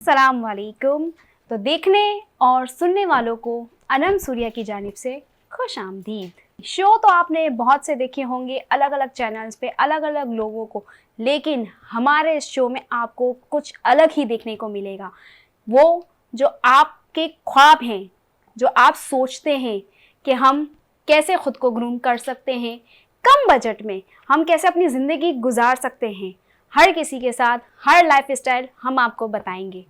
अस्सलाम वालेकुम। तो देखने और सुनने वालों को अनम सूर्या की जानिब से खुश आमदीद। शो तो आपने बहुत से देखे होंगे अलग अलग चैनल्स पे अलग अलग लोगों को, लेकिन हमारे इस शो में आपको कुछ अलग ही देखने को मिलेगा। वो जो आपके ख्वाब हैं, जो आप सोचते हैं कि हम कैसे ख़ुद को ग्रूम कर सकते हैं, कम बजट में हम कैसे अपनी ज़िंदगी गुजार सकते हैं, हर किसी के साथ हर लाइफ स्टाइल हम आपको बताएंगे।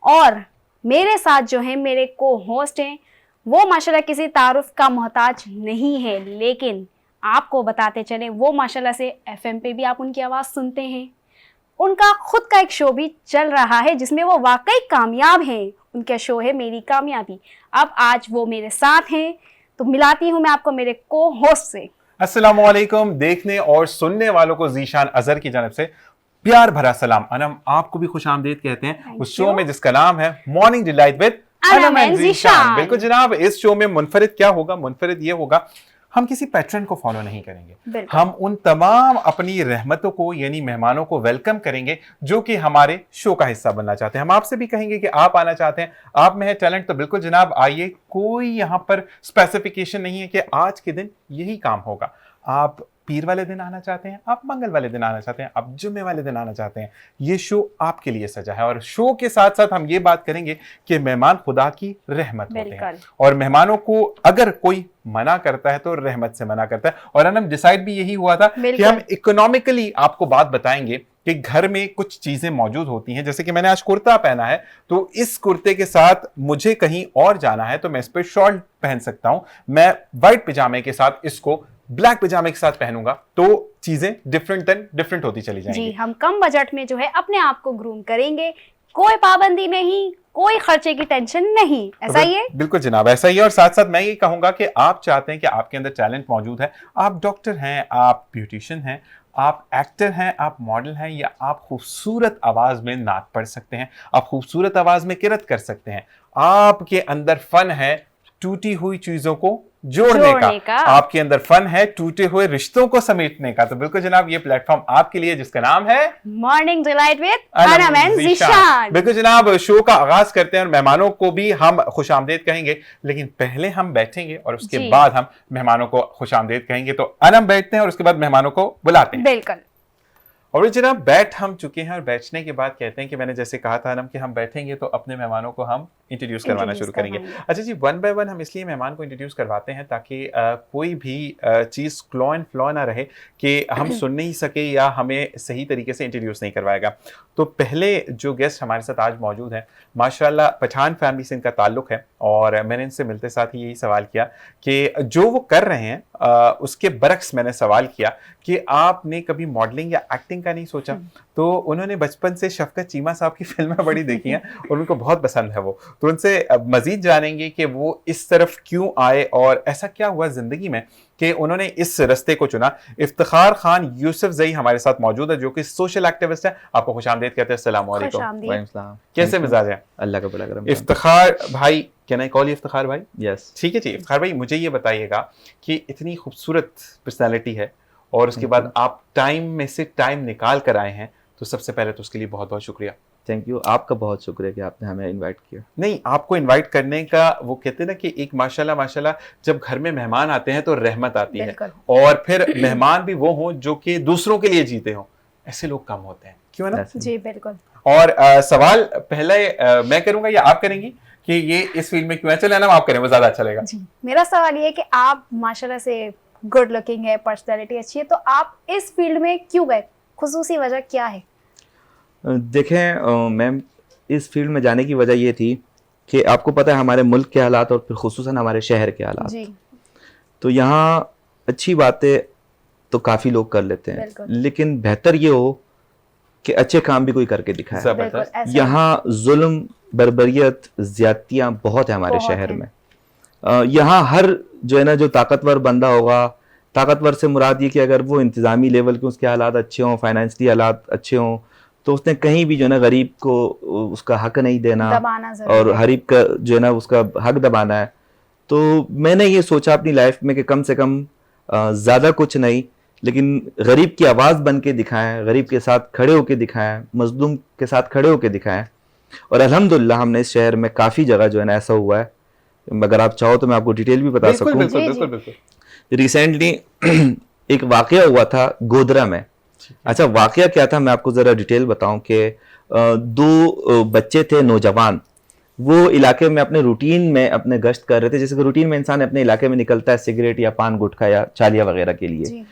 और मेरे साथ जो है मेरे को होस्ट हैं, वो माशाल्लाह किसी तारुफ का मोहताज नहीं है, लेकिन आपको बताते चलें वो माशाल्लाह से एफएम पे भी आप उनकी आवाज़ सुनते हैं। उनका खुद का एक शो भी चल रहा है जिसमें वो वाकई कामयाब हैं। उनका शो है मेरी कामयाबी। अब आज वो मेरे साथ हैं, तो मिलाती हूँ मैं आपको मेरे को होस्ट से। अस्सलाम वालेकुम। देखने और सुनने वालों को ज़ीशान अजहर की जानिब से प्यार भरा सलाम। अनम, आपको भी खुश आमदीद कहते हैं उस शो में जिसका नाम है morning delight with Anam and Zeeshan. बिल्कुल जनाब, इस शो में मुनफरिद क्या होगा? मुनफरिद ये होगा, हम किसी पैटर्न को फॉलो नहीं करेंगे। हम उन तमाम अपनी रहमतों को यानी मेहमानों को वेलकम करेंगे जो कि हमारे शो का हिस्सा बनना चाहते हैं। हम आपसे भी कहेंगे कि आप आना चाहते हैं, आप में है टैलेंट, तो बिल्कुल जनाब आइए। कोई यहाँ पर स्पेसिफिकेशन नहीं है कि आज के दिन यही काम होगा। आप पीर वाले दिन आना चाहते हैं, आप मंगल वाले दिन आना चाहते हैं, आप जुम्मे वाले दिन आना चाहते हैं, ये शो आपके लिए सजा है। और शो के साथ साथ हम ये बात करेंगे कि मेहमान खुदा की रहमत होते हैं और मेहमानों को अगर कोई मना करता है तो रहमत से मना करता है। और हम डिसाइड भी यही हुआ था कि हम इकोनॉमिकली आपको बात बताएंगे कि घर में कुछ चीजें मौजूद होती हैं। जैसे कि मैंने आज कुर्ता पहना है, तो इस कुर्ते के साथ मुझे कहीं और जाना है तो मैं इस पर शॉर्ट पहन सकता हूं। मैं व्हाइट पिजामे के साथ इसको ब्लैक पिजामे के साथ पहनूंगा, तो चीजें डिफरेंट होती चली जाएंगी। जी, हम कम बजट में जो है अपने आप को ग्रूम करेंगे। कोई पाबंदी नहीं, कोई खर्चे की टेंशन नहीं। ऐसा ही है? बिल्कुल जनाब, ऐसा ही है। और साथ साथ मैं ये कहूंगा कि आप चाहते हैं कि आपके अंदर टैलेंट मौजूद है, आप डॉक्टर हैं, आप ब्यूटिशियन हैं, आप एक्टर हैं, आप मॉडल हैं, या आप खूबसूरत आवाज में नात पढ़ सकते हैं, आप खूबसूरत आवाज में किरत कर सकते हैं, आपके अंदर फन है टूटी हुई चीजों को जोड़ने का, आपके अंदर फन है टूटे हुए रिश्तों को समेटने का, तो बिल्कुल जनाब ये प्लेटफॉर्म आपके लिए जिसका नाम है morning delight with Anam and Zeeshan. बिल्कुल जनाब, शो का आगाज करते हैं और मेहमानों को भी हम खुश आमदीद कहेंगे, लेकिन पहले हम बैठेंगे और उसके बाद हम मेहमानों को खुश आमदीद कहेंगे। तो अनम बैठते हैं और उसके बाद मेहमानों को बुलाते हैं। बिल्कुल। और जनाब बैठ हम चुके हैं और बैठने के बाद कहते हैं कि मैंने जैसे कहा था अनम कि हम बैठेंगे तो अपने मेहमानों को हम इंट्रोड्यूस करवाना शुरू करेंगे। अच्छा जी, वन बाय वन हम इसलिए मेहमान को इंट्रोड्यूस करवाते हैं ताकि कोई भी चीज़ क्लॉ एंड फ्लॉ ना रहे कि हम सुन नहीं सके या हमें सही तरीके से इंट्रोड्यूस नहीं करवाएगा। तो पहले जो गेस्ट हमारे साथ आज मौजूद हैं, माशाल्लाह पठान फैमिली से इनका ताल्लुक है, और मैंने इनसे मिलते साथ ही यही सवाल किया कि जो वो कर रहे हैं उसके बरक्स मैंने सवाल किया कि आपने कभी मॉडलिंग या एक्टिंग का नहीं सोचा? तो उन्होंने बचपन से शफकत चीमा साहब की फिल्में बड़ी देखी हैं और उनको बहुत पसंद है वो। तो उनसे मजीद जानेंगे कि वो इस तरफ क्यों आए और ऐसा क्या हुआ जिंदगी में कि उन्होंने इस रास्ते को चुना। इफ्तिखार खान यूसुफ जई हमारे साथ मौजूद है जो कि सोशल एक्टिविस्ट है। आपको खुशामदीद कहते हैं। अस्सलाम वालेकुम। कैसे मिजाज है? अल्लाह का बड़ा करम। इफ्तिखार भाई, can I call you Iftikhar भाई? यस, ठीक है जी। इफ्तिखार भाई, मुझे ये बताइएगा कि इतनी खूबसूरत पर्सनैलिटी है और उसके बाद आप टाइम में से टाइम निकाल कर आए हैं, तो सबसे पहले तो उसके लिए बहुत बहुत शुक्रिया। थैंक यू, आपका बहुत शुक्रिया कि आपने हमें इनवाइट किया। नहीं, आपको इनवाइट करने का वो कहते हैं ना कि एक माशाल्लाह जब घर में मेहमान आते हैं तो रहमत आती है, और फिर मेहमान भी वो हों जो कि दूसरों के लिए जीते हों, ऐसे लोग कम होते हैं, क्यों है ना? जी बिल्कुल। और सवाल पहले मैं करूंगा या आप करेंगी कि ये इस फील्ड में क्यों है? चले ना, आप करें, वो ज्यादा अच्छा लगेगा। जी, मेरा सवाल ये है कि आप माशाल्लाह से गुड लुकिंग है, पर्सनैलिटी अच्छी है, तो आप इस फील्ड में क्यों गए? खुसूसी वजह क्या है? देखें मैम, इस फील्ड में जाने की वजह ये थी कि आपको पता है हमारे मुल्क के हालात और फिर खुसूसन हमारे शहर के हालात जी। तो यहाँ अच्छी बातें तो काफ़ी लोग कर लेते हैं, लेकिन बेहतर ये हो कि अच्छे काम भी कोई करके दिखाए। यहाँ जुल्म, बर्बरियत, ज्यादतियाँ बहुत है हमारे शहर में। यहाँ हर जो है ना, जो ताकतवर बंदा होगा, ताकतवर से मुराद ये कि अगर वो इंतज़ामी लेवल के उसके हालात अच्छे हों, फाइनेंशियली हालात अच्छे हों, तो उसने कहीं भी जो है ना गरीब को उसका हक नहीं देना और गरीब का जो है ना उसका हक दबाना है। तो मैंने ये सोचा अपनी लाइफ में कि कम से कम ज़्यादा कुछ नहीं, लेकिन गरीब की आवाज़ बन के दिखाएं, गरीब के साथ खड़े होके दिखाएं, मजलूम के साथ खड़े होके दिखाएं। और अल्हम्दुलिल्लाह हमने इस शहर में काफ़ी जगह जो है ना ऐसा हुआ है, अगर आप चाहो तो मैं आपको डिटेल भी बता बिल्कुल सकूं। बिल्कुल जी, बिल्कुल जी। बिल्कुल। रिसेंटली एक वाकया हुआ था गोधरा में। अच्छा, वाकया क्या था मैं आपको जरा डिटेल बताऊं कि दो बच्चे थे नौजवान, वो इलाके में अपने रूटीन में अपने गश्त कर रहे थे, जैसे कि रूटीन में इंसान अपने इलाके में निकलता है सिगरेट या पान गुटखा या चालिया वगैरह के लिए। जी।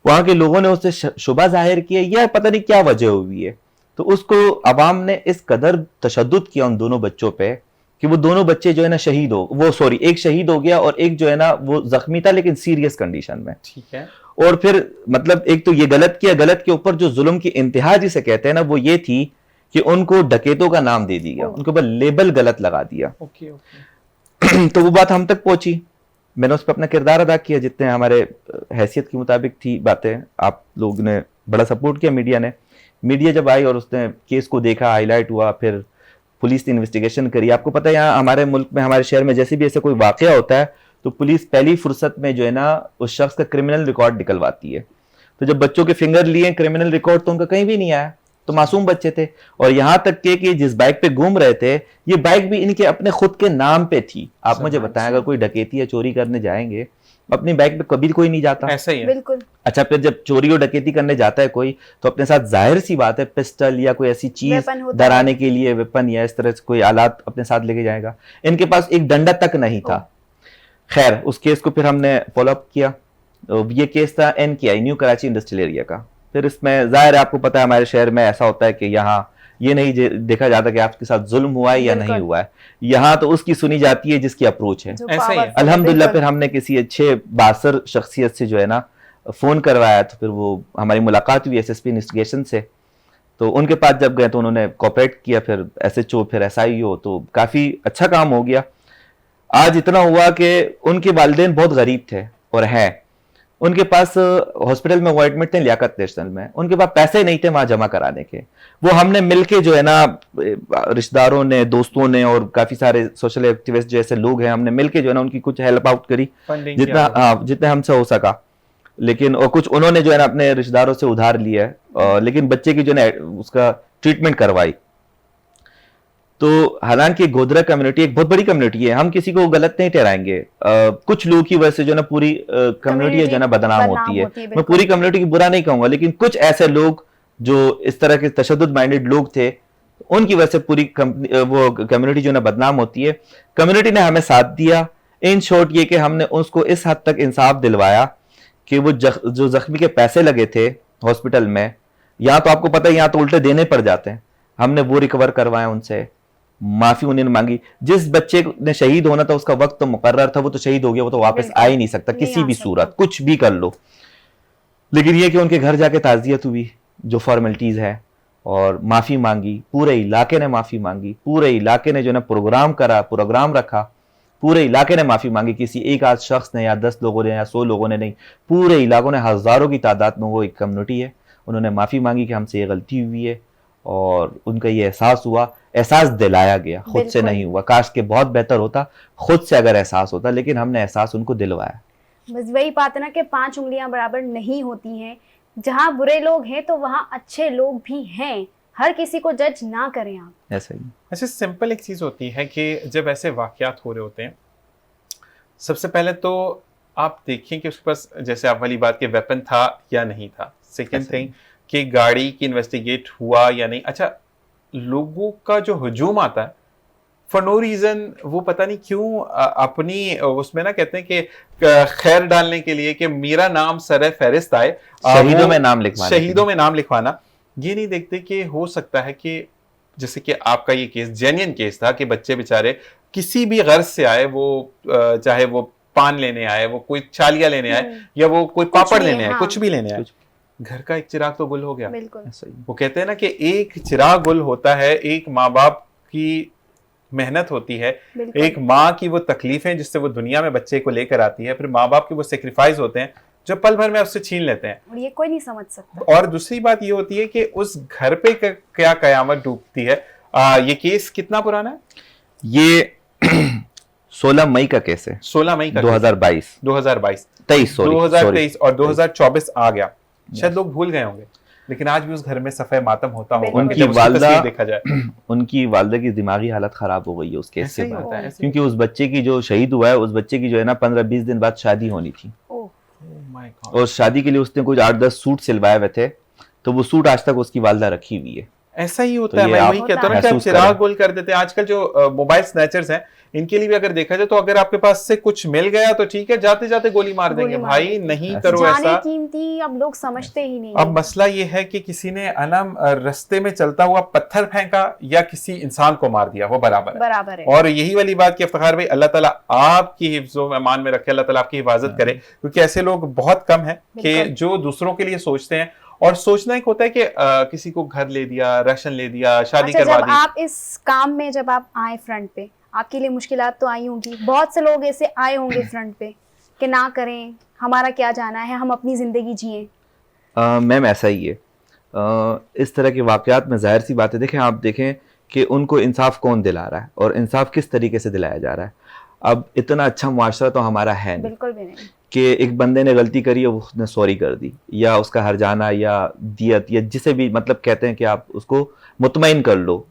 वहां के लोगों ने उससे शुबा जाहिर किया, या पता नहीं क्या वजह हुई है, तो उसको अवाम ने इस कदर तशद्दुद किया उन दोनों बच्चों पे कि वो दोनों बच्चे जो है ना शहीद हो, वो सॉरी एक शहीद हो गया और एक जो है ना वो जख्मी था लेकिन सीरियस कंडीशन में। ठीक है। और फिर मतलब एक तो ये गलत किया, गलत के ऊपर जो जुल्म की इंतहा जिसे कहते हैं ना वो ये थी कि उनको डकैतों का नाम दे दिया, उनके ऊपर लेबल गलत लगा दिया। Okay okay. तो वो बात हम तक पहुंची, मैंने उस पर अपना किरदार अदा किया जितने हमारे हैसियत के मुताबिक थी बातें। आप लोग ने बड़ा सपोर्ट किया, मीडिया ने। मीडिया जब आई और उसने केस को देखा, हाईलाइट हुआ, फिर पुलिस ने इन्वेस्टिगेशन करी। आपको पता है यहाँ हमारे मुल्क में, हमारे शहर में जैसे भी ऐसे कोई वाकया होता है तो पुलिस पहली फुर्सत में जो है ना उस शख्स का क्रिमिनल रिकॉर्ड निकलवाती है। तो जब बच्चों के फिंगर लिए क्रिमिनल रिकॉर्ड तो उनका कहीं भी नहीं आया, तो मासूम बच्चे थे। और यहाँ तक के कि जिस बाइक पे घूम रहे थे ये बाइक भी इनके अपने खुद के नाम पे थी। आप मुझे बताएं, अगर कोई डकैती या चोरी करने जाएंगे अपनी बाइक पे कभी कोई नहीं जाता। ऐसा ही है। बिल्कुल। अच्छा, फिर जब चोरी और डकैती करने जाता है कोई तो अपने साथ जाहिर सी बात है पिस्टल या कोई ऐसी चीज वेपन होता डराने के लिए, वेपन या इस तरह से कोई आलात अपने साथ लेके जाएगा। इनके पास एक डंडा तक नहीं था। खैर, उस केस को फिर हमने फॉलोअप किया। ये केस था NKI, new Karachi industrial area का। फिर इसमें जाहिर है आपको पता है हमारे शहर में ऐसा होता है कि यहाँ ये नहीं देखा जाता कि आपके साथ जुल्म हुआ है या नहीं हुआ है, यहाँ तो उसकी सुनी जाती है जिसकी अप्रोच है। जो ऐसा ही है। powerful अल्हम्दुलिल्लाह बिल्कुल। फिर हमने किसी अच्छे बासर शख्सियत से जो है ना फोन करवाया, तो फिर वो हमारी मुलाकात हुई SSP इन्वेस्टिगेशन से। तो उनके पास जब गए तो उन्होंने कोऑपरेट किया, फिर SHO फिर SIO, तो काफ़ी अच्छा काम हो गया। आज इतना हुआ कि उनके वालिदैन बहुत गरीब थे और हैं, उनके पास हॉस्पिटल में वो एडमिट थे लियाकत नेशनल में, उनके पास पैसे नहीं थे वहां जमा कराने के। वो हमने मिलके जो है ना रिश्तेदारों ने, दोस्तों ने और काफी सारे सोशल एक्टिविस्ट जैसे लोग हैं, हमने मिलके जो है ना उनकी कुछ हेल्प आउट करी Funding जितना, किया। हाँ जितना हमसे हो सका। लेकिन और कुछ उन्होंने जो है ना अपने रिश्तेदारों से उधार लिया है, लेकिन बच्चे की जो है उसका ट्रीटमेंट करवाई। तो हालांकि गोधरा कम्युनिटी एक बहुत बड़ी कम्युनिटी है, हम किसी को गलत नहीं ठहराएंगे। कुछ लोगों की वजह से जो ना पूरी कम्युनिटी जो है ना बदनाम होती है। मैं पूरी कम्युनिटी की बुरा नहीं कहूंगा, लेकिन कुछ ऐसे लोग जो इस तरह के तशद्दुद माइंडेड लोग थे उनकी वजह से पूरी वो कम्युनिटी जो ना बदनाम होती है। कम्युनिटी ने हमें साथ दिया। इन शॉर्ट ये कि हमने उसको इस हद तक इंसाफ दिलवाया कि वो जो जख्मी के पैसे लगे थे हॉस्पिटल में, यहाँ तो आपको पता है यहाँ तो उल्टे देने पड़ जाते हैं, हमने वो रिकवर करवाए, उनसे माफी उन्होंने मांगी। जिस बच्चे ने शहीद होना था उसका वक्त तो मुकर्रर था, वो तो शहीद हो गया, वो तो वापस आ ही नहीं सकता किसी भी सूरत, कुछ भी कर लो। लेकिन ये कि उनके घर जाके ताज़ियत हुई, जो फॉर्मेलिटीज है, और माफी मांगी। पूरे इलाके ने माफी मांगी, पूरे इलाके ने जो है प्रोग्राम करा, प्रोग्राम रखा, पूरे इलाके ने माफी मांगी। किसी एक आध शख्स ने या 10 लोगों ने या 100 लोगों ने नहीं, पूरे इलाकों ने, हजारों की तादाद में वो एक कम्युनिटी है, उन्होंने माफी मांगी कि हमसे ये गलती हुई है। और उनका ये एहसास हुआ, एहसास दिलाया गया, खुद से नहीं हुआ। काश के बहुत बेहतर होता खुद से अगर एहसास होता, लेकिन हमने एहसास उनको दिलवाया। बस वही बात है ना कि 5 उंगलियां बराबर नहीं होती हैं। जहाँ बुरे लोग हैं तो वहाँ अच्छे लोग भी हैं। हर किसी को जज ना करें आप। ऐसा ही। अच्छा, सिंपल एक चीज़ होती है कि जब ऐसे वाकयात हो रहे होते हैं, सबसे पहले तो आप देखें कि उसके पास, जैसे आप वाली बात, के वेपन था या नहीं था। सेकेंड थिंग कि गाड़ी की इन्वेस्टिगेट हुआ या नहीं। अच्छा, लोगों का जो हजूम आता है फॉर नो रीजन, वो पता नहीं क्यों अपनी उसमें ना कहते हैं कि खैर डालने के लिए कि मेरा नाम सर फहरिस्त आए, शहीदों में नाम लिखवाना, शहीदों में नाम लिखवाना। ये नहीं देखते कि हो सकता है कि जैसे कि आपका ये केस जेन्युइन केस था कि बच्चे बेचारे किसी भी गर्ज से आए, वो चाहे वो पान लेने आए, वो कोई चालिया लेने आए, या वो कोई पापड़ लेने आए, कुछ भी लेने आए, घर का एक चिराग तो गुल हो गया। वो कहते हैं ना कि एक चिराग गुल होता है, एक माँ बाप की मेहनत होती है, एक माँ की वो तकलीफें जिससे वो दुनिया में बच्चे को लेकर आती है, फिर माँ बाप के वो सेक्रीफाइस होते हैं जो पल भर में उससे छीन लेते हैं, और ये कोई नहीं समझ सकता। और दूसरी बात ये होती है कि उस घर पे क्या कयामत डूबती है। ये केस कितना पुराना है? ये 16 मई का केस है। 16 मई का 2022 2022 23 2023 और 2024 आ गया, शायद लोग भूल गए होंगे। लेकिन आज भी उस घर में सफे मातम होता होगा उनकी जब उसकी वालदा तस्वीर देखा जाए। उनकी वालदा की दिमागी हालत खराब हो गई है उस केस ऐसे के ही बाद, होता है, ऐसे ही क्योंकि उस बच्चे की जो शहीद हुआ है, उस बच्चे की जो है ना 15-20 दिन बाद शादी होनी थी, ओह, Oh my God। और शादी के लिए उसने कुछ 8-10 सूट सिलवाए हुए थे, तो वो सूट आज तक उसकी वालदा रखी हुई है। ऐसा ही होता तो है, ये मैं आप वही कहता हूँ ना कि आप महसूस चिराग करें। गोल कर देते हैं। आजकल जो मोबाइल स्नैचर्स हैं, इनके लिए भी अगर देखा जाए तो अगर आपके पास से कुछ मिल गया तो ठीक है, जाते जाते गोली मार गोली देंगे। मार भाई देंगे। नहीं करो जाने ऐसा। कीमती अब लोग समझते ही नहीं अब है। मसला ये है कि किसी ने अनम रास्ते में चलता हुआ पत्थर फेंका या किसी इंसान को मार दिया, वो बराबर है। बराबर है। और यही वाली बात कि इफ्तिखार भाई, अल्लाह ताला आपकी हिफ्ज़ो अमान में रखे, अल्लाह ताला आपकी हिफाजत करे, क्योंकि ऐसे लोग बहुत कम हैं कि बिल्कुल। जो दूसरों के लिए सोचते हैं। और सोचना एक होता है कि किसी को घर ले दिया, राशन ले दिया, शादी अच्छा, करवा जब दी। आप इस काम में जब आप आए फ्रंट पे, आपके लिए मुश्किलात तो आई होंगी, बहुत से लोग ऐसे आए होंगे फ्रंट पे कि ना करें, हमारा क्या जाना है, हम अपनी जिंदगी जिए। मैम ऐसा ही है, इस तरह के वाकयात में जाहिर सी बात है, देखें आप देखें कि उनको इंसाफ कौन दिला रहा है और इंसाफ किस तरीके से दिलाया जा रहा है। अब इतना अच्छा मुआशरा तो हमारा है नहीं बिल्कुल भी नहीं। कि एक बंदे ने गलती करी है, उसने सॉरी कर दी, या उसका हर्जाना या दियत या जिसे भी मतलब कहते हैं कि आप उसको मुतमईन कर लो,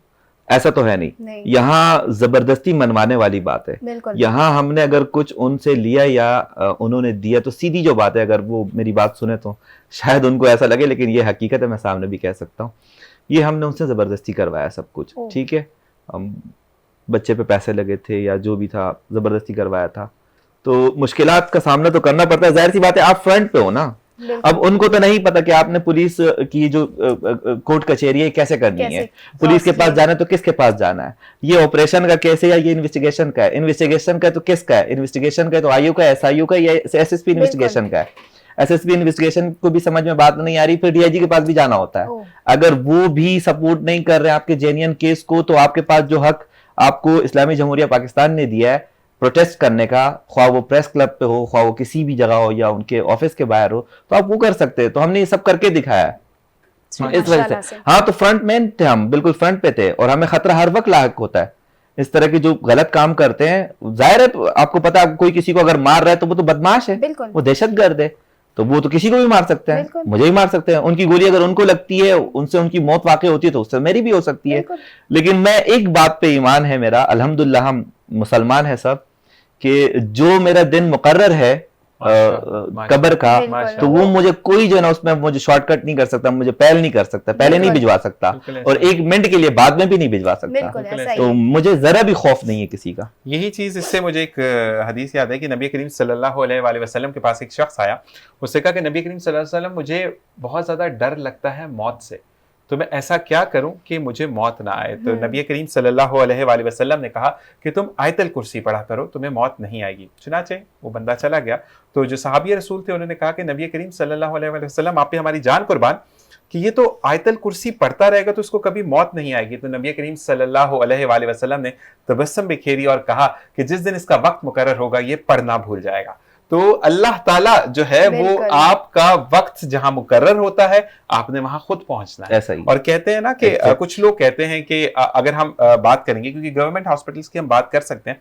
ऐसा तो है नहीं। यहाँ जबरदस्ती मनवाने वाली बात है। बिल्कुल। यहाँ हमने अगर कुछ उनसे लिया या उन्होंने दिया, तो सीधी जो बात है, अगर वो मेरी बात सुने तो शायद उनको ऐसा लगे, लेकिन ये हकीकत है, मैं सामने भी कह सकता हूँ, ये हमने उनसे जबरदस्ती करवाया सब कुछ। ठीक है, हम बच्चे पे पैसे लगे थे या जो भी था, जबरदस्ती करवाया था, तो मुश्किलात का सामना तो करना पड़ता है। जाहिर सी बात है, आप फ्रंट पे हो ना। अब उनको तो नहीं पता कि आपने पुलिस की जो कोर्ट कचहरी है कैसे करनी है, पुलिस के पास जाना है तो किसके पास जाना है, ये ऑपरेशन का केस है या ये इन्वेस्टिगेशन का है, इन्वेस्टिगेशन का तो किसका है, इन्वेस्टिगेशन का तो आईओ का, एसआईओ का या एसएसपी इन्वेस्टिगेशन का है। एसएसपी इन्वेस्टिगेशन को भी समझ में बात नहीं आ रही, फिर डीआईजी के पास भी जाना होता है। अगर वो भी सपोर्ट नहीं कर रहे आपके जेन्युइन केस को, तो आपके पास जो हक आपको इस्लामी जमहूरिया पाकिस्तान ने दिया है प्रोटेस्ट करने का, ख्वाह वो प्रेस क्लब पे हो, ख्वाह वो किसी भी जगह हो या उनके ऑफिस के बाहर हो, तो आप वो कर सकते हैं। तो हमने ये सब करके दिखाया है इस वजह से। हाँ, तो फ्रंट मैन थे हम, बिल्कुल फ्रंट पे थे, और हमें खतरा हर वक्त लायक होता है। इस तरह के जो गलत काम करते हैं, जाहिर है आपको पता है, कोई किसी को अगर मार रहा है तो वो तो बदमाश है, वो दहशतगर्द है, तो वो तो किसी को भी मार सकते हैं, मुझे भी मार सकते हैं। उनकी गोली अगर उनको लगती है, उनसे उनकी मौत वाकई होती है, तो उससे मेरी भी हो सकती है। लेकिन मैं एक बात पे ईमान है मेरा, अल्हम्दुलिल्लाह हम मुसलमान है सब, कि जो मेरा दिन मुकर्रर है कब्र का, तो वो मुझे कोई जो है ना उसमें मुझे शॉर्टकट नहीं कर सकता, मुझे पहल नहीं कर सकता, पहले नहीं भिजवा सकता, और एक मिनट के लिए बाद में भी नहीं भिजवा सकता। तो मुझे जरा भी खौफ नहीं है किसी का। यही चीज, इससे मुझे एक हदीस याद है कि नबी करीम सल्लल्लाहु अलैहि वसल्लम के पास एक शख्स आया, उससे कहा कि नबी करीम सल्लल्लाहु अलैहि वसल्लम, मुझे बहुत ज्यादा डर लगता है मौत से, तो मैं ऐसा क्या करूं कि मुझे मौत ना आए। तो नबी करीम सल्लल्लाहु अलैहि वसल्लम ने कहा कि तुम आयतल कुर्सी पढ़ा करो, तुम्हें मौत नहीं आएगी। चुनाचे वो बंदा चला गया, तो जो सहाबी रसूल थे उन्होंने कहा कि नबी करीम सल्लल्लाहु अलैहि वसल्लम, आप पे हमारी जान कुर्बान, कि ये तो आयतल कुर्सी पढ़ता रहेगा तो उसको कभी मौत नहीं आएगी। तो नबी करीम सल्लल्लाहु अलैहि वसल्लम ने तबस्सुम बिखेरी और कहा कि जिस दिन इसका वक्त मुकर्रर होगा ये पढ़ना भूल जाएगा। तो अल्लाह ताला जो है वो आपका वक्त जहां मुकर्रर होता है, आपने वहां खुद पहुंचना है। ऐसा ही। और कहते हैं ना कि कुछ लोग कहते हैं कि अगर हम बात करेंगे, क्योंकि गवर्नमेंट हॉस्पिटल्स की हम बात कर सकते हैं,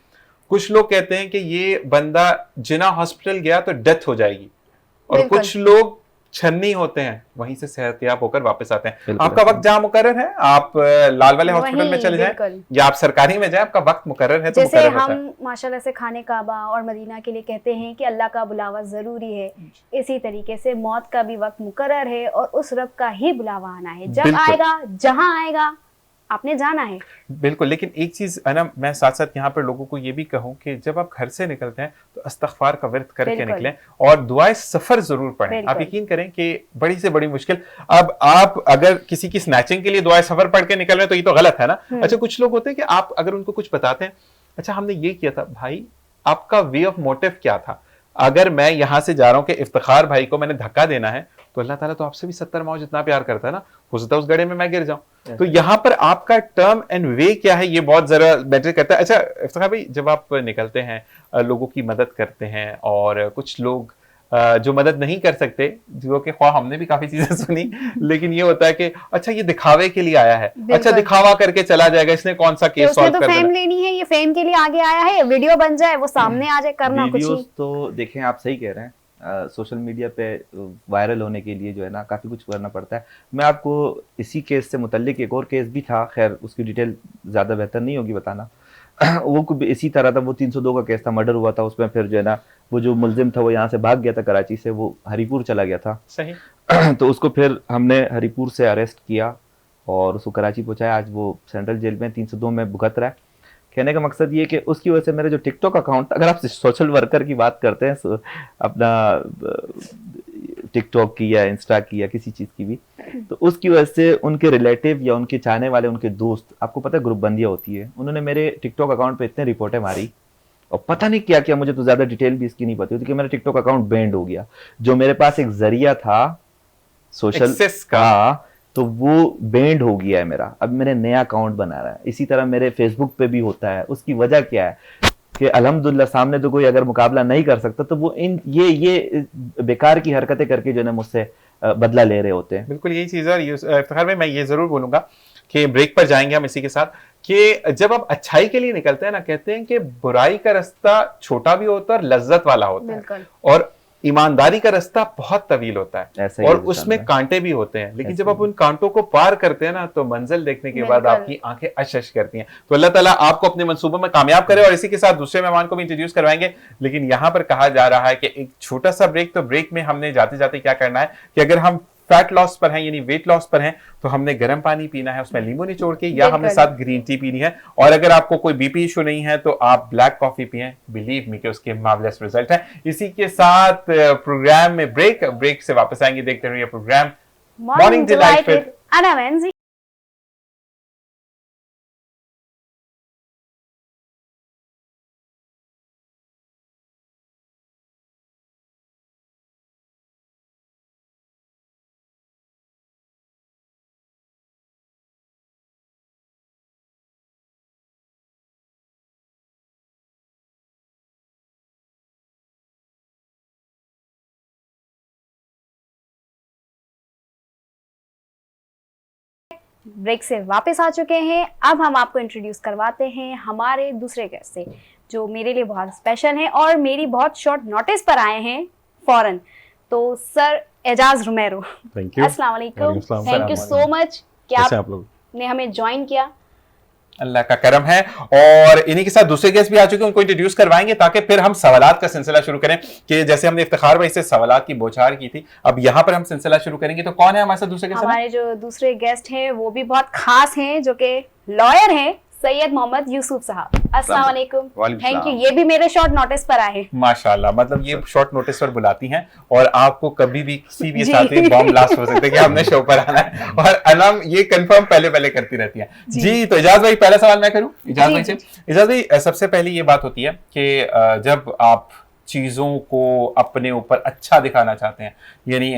कुछ लोग कहते हैं कि ये बंदा जिना हॉस्पिटल गया तो डेथ हो जाएगी, और कुछ लोग छन्नी होते हैं, वहीं से सेहतयाब होकर वापस आते हैं। आपका वक्त जहां मुकर्रर है, आप लाल वाले हॉस्पिटल में चले जाएं या आप सरकारी में जाएं, आपका वक्त मुकर्रर है तो जैसे मुकर्रर हम माशाल्लाह से खाने काबा और मदीना के लिए कहते हैं कि अल्लाह का बुलावा जरूरी है, इसी तरीके से मौत का भी वक्त मुकर्रर है और उस रब का ही बुलावा आना है, जब आएगा जहां आएगा आपने जाना है। बिल्कुल। लेकिन एक चीज अनम, मैं साथ साथ यहाँ पर लोगों को ये भी कहूँ कि जब आप घर से निकलते हैं तो इस्तग़फ़ार का विर्द करके निकलें और दुआए सफर जरूर पढ़ें। आप यकीन करें कि बड़ी से बड़ी मुश्किल, अब आप अगर किसी की स्नैचिंग के लिए दुआए सफर पढ़ के निकल रहे हैं तो ये तो गलत है ना। अच्छा, कुछ लोग होते हैं कि आप अगर उनको कुछ बताते हैं, अच्छा हमने ये किया था, भाई आपका वे ऑफ मोटिव क्या था? अगर मैं यहाँ से जा रहा हूँ कि इफ्तिखार भाई को मैंने धक्का देना है, तो अल्लाह ताला तो आपसे भी 70 माओ जितना प्यार करता है ना, हो सकता है उस गड्ढे में मैं गिर जाऊं। तो यहाँ पर आपका टर्म एंड वे क्या है, ये बहुत जरा मैटर करता है। अच्छा इफ्तिखार भाई, जब आप निकलते हैं, लोगों की मदद करते हैं, और कुछ लोग जो मदद नहीं कर सकते, जो कि ख्वाह हमने भी काफी चीजें सुनी, लेकिन ये होता है कि अच्छा ये दिखावे के लिए आया है, अच्छा दिखावा करके चला जाएगा, इसने कौन सा केस सॉल्व कर देना, फेम लेनी है, ये फेम के लिए आगे आया है, वीडियो बन जाए, वो सामने आ जाए, करना कुछ ही। तो देखें, आप सही कह रहे हैं, सोशल मीडिया पे वायरल होने के लिए जो है ना काफ़ी कुछ करना पड़ता है। मैं आपको इसी केस से मुतल्लिक एक और केस भी था, खैर उसकी डिटेल ज़्यादा बेहतर नहीं होगी बताना। वो इसी तरह था, वो 302 का केस था, मर्डर हुआ था उसमें। फिर जो है ना वो जो मुलजिम था वो यहाँ से भाग गया था कराची से, वो हरीपुर चला गया था। सही। तो उसको फिर हमने हरीपुर से अरेस्ट किया और उसको कराची पहुंचाया। आज वो सेंट्रल जेल में 302 में भुगत रहा है। कहने का मकसद ये कि उसकी वजह से मेरे जो टिकटॉक अकाउंट, अगर आप सोशल वर्कर की बात करते हैं अपना टिकटॉक की या इंस्टा की या किसी चीज़ की भी, तो उसकी वजह से उनके रिलेटिव या उनके चाहने वाले, उनके दोस्त, आपको पता है ग्रुप बंदियाँ होती है, उन्होंने मेरे टिकटॉक अकाउंट पे इतने रिपोर्टें मारी और पता नहीं क्या क्या, मुझे तो ज़्यादा डिटेल भी इसकी नहीं पता होती, कि मेरा टिकटॉक अकाउंट बैंड हो गया। जो मेरे पास एक जरिया था सोशल का, तो वो बैंड हो गया है मेरा। अब मैंने नया अकाउंट बना रहा है। इसी तरह मेरे फेसबुक पे भी होता है। उसकी वजह क्या है कि अल्हम्दुलिल्लाह सामने तो कोई अगर मुकाबला नहीं कर सकता, तो वो ये बेकार की हरकतें करके जो है ना मुझसे बदला ले रहे होते हैं। बिल्कुल यही चीज़ है। और इफ्तिखार में मैं ये ज़रूर बोलूँगा कि ब्रेक पर जाएंगे हम इसी के साथ, कि जब आप अच्छाई के लिए निकलते हैं ना, कहते हैं कि बुराई का रास्ता छोटा भी होता है और लज्जत वाला होता है, और ईमानदारी का रास्ता बहुत तवील होता है, और उसमें कांटे भी होते हैं। लेकिन जब आप उन कांटों को पार करते हैं ना, तो मंजिल देखने के बाद आपकी आंखें अश करती हैं। तो अल्लाह ताला आपको अपने मंसूबों में कामयाब करे। और इसी के साथ दूसरे मेहमान को भी इंट्रोड्यूस करवाएंगे। लेकिन यहाँ पर कहा जा रहा है कि एक छोटा सा ब्रेक, तो ब्रेक में हमने जाते जाते क्या करना है कि अगर हम फैट लॉस पर हैं, यानी वेट लॉस पर हैं, तो हमने गर्म पानी पीना है, उसमें नींबू निचोड़ के, या हमने साथ ग्रीन टी पीनी है। और अगर आपको कोई बीपी इशू नहीं है तो आप ब्लैक कॉफी पिएं, बिलीव मी कि उसके मार्वलस रिजल्ट है। इसी के साथ प्रोग्राम में ब्रेक से वापस आएंगे। देखते रहिए program morning delight with Anam and Zeeshan. Break से वापस आ चुके हैं। अब हम आपको इंट्रोड्यूस करवाते हैं हमारे दूसरे गेस्ट से, जो मेरे लिए बहुत स्पेशल हैं और मेरी बहुत शॉर्ट नोटिस पर आए हैं फौरन। तो sir Ejaz Romero, thank you, अस्सलाम वालेकुम, थैंक यू सो मच कि आप लोग ने हमें ज्वाइन किया। अल्लाह का करम है। और इन्हीं के साथ दूसरे गेस्ट भी आ चुके हैं, उनको इंट्रोड्यूस करवाएंगे ताकि फिर हम सवालात का सिलसिला शुरू करें। कि जैसे हमने इफ्तिखार भाई से सवालात की बौछार की थी, अब यहाँ पर हम सिलसिला शुरू करेंगे। तो कौन है हमारे साथ दूसरे गेस्ट? हमारे जो दूसरे गेस्ट हैं वो भी बहुत खास हैं, जो कि लॉयर हैं, सैयद मोहम्मद यूसुफ साहब। अस्सलाम वालेकुम, थैंक यू। ये भी मेरे शॉर्ट नोटिस पर आए। माशाल्लाह, मतलब ये शॉर्ट नोटिस पर बुलाती हैं और आपको कभी भी किसी भी साथ बॉम्ब ब्लास्ट हो सकता है कि हमने शो पर आना है, और अनम ये कंफर्म पहले करती रहती है जी। तो इजाज भाई, पहला सवाल मैं करूं इजाज भाई से। इजाज भाई, सबसे पहले ये बात होती है कि जब आप चीज़ों को अपने ऊपर अच्छा दिखाना चाहते हैं, यानी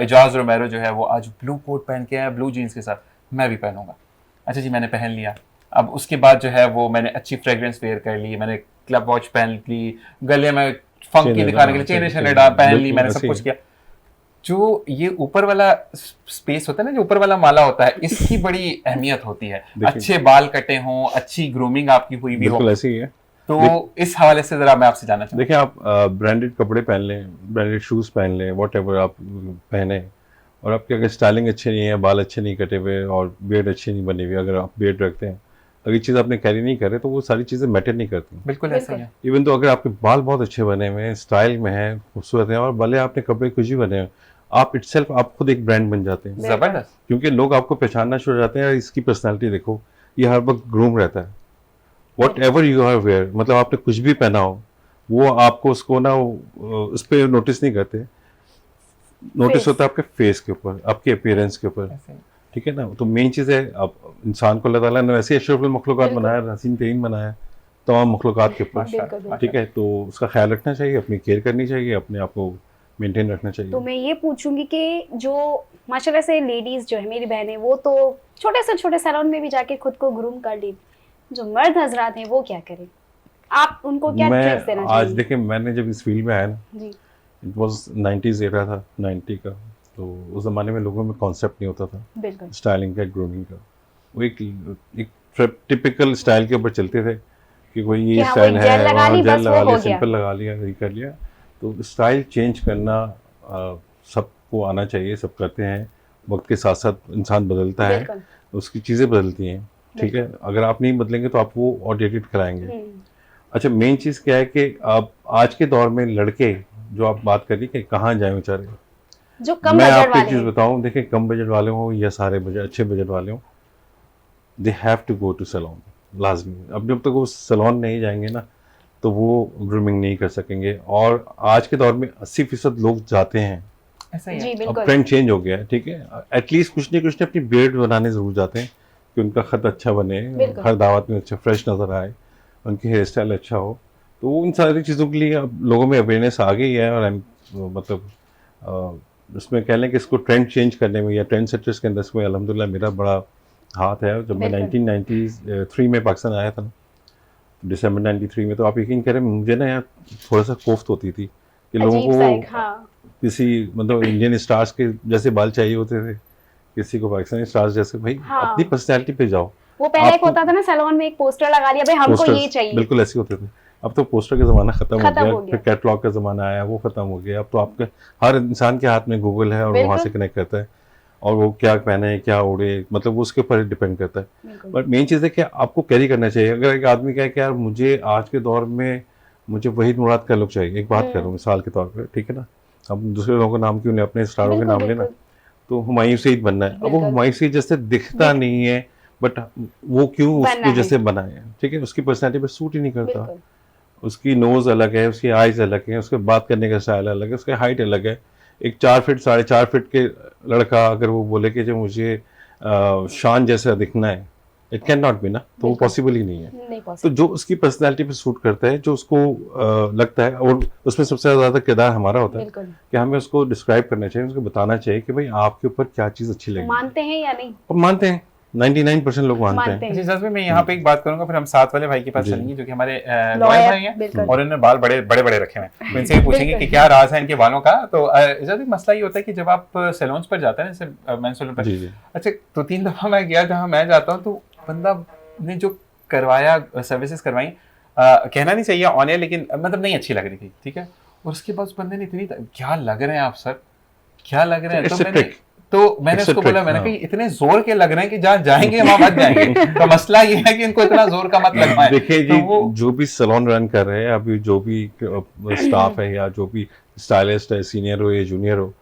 एजाज रोमेरो जो है वो आज ब्लू कोट पहन के आया, ब्लू जीन्स के साथ, मैं भी पहनूंगा। अच्छा जी, मैंने पहन लिया। अब उसके बाद जो है वो मैंने अच्छी फ्रेग्रेंस वेयर कर ली, मैंने क्लब वॉच पहन ली, गले में फंकी दिखाने के लिए चेन पहन ली, मैंने सब कुछ किया। जो ये ऊपर वाला स्पेस होता है ना, जो ऊपर वाला माला होता है, इसकी बड़ी अहमियत होती है। अच्छे बाल कटे हों, अच्छी ग्रूमिंग आपकी हुई भी हो, ऐसे ही है। तो इस हवाले से जरा मैं आपसे जानना चाहूँ। देखिए, आप ब्रांडेड कपड़े पहन लें, ब्रांडेड शूज पहन लें, व्हाटएवर आप पहने, और आपकी अगर स्टाइलिंग अच्छी नहीं है, बाल अच्छे नहीं कटे हुए और बियर्ड अच्छी नहीं बनी हुई, अगर आप बियर्ड रखते हैं, अगर ये चीज़ आपने कैरी नहीं करे, तो वो सारी चीज़ें मैटर नहीं करती। बिल्कुल ऐसा है। इवन तो अगर आपके बाल बहुत अच्छे बने हुए हैं, स्टाइल में हैं, खूबसूरत हैं, और भले आपने कपड़े कुछ भी बने हुए, आप इटसेल्फ आप खुद एक ब्रांड बन जाते हैं। जबरदस्त। क्योंकि लोग आपको पहचानना शुरू हो जाते हैं। इसकी पर्सनालिटी देखो, ये हर वक्त ग्रूम रहता है। Whatever you are wear, मतलब आपने कुछ भी पहना हो, वो आपको उसको ना उस पर नोटिस नहीं करते। नोटिस होता है आपके फेस के ऊपर, आपके अपीयरेंस के ऊपर, ठीक है ना। तो मेन चीज़ है, अब इंसान को अल्लाह ताला ने वैसे अशरफुल मखलूक़ात बनाया, हसीन तरीन बनाया तमाम मखलूक़ात के ऊपर, ठीक है। तो उसका ख्याल रखना चाहिए, अपनी केयर करनी चाहिए, अपने आप को मेंटेन रखना चाहिए। तो मैं ये पूछूंगी कि जो माशाल्लाह से लेडीज जो है, मेरी बहनें, वो तो छोटे से छोटे सैलून में भी जाके खुद को ग्रूम कर ली, जो मर्द हजरात हैं वो क्या करें? आप उनको क्या टिप्स देना चाहिए? आज देखिए, मैंने जब इस फील्ड में आया ना, इट वाज 90s एरा था, 90 का। तो उस ज़माने में लोगों में कॉन्सेप्ट नहीं होता था स्टाइलिंग का, ग्रूमिंग का। वो एक टिपिकल स्टाइल के ऊपर चलते थे कि कोई ये स्टाइल है, जेल लगा लिया, सिंपल लगा लिया, ये कर लिया। तो स्टाइल चेंज करना सबको आना चाहिए, सब करते हैं। वक्त के साथ साथ इंसान बदलता है, बिल्कुल। उसकी चीज़ें बदलती हैं, ठीक है। अगर आप नहीं बदलेंगे तो आप वो आउटडेटेड कराएंगे। अच्छा, मेन चीज़ क्या है कि आप आज के दौर में लड़के जो आप बात करिए कि कहाँ जाएं बेचारे, जो कम मैं बजट आपको एक वाले चीज़ हैं। बताऊं, देखिए कम बजट वाले हों या सारे बजट अच्छे बजट वाले हों, they have to go to salon, लाजमी। अब जब तक वो सैलून नहीं जाएंगे ना तो वो ग्रूमिंग नहीं कर सकेंगे। और आज के दौर में 80% लोग जाते हैं, ऐसा ही जी है। अब बिल्कुल। ट्रेंड चेंज हो गया है, ठीक है। एटलीस्ट कुछ नहीं अपनी बियर्ड बनाने ज़रूर जाते हैं कि उनका खत अच्छा बने, बिल्कुल। हर दावत में अच्छा फ्रेश नज़र आए, उनकी हेयर स्टाइल अच्छा हो। तो उन सारी चीज़ों के लिए अब लोगों में अवेयरनेस आ गई है। और मतलब इसमें कह लें कि इसको ट्रेंड चेंज करने में या ट्रेंड सेटर्स के अंदर इसमें अल्हम्दुलिल्लाह मेरा बड़ा हाथ है। जब मैं बिल्कुल। 1993 में पाकिस्तान आया था, दिसंबर 93 में, तो आप यकीन करें मुझे ना यार थोड़ा सा कोफ्त होती थी कि लोगों अजीब सा को एक, हाँ। किसी मतलब इंडियन स्टार्स के जैसे बाल चाहिए होते थे, किसी को पाकिस्तानी स्टार्स जैसे। भाई हाँ। अपनी पर्सनैलिटी पे जाओ। वो पहले एक आपको होता था ना सैलून में एक पोस्टर लगा दिया, भाई हमको posters ये चाहिए। बिल्कुल ऐसे होते थे। अब तो पोस्टर का ज़माना ख़त्म हो खत्म गया, हो गया। फिर कैटलॉग का ज़माना आया, वो ख़त्म हो गया। अब तो आपके हर इंसान के हाथ में गूगल है और वो वहाँ बिल्कुल। से कनेक्ट करता है, और वो क्या पहने क्या उड़े, मतलब वो उसके ऊपर डिपेंड करता है। बिल्कुल। बट मेन चीज़ है कि आपको कैरी करना चाहिए। अगर एक आदमी कहे कि यार मुझे आज के दौर में मुझे वहीद मुराद का लुक चाहिए, एक बात करूँ मिसाल के तौर पर, ठीक है ना, अब दूसरे लोगों का नाम क्यों लें, अपने स्टारों के बिल्कुल, नाम लेना। बिल्कुल। तो हुमायूं सईद बनना है, अब वो बिल्कुल। हुमायूं सईद जैसे दिखता नहीं है, बट वो क्यों बनना उसके है। जैसे बनाए हैं, ठीक है, उसकी पर्सनैलिटी पे सूट ही नहीं करता। बिल्कुल। उसकी नोज़ अलग है, उसकी आइज़ अलग है, उसके बात करने का स्टाइल अलग है, उसकी हाइट अलग है। एक 4 फीट 4.5 फीट के लड़का अगर वो बोले कि जो मुझे शान जैसा दिखना है, इट कैन नॉट बी ना, तो वो बिल्कुल। पॉसिबल ही नहीं है। नहीं तो पॉसिबल। जो उसकी पर्सनैलिटी पे सूट करता है, जो उसको लगता है, और उसमें सबसे ज़्यादा किरदार हमारा होता है बिल्कुल। कि हमें उसको डिस्क्राइब करना चाहिए, उसको बताना चाहिए कि भाई आपके ऊपर क्या चीज़ अच्छी लगेगी। मानते हैं या नहीं? और मानते हैं, 99% लोग मानते मानते हैं। हैं। अच्छा, जज्बे में यहाँ पे एक बात करूंगा, फिर हम साथ वाले भाई के पास जी। चलेंगे जो कि हमारे Lawyer, लॉयर भाई हैं, बिल्कुल। और उन्होंने बाल बड़े बड़े बड़े रखे हुए हैं। तो इनसे ये पूछेंगे कि बिल्कुल। क्या राज है इनके बालों का। तो जब मसला ये होता है कि जब आप सैलून्स पर जाते हैं, जैसे मेंस सैलून पर, जी जी अच्छा 2-3 दफा मैं गया जहाँ मैं जाता हूँ, तो बंदा ने जो करवाया, सर्विसेज करवाई, कहना नहीं चाहिए ऑन एयर, लेकिन मतलब नहीं अच्छी लग रही थी, ठीक है। और उसके बाद उस बंदे ने इतनी, क्या लग रहे हैं आप सर, क्या लग रहे हैं। It's तो a मैंने trick. मैंने It's a उसको बोला, trick, मैंने हाँ। कहा इतने जोर के लग रहे हैं कि जहाँ जाएंगे वहां मत जाएंगे। तो मसला ये है कि इनको इतना जोर का मत लगवाएं। देखिए तो जी, वो जो भी सैलून रन कर रहे हैं अभी, जो भी स्टाफ है या जो भी स्टाइलिस्ट है, सीनियर हो या जूनियर हो,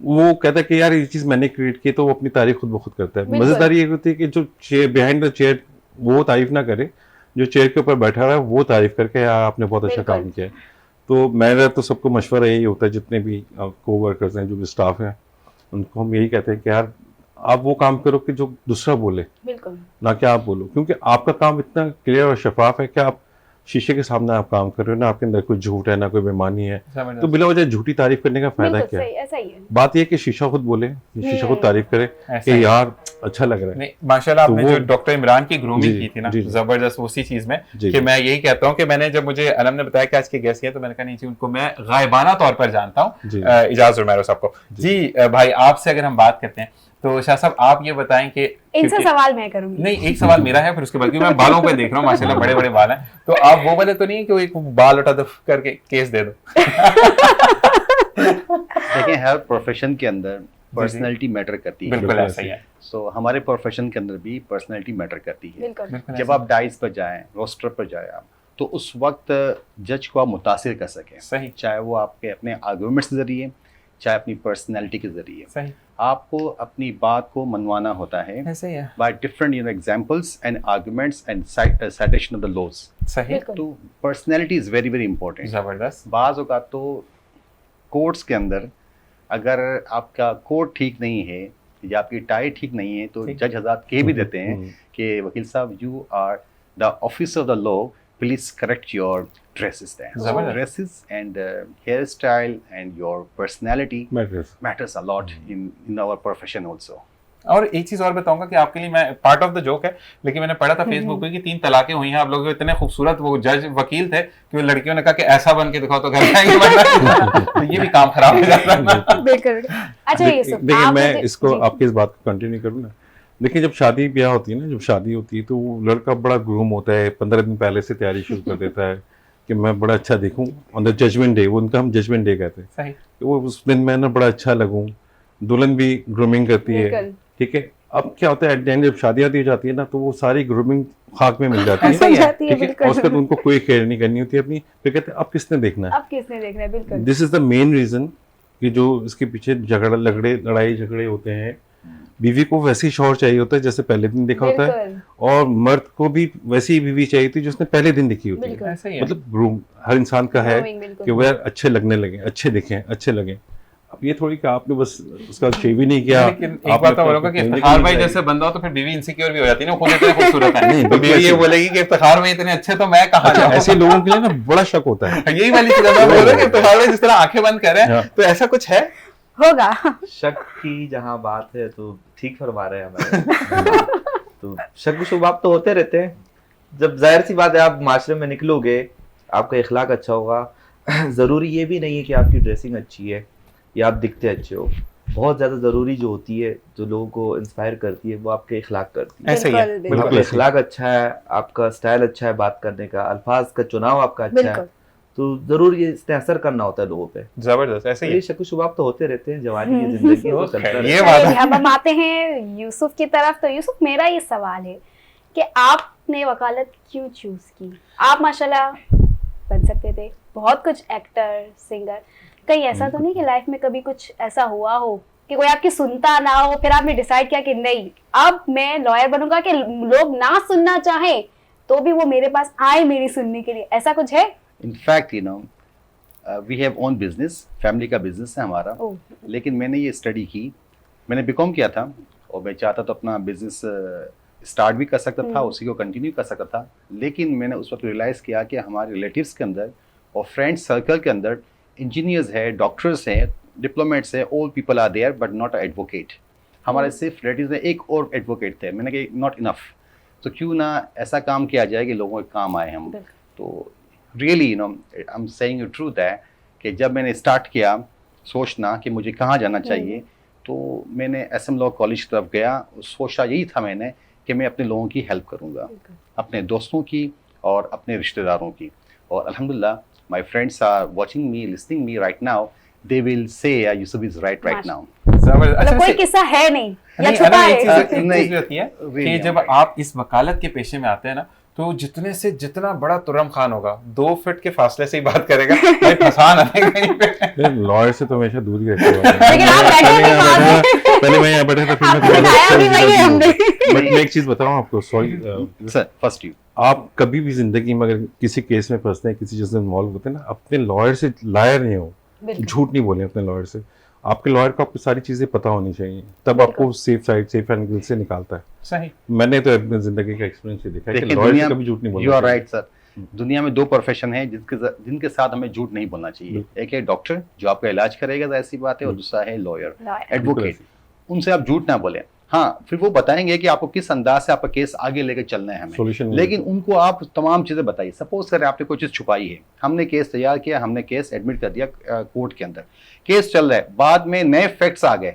वो कहता है कि यार ये चीज़ मैंने क्रिएट की, तो वो अपनी तारीफ खुद ब खुद करता है। बिल्कुल। मज़ेदारी ये होती है कि जो चेयर बिहाइंड द चेयर वो तारीफ ना करे, जो चेयर के ऊपर बैठा हुआ है वो तारीफ करके यार आपने बहुत अच्छा बिल्कुल। काम किया है। तो मेरा तो सबको मशवरा यही होता है, जितने भी को वर्कर्स हैं, जो भी स्टाफ हैं, उनको हम यही कहते हैं कि यार आप वो काम करो कि जो दूसरा बोले, बिल्कुल। ना कि आप बोलो, क्योंकि आपका काम इतना क्लियर और शफाफ है कि आप शीशे के सामने आप काम कर रहे हो ना, आपके अंदर कोई झूठ है ना कोई बेईमानी है, तो बिला वजह झूठी तारीफ करने का फायदा बिल्कुल क्या सही, है। ऐसा ही है। बात यह है कि शीशा खुद बोले, शीशा खुद तारीफ करे ऐसा ही कि है। यार अच्छा लग रहा है। नहीं, माशाल्लाह, तो आपने वो- जो डॉक्टर इमरान की ग्रूमिंग जी, की थी ना, जी, जी। जबरदस्त उसी चीज में, जी, कि जी। मैं यही कहता हूँ कि मैंने, जब मुझे अलम ने बताया कि आज के गेस्ट है, तो मैंने कहा नहीं जी, उनको मैं गायबाना तौर पर जानता हूँ, जी। इजाज उमैरो साहब को। जी भाई, आपसे अगर हम बात करते हैं, तो शाह साहब आप ये बताएं कि इनसे क्योंकि- सवाल मैं करूंगी। नहीं, एक सवाल मेरा है, फिर उसके बाद, क्योंकि मैं बालों पे देख रहा हूँ माशाल्लाह बड़े बड़े बाल हैं, तो आप वो वाले तो नहीं है कि वो एक बाल उठा दो करके केस दे दो। देखिए, हर प्रोफेशन के अंदर पर्सनैलिटी मैटर करती है। बिल्कुल ऐसा ही है। सो हमारे प्रोफेशन के अंदर भी पर्सनैलिटी मैटर करती है। बिल्कुल। बिल्कुल जब ऐसा आप डाइस पर जाएं, रोस्टर पर जाएं आप, तो उस वक्त जज को आप मुतासिर कर सकें, सही चाहे वो आपके अपने आर्गूमेंट्स के जरिए, चाहे अपनी पर्सनैलिटी के जरिए। सही, आपको अपनी बात को मनवाना होता है ऐसे ही है, by different examples and arguments and citation of the laws. सही, बिल्कुल। तो personality is very very important. जबरदस्त, बाज़ औक़ात तो कोर्ट्स के अंदर अगर आपका कोट ठीक नहीं है या आपकी टाई ठीक नहीं है, तो ठीक। जज हज़रात कह भी देते हैं कि वकील साहब, you are the officer of the law, please correct your dresses जबरदस्त। Dresses and hair style and your personality matters. Matters a lot in our profession also. और एक चीज और बताऊंगा कि आपके लिए, मैं पार्ट ऑफ द जोक है, लेकिन मैंने पढ़ा था फेसबुक पे कि 3 तलाकें हुई हैं। आप लोग इतने खूबसूरत वो जज वकील थे कि वो लड़कियों ने कहा कि ऐसा बन के दिखाओ तो घर जाएंगे, वरना तो ये भी काम खराब हो जाता है ना। बिल्कुल। अच्छा, ये सब देखिए, आप मैं मुझे- इसको जी। आपकी इस बात को कंटिन्यू करूँ ना। देखिए, जब शादी ब्याह होती है ना, जब शादी होती है तो वो लड़का बड़ा ग्रूम होता है, 15 दिन पहले से तैयारी शुरू कर देता है, कि मैं बड़ा अच्छा दिखूं ऑन द जजमेंट डे, उनका हम जजमेंट डे कहते हैं, सही। कि वो उस दिन मैं ना बड़ा अच्छा लगूं। दुल्हन भी ग्रूमिंग करती है, बिल्कुल। ठीक है। अब क्या होता है एट द एंड जब शादियां दी जाती है ना, तो वो सारी ग्रूमिंग खाक में मिल जाती ऐसा है, ही है, जाती है, ठीक है। और उसके बाद उनको कोई केयर नहीं करनी होती है अपनी, फिर कहते हैं अब किसने देखना है। अब किसने देखना है, बिल्कुल। This is the main reason कि जो इसके पीछे लड़ाई झगड़े होते हैं। बीवी को वैसी शौहर चाहिए होता है जैसे पहले दिन देखा होता है, बिल्कुल। और मर्द को भी वैसी ही बीवी चाहिए थी जिसने पहले दिन देखी होती है। बिल्कुल। ऐसा ही है। मतलब ग्रूम हर इंसान का है Grooming, बिल्कुल। कि वो यार अच्छे लगने लगे, अच्छे दिखें, अच्छे लगे। अब ये थोड़ी कि आपने बस उसका शेव ही नहीं किया। लेकिन एक आपने बात तो बोलूंगा कि पहनने इफ्तिखार की भाई नहीं जैसे बंदा हो तो फिर बीवी इनसिक्योर भी हो जाती है ना, खुद इतने खूबसूरत है नहीं, तो बिल्कुल बीवी ये ऐसे- बोलेगी कि इफ्तिखार भाई इतने अच्छे तो मैं कहाँ अच्छा, जाऊँ। ऐसे लोगों के लिए ना बड़ा शक होता है। यही वाली चीज मैं बोल रहा हूँ कि इफ्तिखार भाई जिस तरह आंखें बंद कर रहे हैं, हाँ। तो ऐसा कुछ है। होगा। शक की जहाँ बात है तो ठीक फरमा रहे हैं हमारे। तो शक शुबात तो होते रहते हैं। जब जाहिर सी बात है आप माशरे में निकलोगे, आपका इखलाक अच्छा होगा। ज़रूरी ये भी नहीं है कि आपकी ड्रेसिंग अच्छी है या आप दिखते अच्छे हो। बहुत ज़्यादा ज़रूरी जो होती है, जो लोगों को इंस्पायर करती है, वो आपके इखलाक करती है। ऐसा ही है, बिल्कुल, बिल्कुल आपका ऐसे ही। इखलाक अच्छा है, आपका स्टाइल अच्छा है बात करने का, अल्फाज का चुनाव आपका अच्छा है, बिल्कुल। तो जरूर ये इसने असर करना होता है लोगों पे। जबरदस्त ऐसे तो ही ये शक शुबात तो होते रहते हैं, जवानी की जिंदगी है, तो चलता है। रहता ये है। बात चलिए, है। अब हम आते हैं यूसुफ की तरफ। तो यूसुफ, मेरा ये सवाल है कि आपने वकालत क्यों चूज की? आप माशाल्लाह बन सकते थे बहुत कुछ, एक्टर, सिंगर। कहीं ऐसा तो नहीं कि लाइफ में कभी कुछ ऐसा हुआ हो कि कोई आपकी सुनता ना हो, फिर आपने डिसाइड किया कि नहीं अब मैं लॉयर बनूंगा, कि लोग ना सुनना चाहे तो भी वो मेरे पास आए मेरी सुनने के लिए? ऐसा कुछ है? In fact we have own business, family का बिजनेस है हमारा। ओह, लेकिन मैंने ये स्टडी की, मैंने बीकॉम किया था और मैं चाहता तो अपना बिजनेस स्टार्ट भी कर सकता था, उसी को कंटिन्यू कर सकता था। लेकिन मैंने उस वक्त रियलाइज़ किया कि हमारे रिलेटिव्स के अंदर और फ्रेंड सर्कल के अंदर इंजीनियर्स है, डॉक्टर्स हैं, डिप्लोमेट्स है, all people are there but not a advocate. हमारे सिर्फ रिलेटिव्स में एक और एडवोकेट थे। मैंने कहा नॉट इनफ, तो क्यों ना ऐसा काम किया जाए कि लोगों के काम आए हम। तो really I am saying you truth है कि जब मैंने स्टार्ट किया सोचना कि मुझे कहाँ जाना चाहिए, तो मैंने SM लॉ कॉलेज की तरफ गया। सोचा यही था मैंने कि मैं अपने लोगों की हेल्प करूँगा, अपने दोस्तों की और अपने रिश्तेदारों की। और अल्हम्दुलिल्लाह my friends are watching me, listening me right now, they will say Yusuf is right now. जबरदस्त। मतलब कोई वैसे- किस्सा है नहीं या नहीं, छुपा अरे एक है? चीज नहीं, भी होती है कि नहीं, जब नहीं। आप इस वकालत के पेशे में आते हैं ना, तो जितने से जितना बड़ा तुर्रम खान होगा 2 फीट के फासले से ही बात करेगा, भाई फंसा ना दे कहीं पे। लॉयर से तो हमेशा दूर ही रहते हैं। लेकिन आप बैठे थे बाद में। पहले मैं यहाँ बैठा था, फिर मैं आपको बताया भी वही है हमने। बट मैं एक चीज बताऊँ आपको, सॉरी सर फर्स्ट यू, आप कभी भी जिंदगी में अगर किसी केस में फंसते हैं, किसी चीज में इन्वॉल्व होते हैं ना, अपने लॉयर से लायर नहीं हो, बिल्कुल। झूठ नहीं बोले अपने लॉयर से। आपके लॉयर को आपको सारी चीजें पता होनी चाहिए, तब आपको सेफ साइड, सेफ एंगल से निकालता है। सही। मैंने तो अपनी जिंदगी का एक्सपीरियंस ये देखा है कि देखिए लॉयर दुनिया, से कभी झूठ नहीं बोलना यू आर चाहिए। Right sir. दुनिया में 2 प्रोफेशन है जिनके साथ हमें झूठ नहीं बोलना चाहिए। एक है डॉक्टर जो आपका इलाज करेगा, ऐसी बात है, और दूसरा है लॉयर, लॉयर। एडवोकेट। उनसे आप झूठ ना बोले। हाँ, फिर वो बताएंगे कि आपको किस अंदाज से आपका केस आगे लेकर चलना है हमें, Solution नहीं लेकिन उनको आप तमाम चीजें बताइए। सपोज करें आपने कोई चीज छुपाई है, हमने केस तैयार किया, हमने केस एडमिट कर दिया कोर्ट के अंदर, केस चल रहा है, बाद में नए फैक्ट्स आ गए,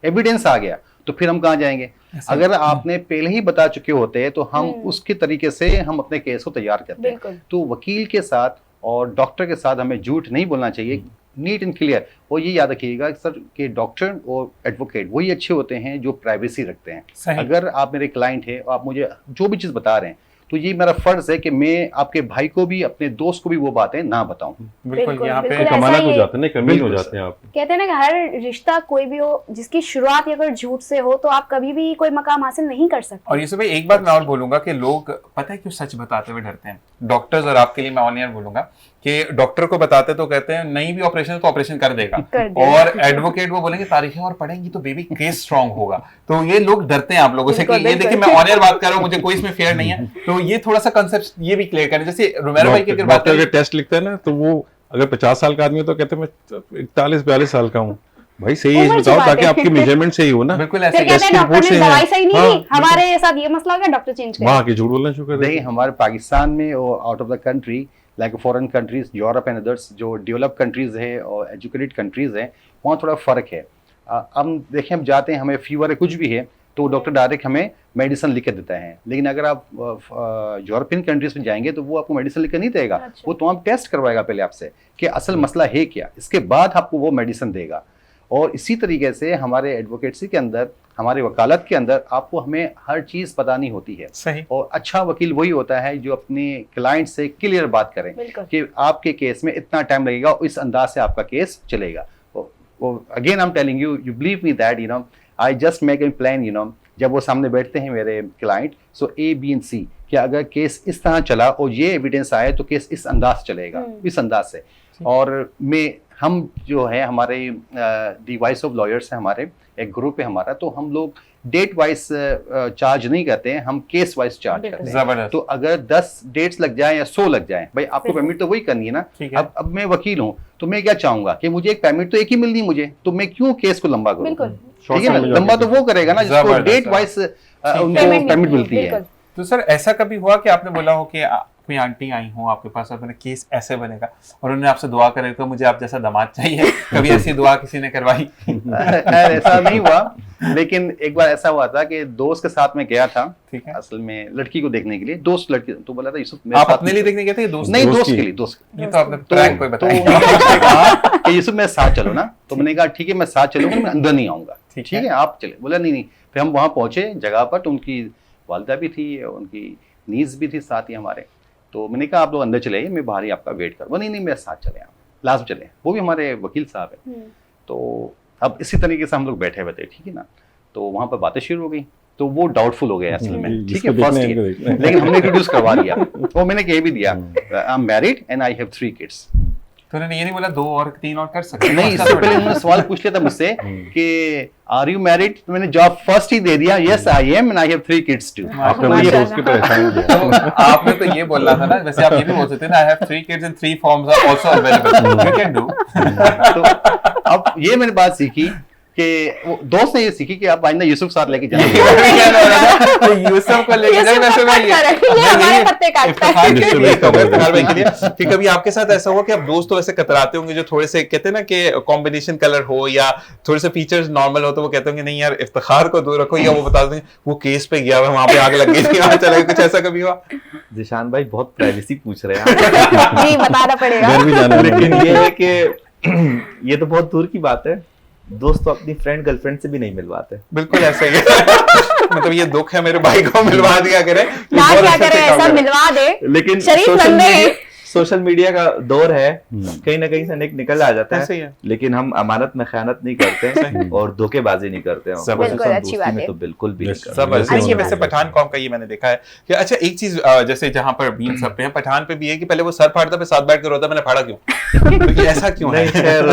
एविडेंस आ गया, तो फिर हम कहाँ जाएंगे? अगर आपने पहले ही बता चुके होते हैं तो हम उसके तरीके से हम अपने केस को तैयार करते हैं। बिल्कुल। तो वकील के साथ और डॉक्टर के साथ हमें झूठ नहीं बोलना चाहिए, नीट एंड क्लियर। और ये याद रखिएगा सर कि डॉक्टर और एडवोकेट वही अच्छे होते हैं जो प्राइवेसी रखते हैं। सही। अगर आप मेरे क्लाइंट हैं और आप मुझे जो भी चीज़ बता रहे हैं, तो ये मेरा फर्ज है कि मैं आपके भाई को भी, अपने दोस्त को भी वो बातें ना बताऊं। बिल्कुल यहाँ पे बिल्कुल ऐसा कमाना ही हो है। जाता है ना, कमीन हो बिल्कुल जाते हैं आप। कहते हैं ना कि हर रिश्ता कोई भी हो जिसकी शुरुआत ही अगर झूठ से हो तो आप कभी भी कोई मकाम हासिल नहीं कर सकते। और यूसुफ भाई एक बात मैं और बोलूंगा कि लोग पता है क्यों सच बताते हुए डरते हैं डॉक्टर्स, और आपके लिए मैं ऑन एयर बोलूंगा कि डॉक्टर को बताते तो कहते हैं नहीं भी ऑपरेशन तो ऑपरेशन कर देगा, और एडवोकेट वो बोलेंगे तारीखें और पढ़ेंगी तो बेबी केस स्ट्रांग होगा। तो ये लोग डरते हैं आप लोगों से कि ये देखिए मैं ऑन एयर बात कर रहा हूँ, मुझे कोई इसमें फेयर नहीं है। तो ये थोड़ा सा कंसेप्ट ये भी क्लियर करें। जैसे रोमेरो भाई की अगर बात डॉक्टर करें, अगर टेस्ट लिखता है ना, तो वो अगर 50 साल का आदमी है तो कहते हैं मैं 41-42 साल का हूँ। भाई सही एज उम्र बताओ छुपा ताकि दे। आपकी मेजरमेंट सही हो ना। बिल्कुल फिर ऐसे कहते हैं की डॉक्टर रिपोर्ट ने से दवाई है। सही नहीं हाँ, दी, हमारे साथ ये मसला हो गया, डॉक्टर चेंज कर। वहाँ के झूठ बोलना शुरू कर देखिए देते हैं। हमारे पाकिस्तान में और out of the country, like foreign countries, Europe and others, जो डेवलप कंट्रीज है और एजुकेटेड कंट्रीज हैं, वहाँ थोड़ा फ़र्क है। हम देखें, हम जाते हैं, हमें फीवर है, कुछ भी है, तो डॉक्टर डायरेक्ट हमें मेडिसिन लिख के देता है। लेकिन अगर आप यूरोपियन कंट्रीज में जाएंगे तो वो आपको मेडिसिन लिख के नहीं देगा। अच्छा। वो तमाम टेस्ट करवाएगा पहले आपसे कि असल मसला है क्या, इसके बाद आपको वो मेडिसिन देगा। और इसी तरीके से हमारे एडवोकेट्सी के अंदर, हमारे वकालत के अंदर आपको हमें हर चीज़ बतानी होती है। सही। और अच्छा वकील वही होता है जो अपने क्लाइंट से क्लियर बात करें कि आपके केस में इतना टाइम लगेगा और इस अंदाज से आपका केस चलेगा। Again I am telling you, you believe me that I just make a plan, जब वो सामने बैठते हैं मेरे client, so A B and C, कि अगर केस इस तरह चला और ये एविडेंस आए तो केस इस अंदाज चलेगा, इस अंदाज से। और हम जो है हमारे दी वॉइस ऑफ लॉयर्स है, हमारे एक ग्रुप है हमारा, तो हम लोग डेट वाइज चार्ज नहीं करते हैं, हम केस वाइज चार्ज करते हैं। तो अगर 10 डेट्स लग जाए या 100 लग जाए, भाई आपको पेमेंट तो वही करनी है ना। अब मैं वकील हूँ तो मैं क्या चाहूंगा कि मुझे एक पेमेंट तो एक ही मिलनी मुझे, तो मैं क्यों केस को लंबा करूँ? ठीक है ना, लंबा तो वो करेगा ना जिसको डेट वाइज उनको पेमेंट मिलती है। तो सर ऐसा कभी हुआ कि आपने बोला हो कि कोई आंटी आई हो आपके पास और मैंने केस ऐसे बनेगा और उन्होंने आपसे दुआ करे तो मुझे आप जैसा दामाद चाहिए, कभी ऐसी दुआ किसी ने करवाई? ऐसा नहीं हुआ, लेकिन एक बार ऐसा हुआ था कि दोस्त के साथ में गया था, ठीक है, असल में लड़की को देखने के लिए, दोस्त लड़की, तो बोला था यूसुफ आप अपने लिए देखने गए थे? दोस्त नहीं, दोस्त के लिए, दोस्त। ये तो आपने प्रैंक कोई बताया। उन्होंने कहा कि यूसुफ मेरे साथ चलो ना, तो मैंने कहा ठीक है मैं साथ चलूंगा, मैं अंदर नहीं आऊंगा। ठीक है आप चले? बोला नहीं। फिर हम वहाँ पहुंचे जगह पर, तो उनकी वालदा भी थी, उनकी नीज भी थी साथ ही हमारे। तो मैंने कहा आप लोग अंदर चले आइए, मैं बाहर ही आपका वेट करूँगा। नहीं मेरे साथ चले, आप लास्ट चले, वो भी हमारे वकील साहब है। तो अब इसी तरीके से हम लोग बैठे हुए थे, ठीक है ना। तो वहाँ पर बातें शुरू हो गई, तो वो डाउटफुल हो गया असल में, ठीक है, फर्स्ट ईयर, लेकिन हमने इंट्रोड्यूस करवा दिया। वो मैंने कह भी दिया I am married and I have 3 kids. तो उन्होंने ये नहीं बोला 2 और 3 और कर सकते? नहीं, इससे पहले उन्होंने सवाल पूछ लिया था मुझसे कि आर यू मैरिड, तो मैंने जॉब फर्स्ट ही दे दिया, yes I am and I have 3 kids too. आपने मुझे सोच के परेशान किया। तो आपने तो ये बोलना था ना, वैसे आप ये भी बोल सकते हैं ना, I have 3 kids and 3 forms are also available, you can do. तो अब ये मैंने बात सीखी कि दोस्त ने ये सीखी कि आप आइंदा यूसुफ साथ लेके जाएंगे। तो यूसुफ को लेके जाए, वैसे मैं ये पत्ते काटता है कि कभी आपके साथ ऐसा हुआ कि आप दोस्त तो वैसे कतराते होंगे जो थोड़े से कहते हैं ना कि कॉम्बिनेशन कलर हो या थोड़े से फीचर्स नॉर्मल हो, तो वो कहते होंगे नहीं यार इफ्तिखार को दूर रखो, या वो बता दें वो केस पे गया हुआ वहां पे आग लग गई थी, वहां चला गया, कुछ ऐसा कभी हुआ? जिशान भाई बहुत प्राइवेसी पूछ रहे हैं जी, बताना पड़ेगा। लेकिन ये है कि ये तो बहुत दूर की बात है, दोस्त तो अपनी फ्रेंड गर्लफ्रेंड से भी नहीं मिलवाते। बिल्कुल ऐसा ही है। मतलब ये दुख है मेरे भाई को, मिलवा दिया करे ना, क्या करे, ऐसा मिलवा दे। लेकिन सोशल मीडिया का दौर है, कहीं ना कहीं से निकल आ जाता है, लेकिन हम अमानत में खयानत नहीं करते और धोखेबाजी नहीं करते हैं। अच्छी बात है, तो बिल्कुल भी वैसे पठान कॉम का ये मैंने देखा है कि अच्छा एक चीज जैसे जहाँ पर बीन सब पे हैं, पठान पे भी है कि पहले वो सर फाड़ता, फिर साथ बैठ कर रोता, मैंने फाड़ा क्यों? तो ऐसा क्यों है? खैर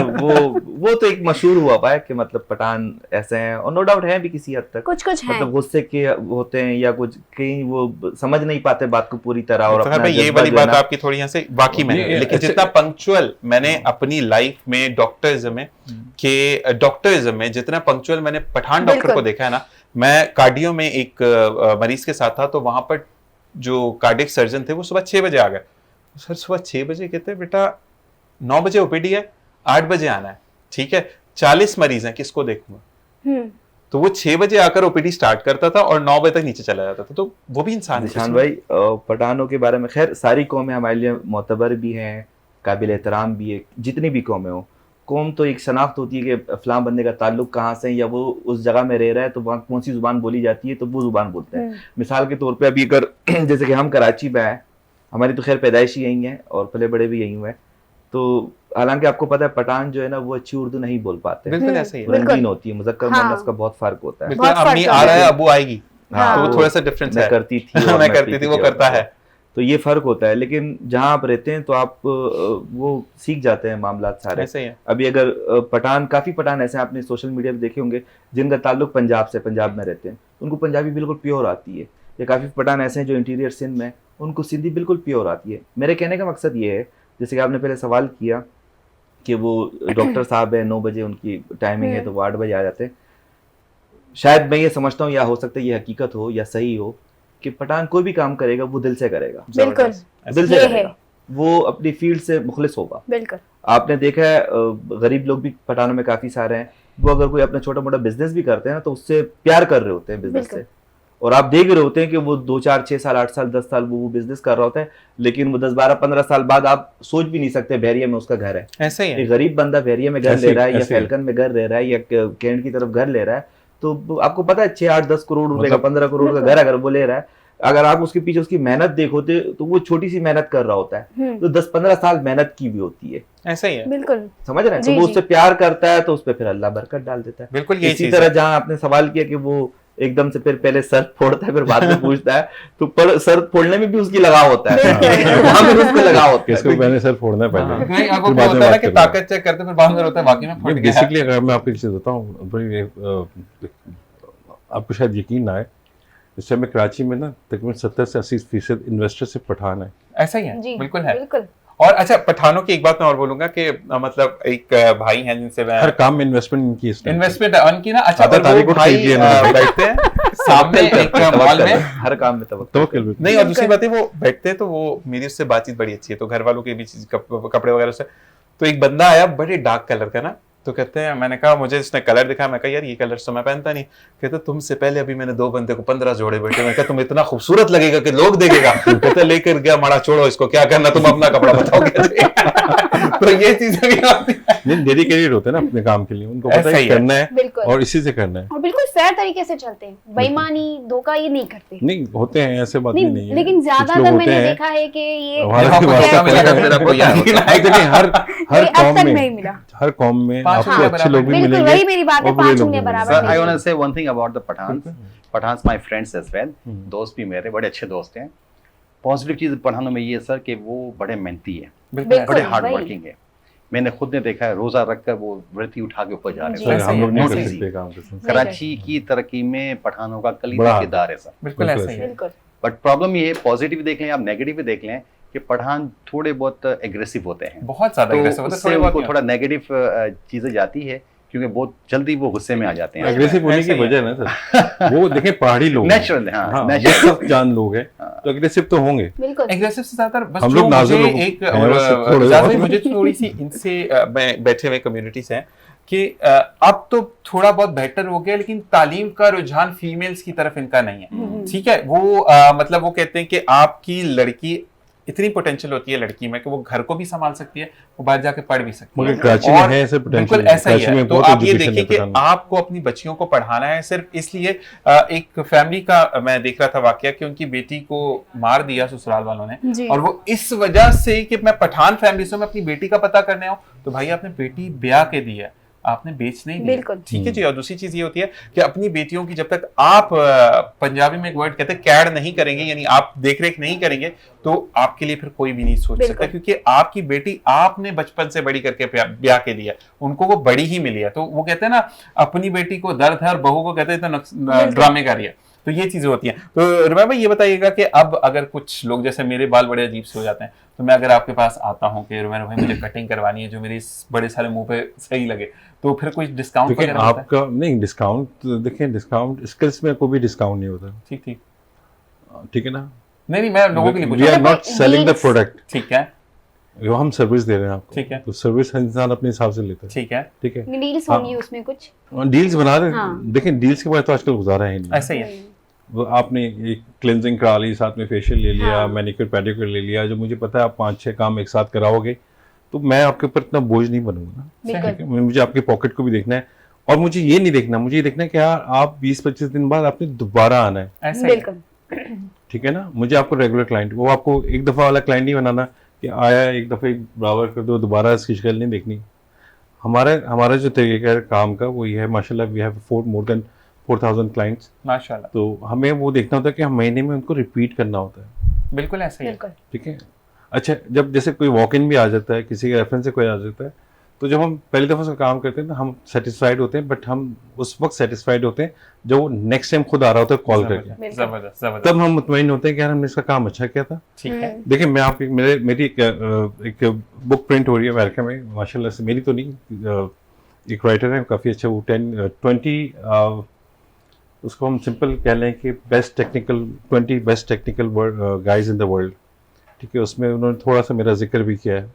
वो तो एक मशहूर हुआ है कि मतलब पठान ऐसे हैं, और नो डाउट है भी किसी हद तक, कुछ मतलब गुस्से के होते हैं या कुछ कहीं वो समझ नहीं पाते बात को पूरी तरह। और अपना ये वाली बात आपकी थोड़ी यहाँ से बाकी में, लेकिन जितना पंक्चुअल मैंने अपनी लाइफ में डॉक्टरिज्म में जितना पंक्चुअल मैंने पठान डॉक्टर को देखा है ना, मैं कार्डियो में एक मरीज के साथ था, तो वहां पर जो कार्डियक सर्जन थे वो सुबह 6 बजे आ गए। सर सुबह 6 बजे कहते बेटा 9 बजे ओपीडी है, 8 बजे आना है, ठीक है, 40 मरीज हैं, किसको देखूंगा? तो वो 6 बजे आकर ओपीडी स्टार्ट करता था और 9 बजे तक नीचे चला जाता था। तो वो भी इंसान है। निशान भाई पठानों के बारे में, खैर सारी कौमें हमारे लिए मोतबर भी हैं, काबिल एहतराम भी है, जितनी भी कौमें हो। कौम तो एक शनाख्त होती है कि फलां बंदे का ताल्लुक कहाँ से है, या वो उस जगह में रह रहा है तो वहाँ कौन सी जुबान बोली जाती है, तो वो जुबान बोलते हैं। मिसाल के तौर पे अभी अगर जैसे कि हम कराची में हैं, हमारी तो खैर पैदाइश ही यहीं है और पले बड़े भी यहीं हुए हैं, तो हालांकि आपको पता है पठान जो है ना वो अच्छी उर्दू नहीं बोल पाते, बिल्कुल ऐसे ही रंगीन होती है, मुज़क्कर मुअन्नस का बहुत फर्क होता है। बिल्कुल, अम्मी आ रहा है अबू आएगी, तो वो थोड़ा सा डिफरेंस है। करती थी मैं करती थी, वो करता है, तो ये फर्क होता है। लेकिन जहाँ आप रहते हैं तो आप वो सीख जाते हैं मामला सारे। ऐसे ही है। अभी अगर काफी पठान ऐसे आपने सोशल मीडिया पे देखे होंगे जिनका ताल्लुक पंजाब से, पंजाब में रहते हैं, उनको पंजाबी बिल्कुल प्योर आती है, या काफी पठान ऐसे हैं जो इंटीरियर सिंध में, उनको सिंधी बिल्कुल प्योर आती है। मेरे कहने का मकसद ये है, जैसे कि आपने पहले सवाल किया कि वो डॉक्टर साहब है, 9 बजे उनकी टाइमिंग है, तो वो 8 बजे आ जाते हैं। शायद मैं ये समझता हूँ, या हो सकता है ये हकीकत हो या सही हो, कि पठान कोई भी काम करेगा वो दिल से करेगा, बिल्कुल दिल से करेगा, वो अपनी फील्ड से मुखलिस होगा। बिल्कुल आपने देखा है गरीब लोग भी पठानों में काफी सारे हैं, वो अगर कोई अपना छोटा मोटा बिजनेस भी करते हैं ना, तो उससे प्यार कर रहे होते हैं बिजनेस से, और आप देख रहे होते हैं कि वो 2 4 6 साल 8 साल 10 साल वो बिजनेस कर रहा होता है, लेकिन वो 10 12 15 साल बाद आप सोच भी नहीं सकते बैरिया में उसका घर है। ऐसा ही है। एक गरीब बंदा बैरिया में घर ऐसे ले ही- रहा है, या ऐसे ही। फैल्कन में घर ले रहा है, या कैंट की तरफ घर ले रहा है, तो आपको पता है 6 8 10 करोड़ रुपए का, 15 करोड़ का घर अगर वो ले रहा है, अगर आप उसके पीछे उसकी मेहनत देखोते तो वो छोटी सी मेहनत कर रहा होता है, तो 10-15 साल मेहनत की भी होती है। ऐसा ही है। बिल्कुल समझ रहे हैं? जी, तो वो जी। उससे प्यार करता है, तो उस पर फिर अल्लाह बरकत डाल देता है। बिल्कुल यही इसी चीज तरह है। जहाँ आपने सवाल किया कि वो एकदम से फिर पहले सर फोड़ता है फिर बाद में पूछता है, तो पर सर फोड़ने में भी उसकी लगाव होता है, वहाँ पे उसको लगाव होता किसको है। मैंने सर फोड़ना है पहले, नहीं, आपको फिर क्या बाद में होता है ना बात कि करेंगे। ताकत चेक करते फिर बाद में होता है वाकई में फट गया। बेसिकली अगर मैं आपको एक चीज बताऊं, भाई आपको शायद यकीन ना आए, इस समय कराची में ना तकरीबन 70 से 80% इन्वेस्टर सिर्फ पठान है। ऐसा ही है, जी बिल्कुल है। बिल्कुल और अच्छा, पठानों की एक बात मैं और बोलूंगा कि मतलब एक भाई हैं जिनसे मैं हर काम में इन्वेस्टमेंट इनकी इस time पे। इन्वेस्टमेंट है उनकी ना। अच्छा, आधा और वो तारीख भाई खरीद लिया इन्होंने। बैठते हैं सामने एक मॉल में। हर काम में तवक्कुल। तवक्कुल बिल्कुल। नहीं, और दूसरी बात है वो बैठते हैं तो वो मेरी उससे बातचीत बड़ी अच्छी है, तो घर वालों के बीच कपड़े वगैरह से, तो एक बंदा आया बड़े डार्क कलर का ना, तो कहते हैं, मैंने कहा मुझे इसने कलर दिखाया, मैं कहा यार ये कलर तो मैं पहनता नहीं। कहते तुमसे पहले अभी मैंने 2 बंदे को 15 जोड़े बैठे, मैं कहा तुम इतना खूबसूरत लगेगा कि लोग देखेगा। कहते लेकर गया, माड़ा छोड़ो इसको, क्या करना तुम अपना कपड़ा बताओ। तो ये चीजें भी आती हैं। नहीं, डेडिकेटेड होते हैं ना अपने काम के लिए, उनको पता ऐसा है ही है। करना है बिल्कुल और इसी से करना है। और बिल्कुल फेयर तरीके से चलते हैं, बेईमानी धोखा ये नहीं करते। नहीं होते हैं ऐसे बात भी नहीं नहीं है, लेकिन कुछ लोग ज्यादातर होते मैंने हैं। देखा है कि ये हमारा देखो, भी कुछ वास्ता कम मिला पड़ेगा। मेरा कोई यार होता है। नहीं, देखिए हर कोई अब कौम तक में नहीं मिला। हर कौम में पांच आपको उंगलियां अच्छे लोग भी बिल्कुल मिलेंगे वही मेरी बात है, और बुरे 5 लोग उंगलियां भी बराबर Sir, I नहीं want to होती। say one thing about the Pathans. Pathans my friends as well. दोस्त भी मेरे बड़े अच्छे दोस्त हैं। पॉजिटिव चीज पठानों में ये है सर कि वो बड़े मेहनती है, बिल्कुल बिल्कुल। बड़े हार्ड वही। वर्किंग है। मैंने खुद ने देखा है, रोजा रखकर वो व्रती उठा के ऊपर जा रहे जी। हैं। सर, हम लोग नहीं ऐसे कर ही। सकते काम कसम से। कराची की तरक्की में पठानों का बड़ा कलीदी हाथ किरदार है सर। बिल्कुल ऐसा ही है। बिल्कुल बट प्रॉब्लम ये है, पॉजिटिव देख लें आप, नेगेटिव भी देख लें, कि पठान थोड़े बहुत एग्रेसिव होते हैं, बहुत ज्यादा तो aggressive होते हैं, उससे थोड़े बहुत उनको नहीं थोड़ा नेगेटिव चीजें जाती है, क्योंकि बहुत जल्दी वो गुस्से में आ जाते हैं। एग्रेसिव होने ऐसा की ही है। वजह ना सर, वो देखें पहाड़ी लोग हैं। नेचुरल, हाँ, हाँ, नेचुरल। सब जान लोग हैं, तो एग्रेसिव तो होंगे। बिल्कुल एग्रेसिव से ज्यादा बस हम जो लोग नाजुक मुझे लोग एक हैं, और वैसे थोड़े ज्यादा बहुत। मुझे थोड़ी सी इनसे मैं बैठे हुए कम्युनिटी से है कि अब तो थोड़ा बहुत बेहतर हो गया, लेकिन तालीम का रुझान फीमेल्स की तरफ इनका नहीं है। ठीक है, वो मतलब वो कहते हैं कि आपकी लड़की इतनी पोटेंशियल होती है लड़की में कि वो घर को भी संभाल सकती है, वो बाहर जाके पढ़ भी सकती मगर है। कराची में और है ऐसे बिल्कुल potential, ऐसा ही कराची है। में तो बहुत आप ये education देखिए है कि पठान में। आपको अपनी बच्चियों को पढ़ाना है सिर्फ इसलिए। एक फैमिली का मैं देख रहा था वाकया कि उनकी बेटी को मार दिया ससुराल वालों ने, जी। और वो इस वजह से कि मैं पठान फैमिली से मैं अपनी बेटी का पता करने आऊं, तो भाई आपने बेटी ब्याह के दी है, आपने बेच नहीं दी। बिल्कुल। ठीक है जी। और दूसरी चीज ये होती है कि अपनी बेटियों की जब तक आप पंजाबी में एक वर्ड कहते हैं कैड नहीं करेंगे, यानी आप देख रेख नहीं करेंगे, तो आपके लिए फिर कोई भी नहीं सोच सकता, क्योंकि आपकी बेटी आपने बचपन से बड़ी करके ब्याह के दिया, उनको वो बड़ी ही मिली है। तो वो कहते हैं ना, अपनी बेटी को दर्द है और बहू को कहते हैं तो ड्रामे कर रही है। तो ये चीजें होती हैं। तो रुमैया भाई ये बताइएगा कि अब अगर कुछ लोग, जैसे मेरे बाल बड़े अजीब से हो जाते हैं, तो मैं अगर आपके पास आता हूँ कि रुमैया भाई मुझे कटिंग करवानी है जो मेरे इस बड़े सारे मुंह पे सही लगे, तो फिर कोई डिस्काउंट देखिए वगैरह होता है? आपका नहीं डिस्काउंट, देखिए डिस्काउंट स्किल्स में कोई भी डिस्काउंट नहीं होता, ठीक ठीक। ठीक है ना। नहीं नहीं, मैं लोगों के लिए पूछ वी रहा आर हूँ। Not selling the deals- product, ठीक है वो हम सर्विस दे रहे हैं आपको, ठीक है। तो सर्विस इंसान अपने हिसाब से लेता है, ठीक है, ठीक है। डील्स हाँ। होंगी उसमें कुछ। डील्स बना रहे हाँ। देखिए डील्स के बाद तो आजकल गुजारा है नहीं। ऐसा ही है। वो आपने एक क्लेंजिंग करा ली, साथ में फेशियल ले लिया, हाँ। मैनिक्योर पेडिक्योर ले लिया, जो मुझे पता है आप 5-6 काम एक साथ कराओगे, तो मैं आपके ऊपर इतना बोझ नहीं बनूंगा ना, बिल्कुल। ठीक है। मुझे आपके पॉकेट को भी देखना है, और मुझे ये नहीं देखना, मुझे ये देखना है कि यार आप 20-25 दिन बाद आपने दोबारा आना है, ऐसा ही है। बिल्कुल ठीक है ना। मुझे आपको रेगुलर क्लाइंट, वो आपको एक दफ़ा वाला क्लाइंट नहीं बनाना कि आया एक दफ़े बराबर कर दो, दोबारा इसकी शिकायत नहीं देखनी। हमारा जो तरीका है काम का वो ये है, माशाल्लाह we have more than 4000 clients, माशाल्लाह, तो हमें वो देखना होता है कि हम महीने में उनको रिपीट करना होता है, बिल्कुल ऐसा ही है। बिल्कुल ठीक है। अच्छा, जब जैसे कोई वॉक इन भी आ जाता है, किसी के रेफरेंस से कोई आ जाता है, तो जब हम पहली दफ़ा उसका काम करते हैं ना, हम सेटिस्फाइड होते हैं, बट हम उस वक्त सेटिस्फाइड होते हैं जब वो नेक्स्ट टाइम खुद आ रहा होता है कॉल करके, जबरदस्त जबरदस्त जबरदस्त। तब हम मुतमईन होते हैं कि यार हमने इसका काम अच्छा किया था। ठीक है, देखिए मैं आपकी मेरी एक बुक प्रिंट हो रही है अमेरिका में, माशाल्लाह से, मेरी तो नहीं, एक राइटर है काफ़ी अच्छा, वो 20 उसको हम सिंपल कह लें कि 20 best technical guys in the world, ठीक है। उसमें उन्होंने थोड़ा सा मेरा जिक्र भी किया है,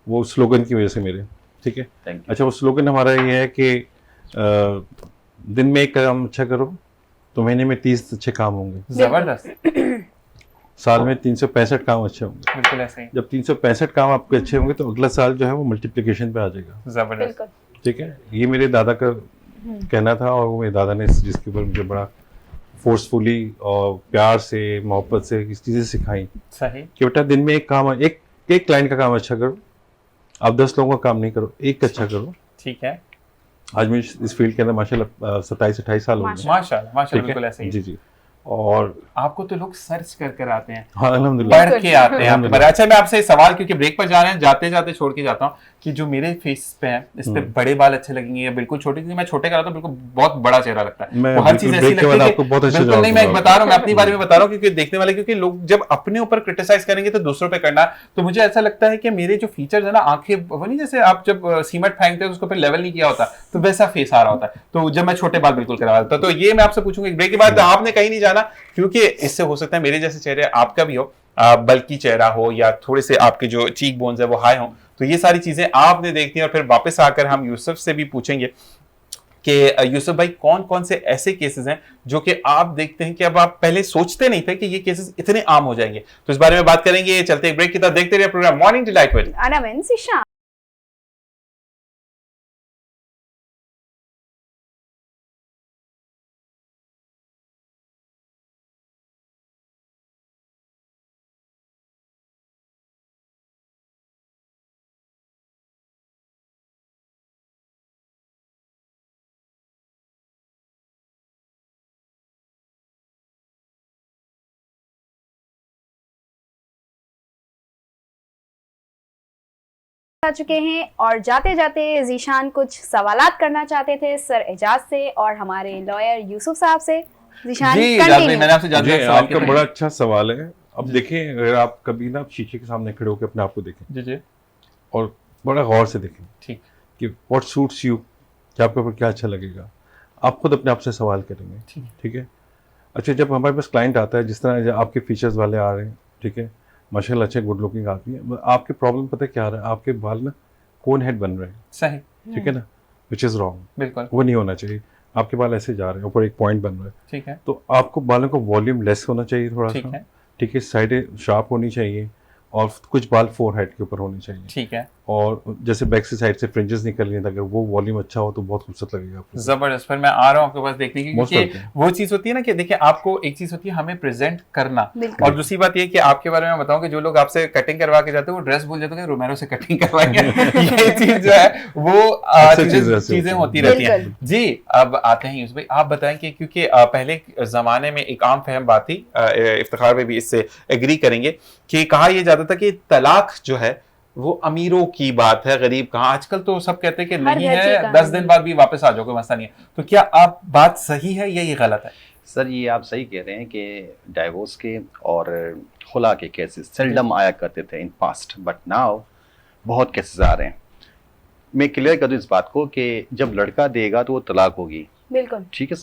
वो स्लोगन की वजह से मेरे, ठीक है। Thank you. अच्छा, वो स्लोगन हमारा ये है कि दिन में एक काम अच्छा करो तो महीने में 30 अच्छे काम होंगे, जबरदस्त, साल में 365 काम अच्छे होंगे। बिल्कुल ऐसे ही, जब 365 काम आपके अच्छे होंगे तो अगला साल जो है वो मल्टीप्लिकेशन पे आ जाएगा। जबरदस्त, बिल्कुल। ठीक है, ये मेरे दादा का कहना था और वो मेरे दादा ने जिसके ऊपर मुझे बड़ा फोर्सफुली और प्यार से मोहब्बत से इस चीज़ें सिखाई सही, कि बेटा दिन में एक काम, एक क्लाइंट का काम अच्छा करो, आप 10 लोगों का काम नहीं करो, एक अच्छा करो। ठीक है, आज मैं इस फील्ड के अंदर माशाल्लाह 27-28 साल हो गए। माशाल्लाह माशाल्लाह, ठीक है? बिल्कुल ऐसे ही। जी जी। और आपको तो लोग सर्च कर कर आते हैं, हाँ अल्हम्दुलिल्लाह, पढ़ के आते हैं आपके बारे। अच्छा, मैं आपसे एक सवाल, क्योंकि ब्रेक पर जा रहे हैं, जाते जाते छोड़ के जाता हूँ कि जो मेरे फेस पे है इस पे बड़े बाल अच्छे लगेंगे या बिल्कुल छोटे, क्योंकि मैं छोटे कराता हूँ बिल्कुल बहुत बड़ा चेहरा लगता है, मैं वो हर चीज बिल्कुल ऐसी break के बाद लगती है आपको बहुत अच्छा बिल्कुल जवाब नहीं, मैं दूंगा। बता रहा हूँ, मैं अपनी बारे में बता रहा हूँ, क्योंकि देखने वाले, क्योंकि लोग जब अपने ऊपर क्रिटिसाइज करेंगे तो दूसरों पे करना, तो मुझे ऐसा लगता है कि मेरे जो फीचर्स है ना, आंखें वो नहीं, जैसे आप जब सीमेंट फेंकते हो उसको फिर लेवल नहीं किया होता तो वैसा फेस आ रहा होता है, तो जब मैं छोटे बाल बिल्कुल करवा देता, तो ये मैं आपसे पूछूंगा ब्रेक के बाद, आपने कहीं नहीं जाना, क्योंकि इससे हो सकता है मेरे जैसे चेहरे आपका भी हो, बल्कि चेहरा हो या थोड़े से आपके जो चीक बोन्स है वो हाई हो, तो ये सारी चीजें आपने देखनी है। और फिर वापस आकर हम यूसुफ से भी पूछेंगे कि यूसुफ भाई कौन कौन से ऐसे केसेस हैं जो कि आप देखते हैं कि अब आप पहले सोचते नहीं थे कि ये केसेस इतने आम हो जाएंगे, तो इस बारे में बात करेंगे। चलते एक ब्रेक की तरफ, देखते रहिए program morning delight with Anam and Zeeshan. आ चुके हैं और जाते जाते ज़ीशान कुछ सवालात करना चाहते थे सर एजाज से और हमारे लॉयर यूसुफ साहब से। ज़ीशान जी इजाज़ भाई, कंटिन्यू। मैंने आपसे जी, सवाल आपका किया बड़ा था। अच्छा सवाल है। अब देखें, अगर आप कभी ना शीशे के सामने खड़े होकर अपने आप को देखें जी जी, और बड़ा गौर से देखें ठीक, कि व्हाट सूट्स यू, कि आपके ऊपर क्या अच्छा लगेगा, आप खुद अपने आप से सवाल करेंगे। ठीक। ठीक है। अच्छा, जब हमारे पास क्लाइंट आता है, जिस तरह आपके फीचर्स वाले आ रहे हैं, ठीक है, माशाल्लाह अच्छे गुड लुकिंग आदमी है, आपके प्रॉब्लम पता है क्या आ रहा है, आपके बाल ना कोन हेड बन रहे हैं, सही, ठीक है ना, विच इज़ रॉन्ग, बिल्कुल, वो नहीं होना चाहिए। आपके बाल ऐसे जा रहे हैं, ऊपर एक पॉइंट बन रहा है, ठीक है, तो आपको बालों का वॉल्यूम लेस होना चाहिए थोड़ा ठीक सा, है, ठीक है, साइडें शार्प होनी चाहिए और कुछ बाल फोरहेड के ऊपर होने चाहिए, ठीक है, और जैसे बैक से साइड से फ्रिंजेस निकल रही हैं, अगर वो वॉल्यूम अच्छा हो तो बहुत खूबसूरत लगेगा आपको। जबरदस्त। फिर मैं आ रहा हूँ आपके पास देखने की, Most क्योंकि welcome। वो चीज होती है ना कि देखिए, आपको एक चीज होती है हमें प्रेजेंट करना, बिल्कुल। और दूसरी बात ये कि आपके बारे में बताऊं कि जो लोग आपसे कटिंग करवा के जाते हैं वो ड्रेस भूल जाते हैं कि रोमेरो से कटिंग करवाएंगे ये चीज जो है वो चीजें होती रहती हैं। बिल्कुल। जी, अब आते हैं यूसुफ भाई, आप बताएं कि क्योंकि पहले जमाने में एक आम फहम बात थी, इफ्तिखार में भी इससे एग्री करेंगे, कि कहा यह जाता था कि तलाक जो है वो अमीरों की बात है, गरीब कहाँ। आजकल तो सब कहते हैं कि हर नहीं घर की है, कहानी। 10 दिन बाद भी वापस आ जाओ, कोई मसला नहीं है। तो क्या आप बात सही है या ये गलत है? सर ये आप सही कह रहे हैं कि डाइवोर्स के और खुला के केसेस सेल्डम आया करते थे इन पास्ट, बट नाउ बहुत केसेस आ रहे हैं। मैं क्लियर कर दूं इस बात को कि जब लड़का देगा तो वो तलाक होगी, बिल्कुल। ठीक है,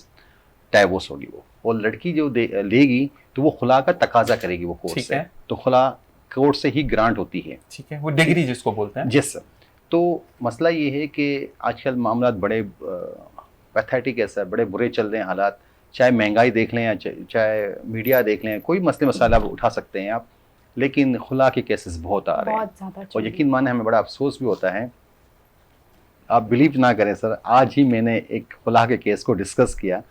डाइवोर्स होगी वो, और लड़की जो लेगी तो वो खुला का तकाजा करेगी वो कोर्ट ठीक से, है। तो खुला कोर्ट से ही ग्रांट होती है। ठीक है, वो डिग्री जिसको बोलते हैं। Yes sir. तो मसला ये है कि आजकल मामला बड़े पैथेटिक है सर, बड़े बुरे चल रहे हैं हालात, चाहे महंगाई देख लें या चाहे मीडिया देख लें, कोई मसले मसाला उठा सकते हैं आप, लेकिन खुला के केसेस बहुत आ रहे हैं। बहुत ज्यादा और यकीन माने हमें बड़ा अफसोस भी होता है, आप बिलीव ना करें सर, आज ही मैंने एक खुला के केस को डिस्कस किया।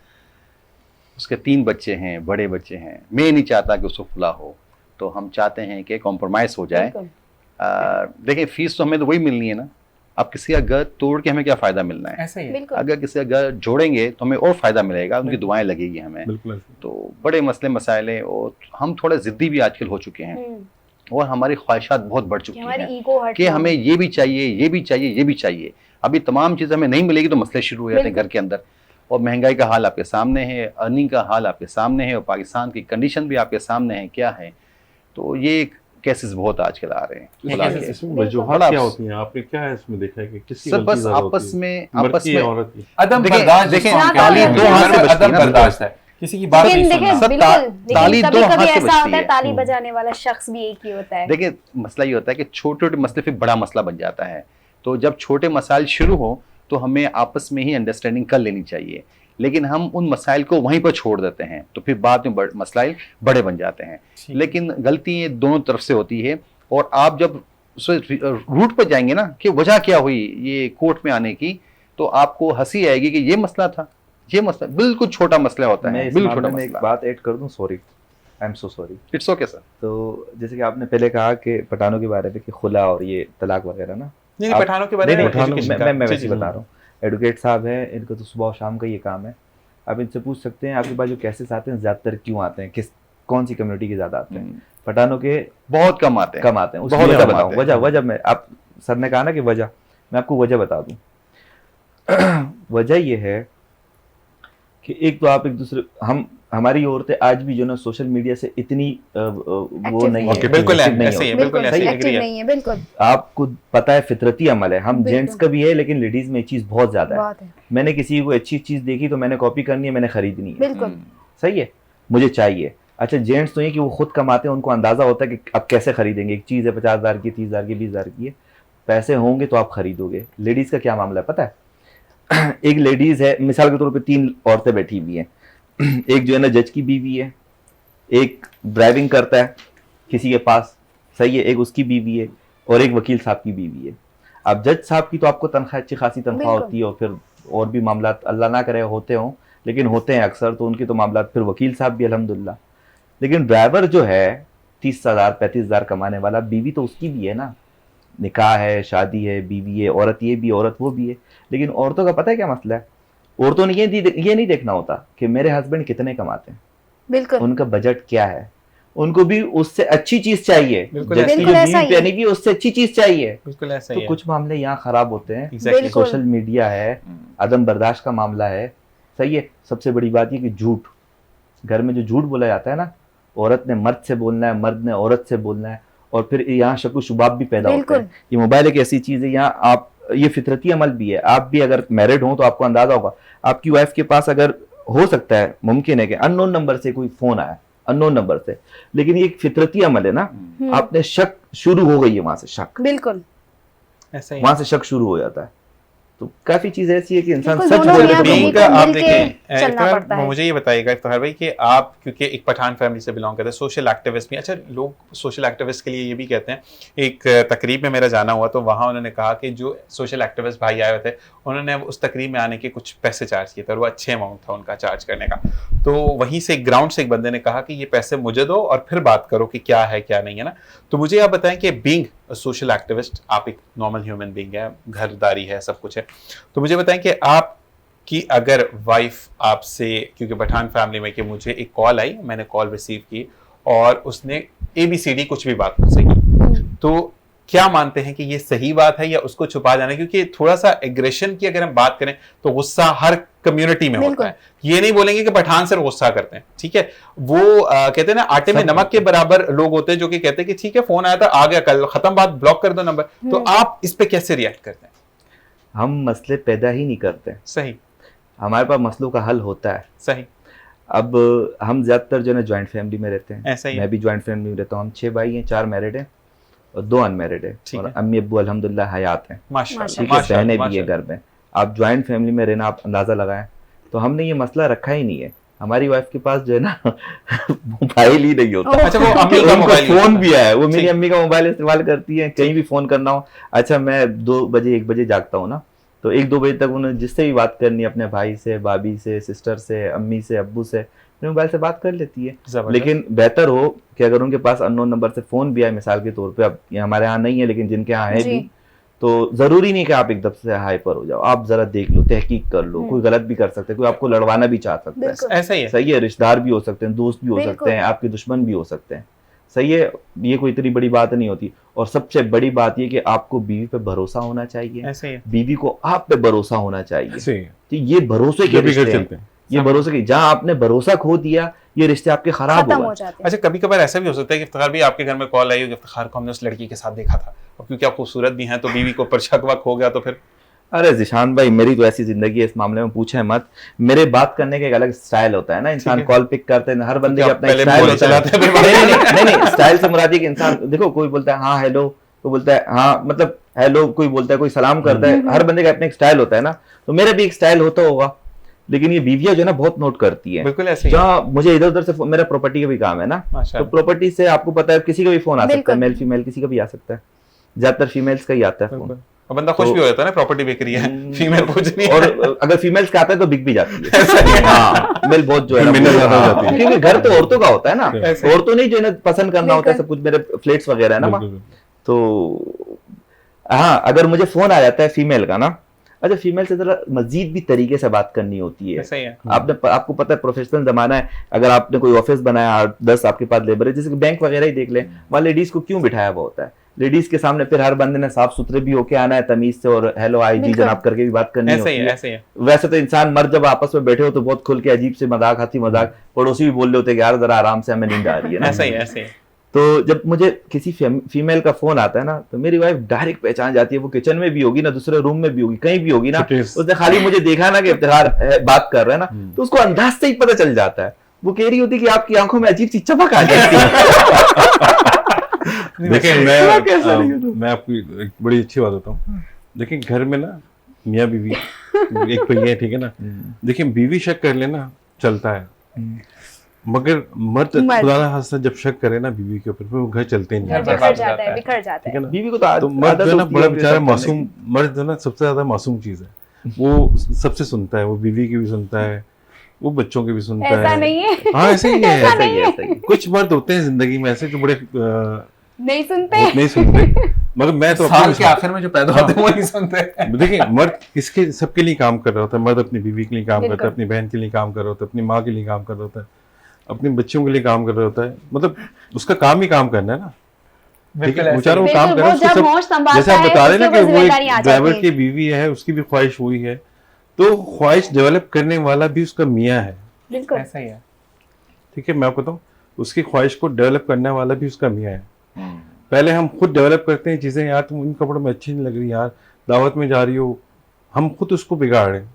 उसके 3 बच्चे हैं, बड़े बच्चे हैं, मैं नहीं चाहता कि उसको खुला हो, तो हम चाहते हैं कि कॉम्प्रोमाइज़ हो जाए। बिल्कुल। देखिए फीस तो हमें तो वही मिलनी है ना, अब किसी का घर तोड़ के हमें क्या फ़ायदा मिलना है। ऐसा ही है। बिल्कुल। अगर किसी का घर जोड़ेंगे तो हमें और फ़ायदा मिलेगा, उनकी दुआएं लगेगी हमें। बिल्कुल ऐसे। तो बड़े मसले मसाइल हैं, और हम थोड़े ज़िद्दी भी आजकल हो चुके हैं, हम्म, और हमारी ख्वाहिशात बहुत बढ़ कि चुकी हमारी हैं ईगो हर्ट कि हमें ये भी चाहिए, ये भी चाहिए, ये भी चाहिए। अभी तमाम चीज़ें हमें नहीं मिलेगी तो मसले शुरू हो जाते हैं घर के अंदर। और महंगाई का हाल आपके सामने है, अर्निंग का हाल आपके सामने है, और पाकिस्तान की कंडीशन भी आपके सामने है क्या है। तो ये केसेस बहुत आजकल आ रहे हैं खुला cases के। इसमें बिल्कुल। वजूहात क्या होती हैं, आपने क्या है इसमें देखा है कि किसकी सब गलती बस ज़्यादा होती आपस है? में मर्द की या औरत की? अदम देखें- बर्दाश्त देखें, जिसको हम ताली कहते हैं, दो हाथ से बजती है अदम ना, बर्दाश्त है, किसी की बात लेकिन नहीं देखिए सुनना। सब बिल्कुल, ताली लेकिन दो कभी हाथ कभी से ऐसा बजती होता है है। ताली बजाने वाला शख्स भी एक ही होता है। देखिए मसला ये होता है कि छोटे छोटे मसले फिर बड़ा मसला बन जाता है। तो जब छोटे मसाइल शुरू हो तो हमें आपस में ही अंडरस्टैंडिंग कर लेनी चाहिए। लेकिन हम उन मसाइल को वहीं पर छोड़ देते हैं, तो फिर बाद में मसाइल बड़े बन जाते हैं। लेकिन गलती ये दोनों तरफ से होती है। और आप जब रूट पर जाएंगे ना कि वजह क्या हुई ये कोर्ट में आने की, तो आपको हंसी आएगी कि ये मसला था, ये मसला बिल्कुल छोटा मसला होता है, बिल्कुल छोटा मैं एक मसला। बात ऐड कर दूं, sorry, I am so sorry. It's okay sir. तो जैसे कि आपने पहले कहा कि पठानों के बारे में कि खुला और ये तलाक वगैरह ना, नहीं, आप- पठानों के बारे में नहीं, education का- मैं जी, वैसे जी, बता रहा हूँ। एडवोकेट साहब है, इनको तो सुबह और शाम का ये काम है। आप इनसे पूछ सकते हैं आपके पास जो केसेस आते हैं ज्यादातर क्यों आते हैं, कौन सी कम्युनिटी के ज्यादा आते हैं? पठानों के बहुत कम आते हैं, कम आते हैं। उसकी बहुत वजह कम बताऊं, आते हैं। वजह मैं, आप सर ने कहा ना कि वजह, मैं आपको वजह बता दूं। वजह ये है कि एक तो आप एक दूसरे, हमारी औरतें आज भी जो ना सोशल मीडिया से इतनी वो नहीं है, बिल्कुल active नहीं ऐसे ही है, होती। बिल्कुल ऐसे ही एक्टिव agree है। नहीं है, बिल्कुल आपको पता है फितरती अमल है, हम बिल्कुल। जेंट्स का भी है लेकिन लेडीज में ये चीज बहुत ज्यादा है। बहुत है, मैंने किसी को अच्छी चीज देखी तो मैंने कॉपी करनी है, मैंने खरीदनी है, बिल्कुल सही है, मुझे चाहिए। अच्छा, जेंट्स तो ये कि वो खुद कमाते हैं, उनको अंदाजा होता है कि अब कैसे खरीदेंगे। एक चीज है 50,000 की, 30,000 की, 20,000 की है, पैसे होंगे तो आप खरीदोगे। लेडीज का क्या मामला है पता है? एक लेडीज है, मिसाल के तौर पे 3 औरतें बैठी हुई हैं। एक जो है ना जज की बीवी है, एक ड्राइविंग करता है किसी के पास, सही है, एक उसकी बीवी है, और एक वकील साहब की बीवी है। अब जज साहब की तो आपको तनख्वाह, अच्छी खासी तनख्वाह बिल्कुल। होती है, और फिर और भी मामला अल्लाह ना करे होते हों, लेकिन होते हैं अक्सर, तो उनकी तो मामला, फिर वकील साहब भी अल्हम्दुलिल्लाह। लेकिन ड्राइवर जो है 30,000 35,000 कमाने वाला, बीवी तो उसकी भी है ना, निकाह है, शादी है, बीवी है, औरत ये भी, औरत वो भी है। लेकिन औरतों का पता है क्या मसला है? औरतों ने ये नहीं देखना होता कि मेरे हस्बैंड कितने कमाते हैं, बिल्कुल उनका बजट क्या है, उनको भी उससे अच्छी चीज चाहिए, बिल्कुल जबकि बिल्कुल जो ऐसा बीवी ही है। पहनी भी उससे अच्छी चीज चाहिए। बिल्कुल ऐसा तो ही है। कुछ मामले यहाँ खराब होते हैं। Exactly. बिल्कुल। सोशल मीडिया है, अदम बर्दाश्त का मामला है, सही है। सबसे बड़ी बात ये कि झूठ, घर में जो झूठ बोला जाता है ना, औरत ने मर्द से बोलना है, मर्द ने औरत से बोलना है, और फिर यहाँ शक शुबाब भी पैदा होते बिल्कुल। हैं। ये मोबाइल एक ऐसी चीज है, यहाँ आप, ये फितरती अमल भी है। आप भी अगर मैरिड हो तो आपको अंदाजा होगा, आपकी वाइफ के पास अगर हो सकता है, मुमकिन है कि अननोन नंबर से कोई फोन आया, अननोन नंबर से, लेकिन ये एक फितरती अमल है ना, आपने शक शुरू हो गई है, वहां से शक, बिल्कुल ऐसा ही है। वहां से शक शुरू हो जाता है। तो काफी चीज ऐसी है कि इंसान बिल्कुल, सच दोनों बोले मियां तो बीवी बीइंग को का आप मिलके देखें, चलना इफ्तार, पड़ता है। मुझे ये बताइएगा इफ्तार भाई कि आप क्योंकि एक पठान फैमिली से बिलोंग करते हैं, सोशल एक्टिविस्ट भी, अच्छा लोग सोशल एक्टिविस्ट के लिए ये भी कहते हैं। एक तकरीब में मेरा जाना हुआ तो वहाँ उन्होंने कहा कि जो सोशल एक्टिविस्ट भाई आए हुए थे उन्होंने उस तकरीब में आने के कुछ पैसे चार्ज किए थे, और वो अच्छे अमाउंट था उनका चार्ज करने का। तो वहीं से ग्राउंड से एक बंदे ने कहा कि ये पैसे मुझे दो और फिर बात करो कि क्या है क्या नहीं है ना। तो मुझे आप बताएं कि बीइंग सोशल एक्टिविस्ट, आप एक नॉर्मल ह्यूमन बीइंग है, घरदारी है, सब कुछ है, तो मुझे बताएं कि आप कि अगर वाइफ आपसे, क्योंकि पठान फैमिली में, कि मुझे एक कॉल आई, मैंने कॉल रिसीव की और उसने ABCD कुछ भी बात मुझसे की, तो क्या मानते हैं कि ये सही बात है या उसको छुपा जाना? क्योंकि थोड़ा सा एग्रेशन की अगर हम बात करें तो गुस्सा हर कम्युनिटी में होता है। ये नहीं बोलेंगे कि पठान सिर्फ गुस्सा करते हैं, ठीक है, वो कहते हैं ना आटे में नमक के बराबर लोग होते हैं जो कि कहते हैं कि ठीक है फोन आया था, आ गया, कल खत्म बात, ब्लॉक कर दो नंबर। तो आप इस पे कैसे रिएक्ट करते हैं? हम मसले पैदा ही नहीं करते, सही, हमारे पास मसलों का हल होता है। सही, अब हम ज्यादातर जो है ना ज्वाइंट फैमिली में रहते हैं, ऐसा ही है। मैं भी ज्वाइंट फैमिली में रहता हूँ। हम 6 भाई हैं, 4 मैरिड हैं और 2 अनमैरिड हैं, ठीक और है। अम्मी अब्बू अल्हम्दुलिल्लाह हयात हैं, माशाल्लाह, ठीक है, बहनें भी है घर में। आप ज्वाइंट फैमिली में रहना, आप अंदाजा लगाएं, तो हमने ये मसला रखा ही नहीं है। हमारी वाइफ के पास जो है ना मोबाइल ही नहीं होता। अच्छा, वो अम्मी का उनका मोबाइल फोन भी है, वो मेरी ठीक। अम्मी का मोबाइल इस्तेमाल करती है, कहीं भी फोन करना हो। अच्छा, मैं 2 बजे 1 बजे जागता हूँ ना, तो 1-2 बजे तक उन्हें जिससे भी बात करनी है, अपने भाई से, भाभी से, सिस्टर से, अम्मी से, अब्बू से, अपने मोबाइल से बात कर लेती है। जबरदस्त। लेकिन बेहतर हो कि अगर उनके पास अननोन नंबर से फोन भी आए, मिसाल के तौर पे, अब ये हमारे यहाँ नहीं है लेकिन जिनके यहाँ है जी। भी, तो जरूरी नहीं कि आप एकदम से हाइपर हो जाओ, आप जरा देख लो, तहकीक कर लो, कोई गलत भी कर सकते हैं, कोई आपको लड़वाना भी चाह सकता है, बिल्कुल। ऐसा ही है। सही है, रिश्तेदार भी हो सकते हैं, दोस्त भी हो बिल्कुल। सकते हैं, आपके दुश्मन भी हो सकते हैं, सही है, ये कोई इतनी बड़ी बात नहीं होती। और सबसे बड़ी बात ये कि आपको बीवी पे भरोसा होना चाहिए, ऐसा ही है। बीवी को आप पे भरोसा होना चाहिए। ऐसे ही है। तो ये भरोसे के जब भी घर रिश्ते हैं, चलते हैं। ये भरोसे के, जहां आपने भरोसा खो दिया, ये रिश्ते आपके खराब खत्म हो हो गए। जाते हैं। अच्छा, कभी कभार ऐसा भी हो सकता है कि इफ्तिखार भी आपके घर में कॉल आई हो कि इफ्तिखार को हमने उस लड़की के साथ देखा था, और क्योंकि आप खूबसूरत भी हैं तो बीवी को ऊपर शक वक हो गया, तो फिर? अरे जिशान भाई, मेरी तो ऐसी जिंदगी है, इस मामले में पूछे मत। मेरे बात करने का एक अलग स्टाइल होता है ना, इंसान ठीक है। कॉल पिक करते हैं, हर बंदे का आप अपना पहले स्टाइल बोले होता है। चलाते हैं, फिर नहीं, स्टाइल से मुराद ये कि इंसान, देखो, कोई बोलता है हाँ हेलो, कोई बोलता है हाँ, मतलब हेलो, कोई बोलता है, कोई सलाम करता है, हर बंदे का अपना एक स्टाइल होता है ना, तो मेरा भी एक स्टाइल होता होगा। लेकिन ये बीवियां जो है ना बहुत नोट करती है। बिल्कुल ऐसे ही। जहाँ मुझे इधर उधर से, मेरा प्रॉपर्टी का भी काम है ना, तो माशाल्लाह। प्रॉपर्टी से आपको पता है किसी का भी फोन आ सकता बिल्कुल। है, मेल फीमेल किसी का भी आ सकता है, ज्यादातर फीमेल्स का ही आता है फोन। बिल्कुल। और बंदा खुश तो- भी हो जाता है ना, प्रॉपर्टी बिक रही है, फीमेल पूछ रही है। और अगर फीमेल्स का आता है तो बिक भी जाती है। हाँ, मेल बहुत जो है ना, मिलने ज्यादा हो हाँ, जाती है। क्योंकि घर तो औरतों का होता है ना, ऐसे ही। औरतों ने जो है ना पसंद करना होता है सब कुछ। मेरे फ्लेट्स वगैरह है ना वहाँ। बिल्कुल। तो हाँ, अगर मुझे फोन आ जाता है फीमेल का ना, अच्छा फीमेल से जरा मजीद भी तरीके से बात करनी होती है। ऐसा ही है। आपको पता है प्रोफेशनल जमाना है, अगर आपने कोई ऑफिस बनाया 8-10 आपके पास लेबर है, जैसे कि बैंक वगैरह ही देख ले, वहाँ लेडीज को क्यों बिठाया हुआ होता है? लेडीज के सामने फिर हर बंदे ने साफ सुथरे भी होके आना है, तमीज से, और हेलो आई जी बिल्कुल। जनाब करके भी बात करनी ऐसे होती ही है, है। ऐसे ही है। वैसे तो इंसान मर्द जब आपस में बैठे हो तो बहुत खुल के अजीब से मजाक, हंसी मजाक, पड़ोसी भी बोल रहे होते हैं कि यार जरा आराम से, हमें नींद आ रही है ना। ऐसा ही है, ऐसे ही है। तो जब मुझे किसी फीमेल का फोन आता है ना, तो मेरी वाइफ डायरेक्ट पहचान जाती है। वो किचन में भी होगी ना, दूसरे रूम में भी होगी, कहीं भी होगी ना, छोटे- उसने खाली मुझे देखा ना कि इफ्तिखार बात कर रहा है ना, तो उसको अंदाज से ही पता चल जाता है। वो कह रही होती कि आपकी आंखों में अजीब सी चमक आ जाती है। देखिए मैं कैसा नहीं हूं? मैं आपकी एक बड़ी अच्छी बात बताऊं। देखिए घर में ना मियाँ बीवी एक पहिया है, ठीक है ना। देखिए बीवी शक कर लेना चलता है, मगर मर्द मर्द। खुदा ना खास्ता जब शक करे ना बीवी के ऊपर, फिर वो घर चलते ही नहीं घर है। बिखर जाता है, बिखर जाता ठीक है। है ना। बीवी को तो मर्द आदत जो है ना होती बड़ा है बेचारा सब करने मासूम, की। मर्द जो है ना सबसे ज्यादा मासूम चीज है। वो सबसे सुनता है, वो बीवी की भी सुनता है, वो बच्चों की भी सुनता है। ऐसा नहीं है, हाँ ऐसे ही है। ऐसा ही है, ऐसा ही है। कुछ मर्द होते हैं जिंदगी में ऐसे जो बड़े नहीं सुनते। नहीं सुनते, मगर मैं तो साल अपनी के आखिर में जो पैदा होते हैं वो नहीं सुनते हैं। देखिए मर्द किसके, सबके लिए काम कर रहा होता है। मर्द अपनी बीवी के लिए काम करता बिल्कुल। है, अपनी बहन के लिए काम कर रहा होता है, अपनी माँ के लिए काम कर रहा होता है, अपने बच्चों के लिए काम कर रहा होता है। मतलब उसका काम ही काम करना है ना। ठीक बिल्कुल है, ऐसे बेचारा वो बिल्कुल, काम कर रहा वो है, उसको जब सब- होश संभालता जैसे आप है, बता रहे उसके ना कि ऊपर वो जिम्मेदारी आ एक जाती ड्राइवर है। की बीवी है, उसकी भी ख्वाहिश हुई है, तो ख्वाहिश डेवलप करने वाला भी उसका मियाँ है। बिल्कुल। ऐसा ही है। ठीक है, मैं आपको बताऊं, उसकी ख्वाहिश को डेवलप करने वाला भी उसका मियाँ है। पहले हम खुद डेवलप करते हैं चीजें, यार तुम इन कपड़ों में अच्छी नहीं लग रही, यार दावत में जा रही हो, हम खुद उसको बिगाड़ रहे हैं,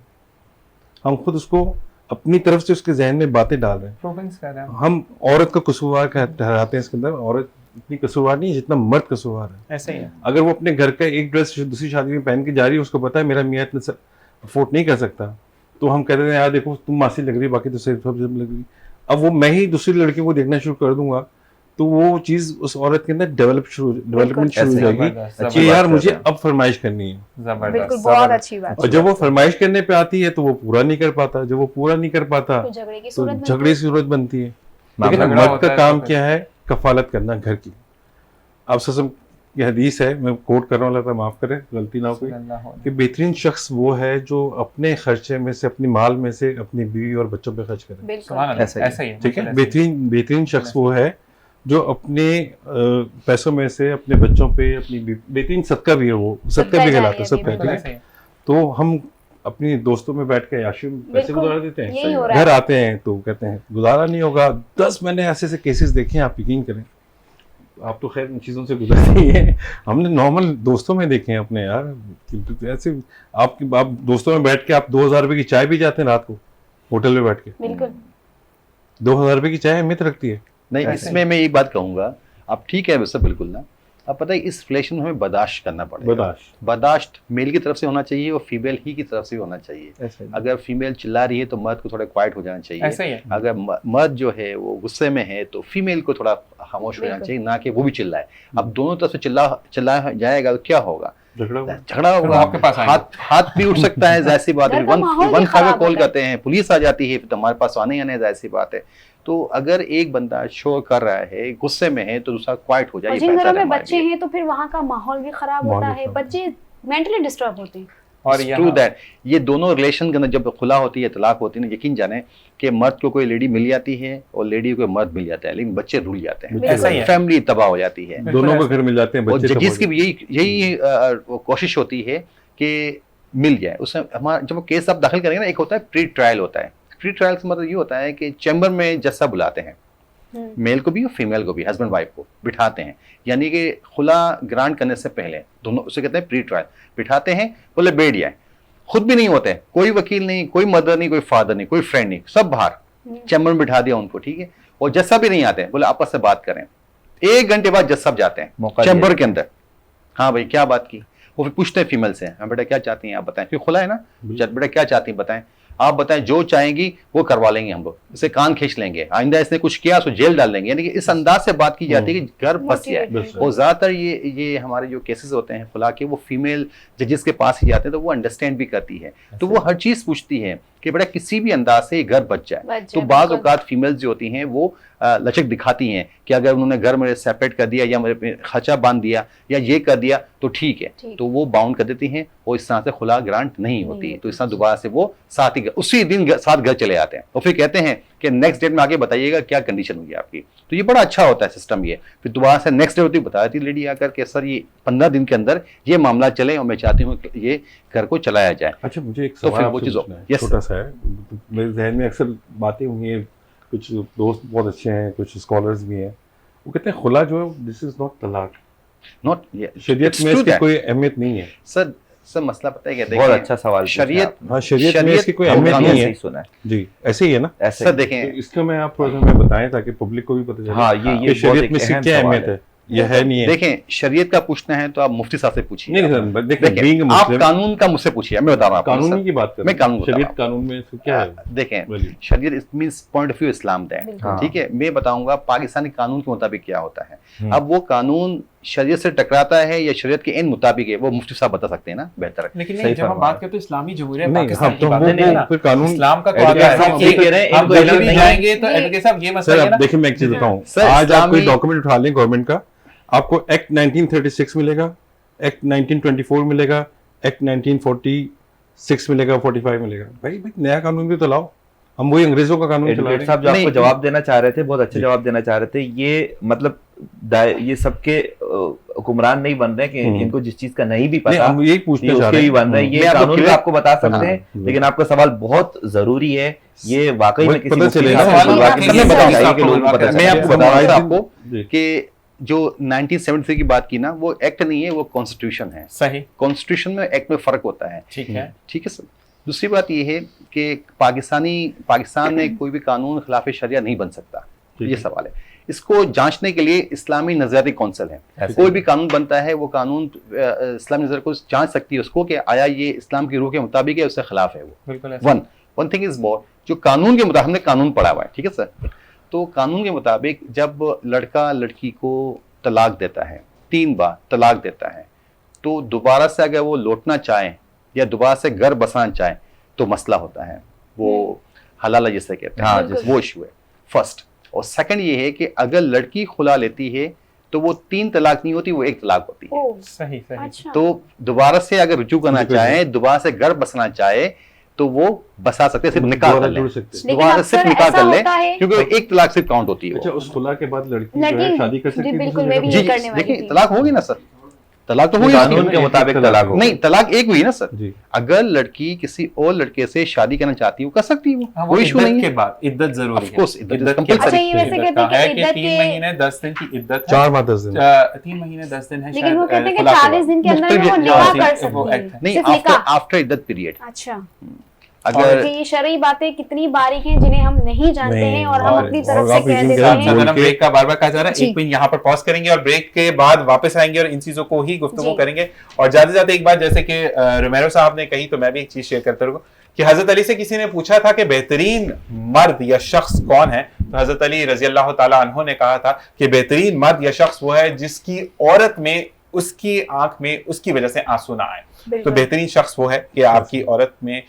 हम खुद उसको अपनी तरफ से उसके जहन में बातें डाल रहे हैं। प्रोविंस कर रहे हैं। हम औरत को कसूरवार ठहराते हैं इसके अंदर। औरत इतनी कसूरवार नहीं है जितना मर्द कसूरवार है। ऐसे ही है। अगर वो अपने घर का एक ड्रेस दूसरी शादी में पहन के जा रही है, उसको पता है मेरा मियाँ इतना अफोर्ड नहीं कर सकता, तो हम कहते हैं यार देखो तुम मासी लग रही, बाकी तो सिर्फ सब लग रही। अब वो मैं ही दूसरी लड़कियों को देखना शुरू कर दूंगा, तो वो चीज उस औरत के अंदर डेवलपमेंट शुरू हो ऐसे ही जाएगी जबरदस्त, अच्छी कि बात यार कर मुझे रहे हैं। अब फरमाइश करनी है। जबरदस्त। बिल्कुल, बहुत जबरदस्त। अच्छी बात। और जब वो फरमाइश करने पे आती है तो वो पूरा नहीं कर पाता, जब वो पूरा नहीं कर पाता तो झगड़े की तो सूरत बनती झगड़े है। की जरूरत बनती है। लेकिन झगड़ा मर्द होता का है काम तो क्या है? कफालत करना घर की। आप ससम की हदीस है, मैं कोट कर रहा हूँ, माफ करें गलती ना हो कोई, कि बेहतरीन शख्स वो है जो अपने खर्चे में से, अपनी माल में से अपनी बीवी और बच्चों पे खर्च करे। बिल्कुल। सुभान अल्लाह, ऐसा ही है। ऐसा ही है। ठीक है, बिल्कुल ऐसा ही है। बेहतरीन शख्स वो है जो अपने पैसों में से अपने बच्चों पे अपनी बेहतरीन सदका भी है, वो सदका भी कहलाता है, सब बिल्कुल कहते बिल्कुल हैं। ऐसा ही है। तो हम अपनी दोस्तों में बैठ के याशी में पैसे बिल्कुल, गुजार देते यही हैं, हो रहा घर है। आते हैं तो कहते हैं गुजारा नहीं होगा। 10 मैंने ऐसे ऐसे केसेस देखे हैं, आप यकीन करें। आप तो खैर इन चीज़ों से गुजरते ही हैं, हमने नॉर्मल दोस्तों में देखे हैं अपने यार। ऐसे आप दोस्तों में बैठ के आप 2000 रुपये की चाय पी जाते हैं रात को होटल में बैठ के। बिल्कुल। 2000 रुपये की चाय अहमियत रखती है। नहीं, ऐसे इसमें मैं एक बात कहूंगा, आप ठीक है वैसे बिल्कुल ना, अब पता है इस रिलेशन में हमें बर्दाश्त करना पड़ेगा। बर्दाश्त मेल की तरफ से होना चाहिए और फीमेल ही की तरफ से होना चाहिए। अगर फीमेल चिल्ला रही है तो मर्द को थोड़ा क्वाइट हो जाना ऐसा चाहिए। ही है। अगर मर्द जो है वो गुस्से में है तो फीमेल को थोड़ा खामोश हो जाना चाहिए, ना कि वो भी चिल्लाए। अब दोनों तरफ से चिल्ला जाएगा तो क्या होगा? झगड़ा होगा, आपके पास आएंगे। हाथ भी उठ सकता है, जाहिर सी बात है। घर का माहौल भी 1 खराब कॉल होता है। करते हैं, पुलिस आ जाती है, तो हमारे पास आने जाने, जाहिर सी बात है। तो अगर एक बंदा शोर कर रहा है, गुस्से में है, तो दूसरा क्वाइट हो जाए। और ये जिन बेहतर घरों है में हमारे बच्चे लिए। हैं तो फिर वहाँ का माहौल भी खराब माहौल होता भी है, खराब। बच्चे मेंटली डिस्टर्ब होते हैं। और ट्रू यहाँ दैट, ये दोनों रिलेशन के अंदर जब खुला होती है, तलाक होती है ना, यकीन जाने कि मर्द को कोई लेडी मिल जाती है और लेडी को कोई मर्द मिल जाता है, लेकिन बच्चे रुल जाते हैं, ऐसा ही है। फैमिली तबाह हो जाती है। दोनों को घर मिल जाते हैं और बच्चे। जजेस की भी यही कोशिश होती है कि मिल जाए। उसमें हमारा जब वो केस आप दाखिल करेंगे ना, एक होता है प्री ट्रायल होता है। प्री ट्रायल का मतलब ये होता है कि चैम्बर में जज साहब बुलाते हैं, मेल को भी और फीमेल को भी, हस्बैंड वाइफ को बिठाते हैं, यानी कि खुला ग्रांट करने से पहले दोनों, उसे कहते हैं प्री ट्रायल। बिठाते हैं, बोले बैठ जाए, खुद भी नहीं होते, कोई वकील नहीं, कोई मदर नहीं, कोई फादर नहीं, कोई फ्रेंड नहीं, सब बाहर चैम्बर में बिठा दिया उनको, ठीक है। और जज साहब भी नहीं आते, बोले आपस से बात करें। 1 घंटे बाद जज साहब जाते हैं मौका चैम्बर दिया। के अंदर, हाँ भाई क्या बात की। वो फिर पूछते हैं फीमेल से, हाँ बेटा क्या चाहती हैं आप बताएं, फिर खुला है ना, बेटा क्या चाहती हैं बताएं, आप बताएं, जो चाहेंगी वो करवा लेंगे हम लोग, इसे कान खींच लेंगे, आइंदा इसने कुछ किया तो जेल डाल देंगे। यानी कि इस अंदाज से बात की जाती है कि घर बस गया है। और ज्यादातर ये हमारे जो केसेस होते हैं खुला के, वो फीमेल जजेस के पास ही जाते हैं, तो वो अंडरस्टैंड भी करती है, तो वो हर चीज पूछती है कि बेटा किसी भी अंदाज से घर बच जाए। तो बाज़ औक़ात फीमेल्स जो होती हैं वो लचक दिखाती हैं कि अगर उन्होंने घर मेरे सेपरेट कर दिया या मेरे पे खर्चा बांध दिया या ये कर दिया तो ठीक है, तो वो बाउंड कर देती हैं और इस तरह से खुला ग्रांट नहीं होती। तो इस तरह दोबारा से वो साथ ही उसी दिन साथ घर चले आते हैं और फिर कहते हैं कि नेक्स्ट डेट में आके बताइएगा क्या कंडीशन होगी आपकी। तो ये बड़ा अच्छा होता है सिस्टम ये। फिर दोबारा से नेक्स्ट डे होती बताती लेडी आकर के सर ये 15 दिन के अंदर ये मामला चले और मैं चाहती हूँ ये घर को चलाया जाए। अच्छा मुझे एक तो सवाल फिर वो आपसे चीज़ पूछना है, छोटा सा है, मेरे जहन में अक्सर बातें हुई हैं, कुछ दोस्त बहुत अच्छे हैं, कुछ स्कॉलर्स भी हैं, वो कहते हैं खुला जो है दिस इज नॉट तलाक, नॉट शरीयत में इसकी कोई अहमियत नहीं है। सर मसला पता है क्या, बहुत अच्छा सवाल शरीयत, हाँ शरीयत में इसकी कोई अहमियत नहीं है। सुना है जी ऐसे ही है ना। ऐसे सर देखें तो इसका मैं आप थोड़ा सा बताएं ताकि पब्लिक को भी पता चले। हाँ ये शरीयत में इसकी क्या अहमियत है, ये है नहीं है। देखें शरीयत का पूछना है तो आप मुफ्ती साहब से पूछिए। नहीं सर देखिए देखें आप कानून का मुझसे पूछिए, मैं बता रहा हूँ कानूनी की बात कर मैं कानून शरीयत कानून में इसका क्या है। देखें शरीयत it means point of view Islam that, ठीक है। मैं बताऊंगा पाकिस्तानी कानून के मुताबिक क्या होता है। अब वो कानून शरीयत से टकराता है या शरीयत के इन मुताबिक है, वो मुफ्ती साहब बता सकते हैं ना बेहतर। लेकिन नहीं, जब हम बात करते हैं इस्लामी जमहूरियत नहीं, पाकिस्तान हाँ, की तो बात वो नहीं है ना, फिर कानून इस्लाम का एडवोकेट कानून साहब ये कह रहे हैं, हम इनको कहीं इल्जाम भी नहीं जाएंगे तो एडवोकेट साहब ये मसला सर है अब ना। देखिए मैं एक चीज बताऊं, सर, आज आप कोई इस्लामी- डॉक्यूमेंट उठा लें गवर्नमेंट का, आपको एक्ट 1936 मिलेगा, एक्ट 1924 मिलेगा, एक्ट 1946 मिलेगा, 45 मिलेगा। भाई नया कानून भी तो लाओ, हम वही अंग्रेजों का कानून चला रहे एडवोकेट हैं। साहब जो आपको नहीं, जवाब देना चाह रहे थे, बहुत अच्छे जवाब देना चाह रहे थे। ये मतलब ये सबके हुक्मरान नहीं बन रहे कि इनको जिस चीज का नहीं भी नहीं, पता हम यही पूछना ये चाह उसके रहे भी हैं। बन रहे हैं। मैं ये आपको कानून भी clear- आपको बता सकते हैं, लेकिन आपका सवाल बहुत जरूरी है। ये वाकई में वही किसी पता मुफ्ती चलेगा। साहब को सवाल वाकई ये में है, बताना सवाल चाहिए कि आपको लोगों को पता बोलवा चले। मैं आपको सर, बताऊंगा हमारे आपको जी। कि जो 1973 की बात की ना, वो एक्ट नहीं है, वो कॉन्स्टिट्यूशन है। सही, कॉन्स्टिट्यूशन में एक्ट में फर्क होता है, ठीक है। ठीक है सर। दूसरी बात ये है कि पाकिस्तान में कोई भी कानून खिलाफ शरिया नहीं बन सकता, ये सवाल है। इसको जांचने के लिए इस्लामी नजरियाती कौंसिल है। कोई भी कानून बनता है वो कानून इस्लामी नजर को जांच सकती है उसको कि आया ये इस्लाम की रूह के मुताबिक है, उससे खिलाफ है वो। बिल्कुल वन थिंग इज मोर, जो कानून के मुताबिक, हमने कानून पढ़ा हुआ है, ठीक है सर। तो कानून के मुताबिक जब लड़का लड़की को तलाक देता है, 3 बार तलाक देता है, तो दोबारा से अगर वो लौटना चाहे या दोबारा से घर बसाना चाहे तो मसला होता है, वो हलाला जिसे कहते हैं, हाँ, वो इशू है फर्स्ट। और सेकंड ये है कि अगर लड़की खुला लेती है तो वो 3 तलाक नहीं होती, वो 1 तलाक होती है। सही सही। अच्छा। तो दोबारा से अगर रुजू करना चाहे, दोबारा से घर बसना चाहे तो वो बसा सकते हैं, सिर्फ निकाह कर ले, जुड़ सकते हैं। लेकिन दोबारा अक्सर सिर्फ निकाह ऐसा कर ले, होता है- क्योंकि 1 तलाक सिर्फ काउंट होती है अच्छा वो। उस खुला के बाद लड़की जो है शादी कर सकती है बिल्कुल, दूसरी मैं भी जगह? ये करने वाली देखिए थी। तलाक होगी ना सर, तलाक तो हुई कानून उसकी। के मुताबिक तलाक हो। नहीं, तलाक एक हुई ना सर। जी। अगर लड़की किसी और लड़के से शादी करना चाहती है, वो कर सकती है, हाँ, वो वो इशू इद्दत नहीं के है। बाद इद्दत जरूरी Of है। course, इद्दत इद्दत compulsory। अच्छा, ये वैसे इद्दत कहते हैं का है कि कि इद्दत 3 के- महीने 10 दिन की इद्दत है। 4 माह 10 दिन। 3 महीने 10 दिन है लेकिन शायद, वो कहते हैं कि खुला के 40 बाद। दिन के अंदर में वो मुख्तलिफ निकाह जो कर है, वो सकती act है, है। नहीं, सिर्फ आफ्टर निकाह। आफ्टर इद्दत पीरियड। अच्छा, अगर कि ये शरई बातें कितनी बारीक हैं जिन्हें हम नहीं जानते नहीं, हैं और हम और- अपनी और तरफ से आप कह इसी देते के साथ हैं। बोल के- ब्रेक का बार बार कहा जा रहा है, जी। 1 मिनट यहाँ पर पॉज करेंगे और ब्रेक के बाद वापस आएंगे और इन चीजों को ही गुफ्तगू जी। करेंगे। और जाते जाते एक बात जैसे कि रोमेरो साहब ने कही, तो मैं भी एक चीज शेयर करता रहूंगा कि हजरत अली से किसी ने पूछा था कि बेहतरीन मर्द या शख्स कौन है, तो हजरत अली रजी अल्लाह ताला अन्हु ने कहा था कि बेहतरीन मर्द या शख्स वो है जिसकी औरत में, उसकी आंख में उसकी वजह से आंसू ना आए। तो बेहतरीन शख्स वो है कि आपकी औरत में,